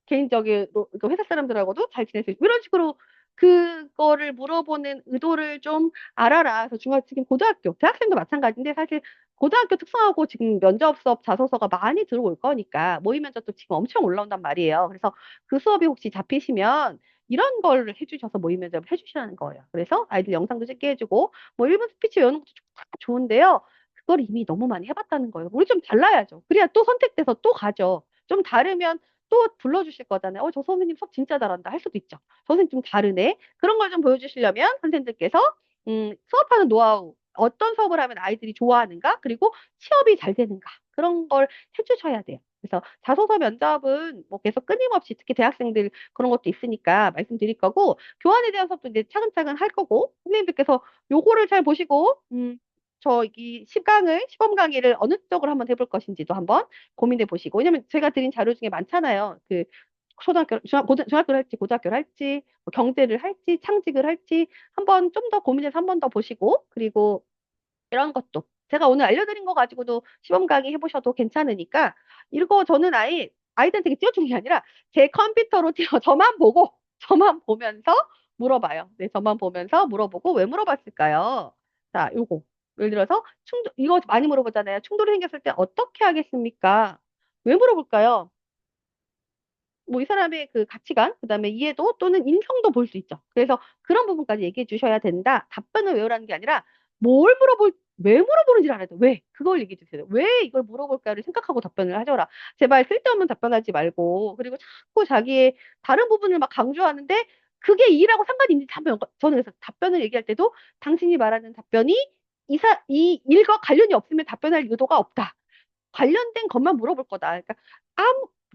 개인적으로 그 회사 사람들하고도 잘 지낼 수 있고 이런 식으로 그거를 물어보는 의도를 좀 알아라. 그래서 지금 고등학교, 대학생도 마찬가지인데 사실 고등학교 특성하고 지금 면접 수업 자소서가 많이 들어올 거니까 모의 면접도 지금 엄청 올라온단 말이에요. 그래서 그 수업이 혹시 잡히시면 이런 걸 해주셔서 모의 면접을 해주시라는 거예요. 그래서 아이들 영상도 찍게 해주고 뭐 1분 스피치 외우는 것도 다 좋은데요. 그걸 이미 너무 많이 해봤다는 거예요. 우리 좀 달라야죠. 그래야 또 선택돼서 또 가죠. 좀 다르면 또 불러주실 거잖아요. 저 선생님 수업 진짜 잘한다 할 수도 있죠. 저 선생님 좀 다르네. 그런 걸 좀 보여주시려면 선생님들께서 수업하는 노하우, 어떤 수업을 하면 아이들이 좋아하는가, 그리고 취업이 잘 되는가 그런 걸 해주셔야 돼요. 그래서 자소서 면접은 뭐 계속 끊임없이 특히 대학생들 그런 것도 있으니까 말씀드릴 거고 교환에 대한 수업도 이제 차근차근 할 거고 선생님들께서 요거를 잘 보시고 저 이 시범 강의를 어느 쪽으로 한번 해볼 것인지도 한번 고민해 보시고 왜냐면 제가 드린 자료 중에 많잖아요. 그 중학교를 할지 고등학교를 할지 뭐 경제를 할지 창직을 할지 한번 좀 더 고민해서 한 번 더 보시고 그리고 이런 것도 제가 오늘 알려드린 거 가지고도 시범 강의 해보셔도 괜찮으니까 이거 저는 아이들한테 띄워주는 게 아니라 제 컴퓨터로 띄워 저만 보고 저만 보면서 물어봐요. 네, 저만 보면서 물어보고 왜 물어봤을까요? 자, 요거 예를 들어서 이거 많이 물어보잖아요. 충돌이 생겼을 때 어떻게 하겠습니까? 왜 물어볼까요? 뭐 이 사람의 그 가치관, 그다음에 이해도 또는 인성도 볼 수 있죠. 그래서 그런 부분까지 얘기해 주셔야 된다. 답변을 외우라는 게 아니라 왜 물어보는지를 알아야 돼. 왜? 그걸 얘기해 주세요. 왜 이걸 물어볼까를 생각하고 답변을 하셔라. 제발 쓸데없는 답변하지 말고, 그리고 자꾸 자기의 다른 부분을 막 강조하는데 그게 일하고 상관이 있는지 저는 그래서 답변을 얘기할 때도 당신이 말하는 답변이 이 일과 관련이 없으면 답변할 의도가 없다. 관련된 것만 물어볼 거다. 그러니까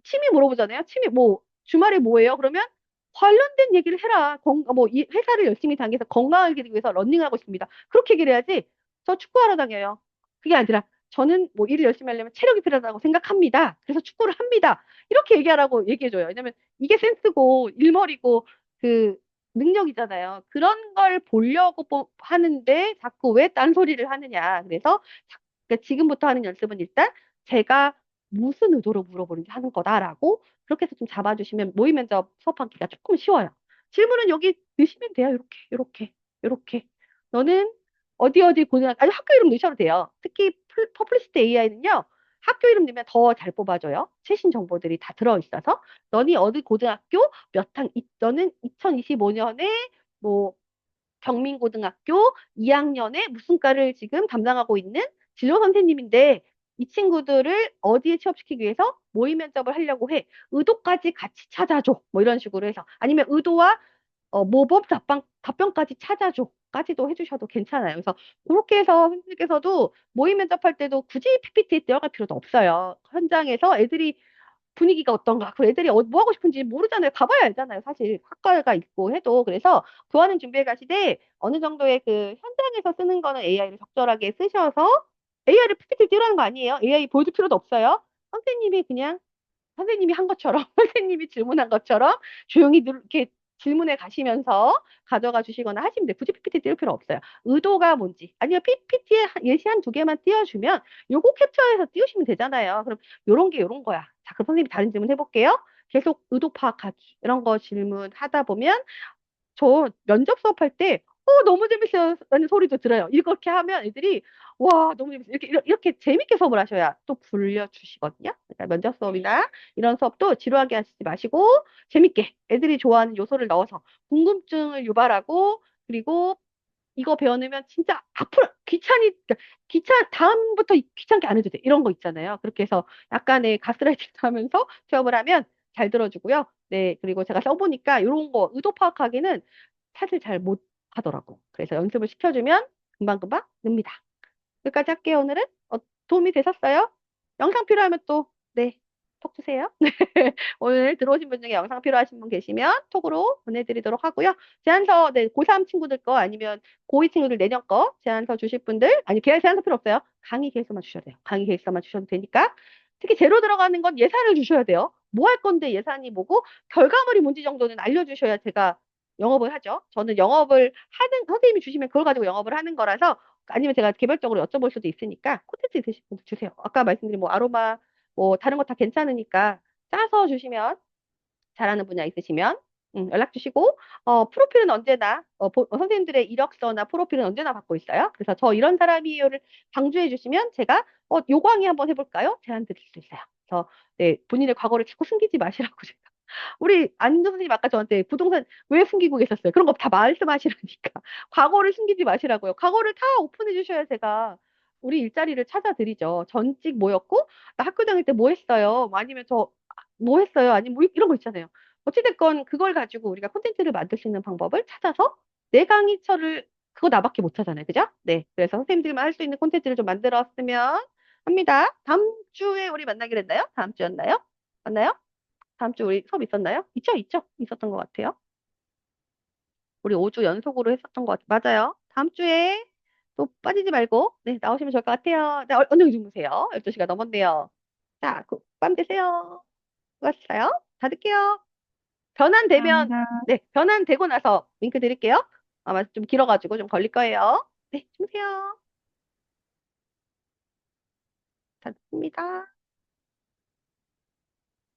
취미 물어보잖아요. 취미 뭐 주말에 뭐예요? 그러면 관련된 얘기를 해라. 이 회사를 열심히 다니면서 건강하게 되기 위해서 러닝하고 있습니다. 그렇게 얘기를 해야지. 저 축구하러 다녀요. 그게 아니라 저는 뭐 일을 열심히 하려면 체력이 필요하다고 생각합니다. 그래서 축구를 합니다. 이렇게 얘기하라고 얘기해줘요. 왜냐면 이게 센스고 일머리고 그 능력이잖아요. 그런 걸 보려고 하는데 자꾸 왜 딴소리를 하느냐. 그래서 그러니까 지금부터 하는 연습은 일단 제가 무슨 의도로 물어보는지 하는 거다라고 그렇게 해서 좀 잡아주시면 모의 면접 수업하기가 조금 쉬워요. 질문은 여기 넣으시면 돼요. 이렇게. 너는 어디 어디 고등학교, 아니 학교 이름 넣으셔도 돼요. 특히 퍼플리시티 AI는요. 학교 이름 넣으면 더 잘 뽑아줘요. 최신 정보들이 다 들어있어서. 너니 어디 고등학교 너는 2025년에 뭐 경민고등학교 2학년에 무슨 과를 지금 담당하고 있는 진로 선생님인데 이 친구들을 어디에 취업시키기 위해서 모의 면접을 하려고 해. 의도까지 같이 찾아줘. 뭐 이런 식으로 해서. 아니면 의도와 모범 답변까지 찾아줘. 까지도 해주셔도 괜찮아요. 그래서 그렇게 해서 선생님께서도 모의 면접할 때도 굳이 PPT에 들어갈 필요도 없어요. 현장에서 애들이 분위기가 어떤가, 그 애들이 뭐 하고 싶은지 모르잖아요. 가봐야 알잖아요. 사실 학과가 있고 해도. 그래서 교환은 준비해 가시되 어느 정도의 그 현장에서 쓰는 거는 AI를 적절하게 쓰셔서 AI를 PPT 띄우라는 거 아니에요. AI 보여줄 필요도 없어요. 선생님이 그냥 선생님이 한 것처럼, 선생님이 질문한 것처럼 조용히 이렇게 질문해 가시면서 가져가 주시거나 하시면 돼요. 굳이 PPT 띄울 필요 없어요. 의도가 뭔지. 아니면 PPT에 예시 한 두 개만 띄워주면 요거 캡처해서 띄우시면 되잖아요. 그럼 요런 게 요런 거야. 자, 그럼 선생님이 다른 질문 해볼게요. 계속 의도 파악하기. 이런 거 질문하다 보면 저 면접 수업할 때, 너무 재밌어요. 라는 소리도 들어요. 이렇게 하면 애들이, 와, 너무 재밌어요. 이렇게 재밌게 수업을 하셔야 또 불려주시거든요. 그러니까 면접 수업이나 이런 수업도 지루하게 하시지 마시고, 재밌게 애들이 좋아하는 요소를 넣어서 궁금증을 유발하고, 그리고 이거 배워놓으면 진짜 앞으로 그러니까 다음부터 귀찮게 안 해도 돼. 이런 거 있잖아요. 그렇게 해서 약간의 가스라이팅도 하면서 수업을 하면 잘 들어주고요. 네, 그리고 제가 써보니까 이런 거 의도 파악하기는 사실 잘 못 하더라고. 그래서 연습을 시켜주면 금방금방 늡니다. 여기까지 할게요, 오늘은. 도움이 되셨어요? 영상 필요하면 또, 네, 톡 주세요. 오늘 들어오신 분 중에 영상 필요하신 분 계시면 톡으로 보내드리도록 하고요. 제안서, 네, 고3 친구들 거 아니면 고2 친구들 내년 거 제안서 주실 분들, 아니, 제안서 필요 없어요. 강의 계획서만 주셔도 돼요. 강의 계획서만 주셔도 되니까. 특히 제로 들어가는 건 예산을 주셔야 돼요. 뭐 할 건데 예산이 뭐고 결과물이 뭔지 정도는 알려주셔야 제가 영업을 하죠. 저는 영업을 하는 선생님이 주시면 그걸 가지고 영업을 하는 거라서 아니면 제가 개별적으로 여쭤볼 수도 있으니까 콘텐츠 있으신 분들 주세요. 아까 말씀드린 뭐 아로마 뭐 다른 거 다 괜찮으니까 짜서 주시면 잘하는 분야 있으시면 연락 주시고 프로필은 언제나 선생님들의 이력서나 프로필은 언제나 받고 있어요. 그래서 저 이런 사람이에요를 강조해 주시면 제가 요광이 한번 해볼까요? 제안 드릴 수 있어요. 그래서 네, 본인의 과거를 자꾸 숨기지 마시라고 제가. 우리 안도 선생님 아까 저한테 부동산 왜 숨기고 계셨어요? 그런 거 다 말씀하시라니까. 과거를 숨기지 마시라고요. 과거를 다 오픈해 주셔야 제가 우리 일자리를 찾아드리죠. 전직 뭐였고, 나 학교 다닐 때 뭐 했어요? 뭐 아니면 저 뭐 했어요? 아니면 뭐 이런 거 있잖아요. 어찌됐건 그걸 가지고 우리가 콘텐츠를 만들 수 있는 방법을 찾아서 내 강의처를 그거 나밖에 못 하잖아요. 그죠? 네. 그래서 선생님들만 할 수 있는 콘텐츠를 좀 만들었으면 합니다. 다음 주에 우리 만나기로 했나요? 다음 주였나요? 맞나요? 다음 주 우리 수업 있었나요? 있죠, 있죠. 있었던 것 같아요. 우리 5주 연속으로 했었던 것 같아요. 맞아요. 다음 주에 또 빠지지 말고, 네, 나오시면 좋을 것 같아요. 네, 언제 주무세요? 12시가 넘었네요. 자, 밤 되세요. 수고하셨어요. 닫을게요. 변환되면, 감사합니다. 네, 변환되고 나서 링크 드릴게요. 아마 좀 길어가지고 좀 걸릴 거예요. 네, 주무세요. 닫습니다.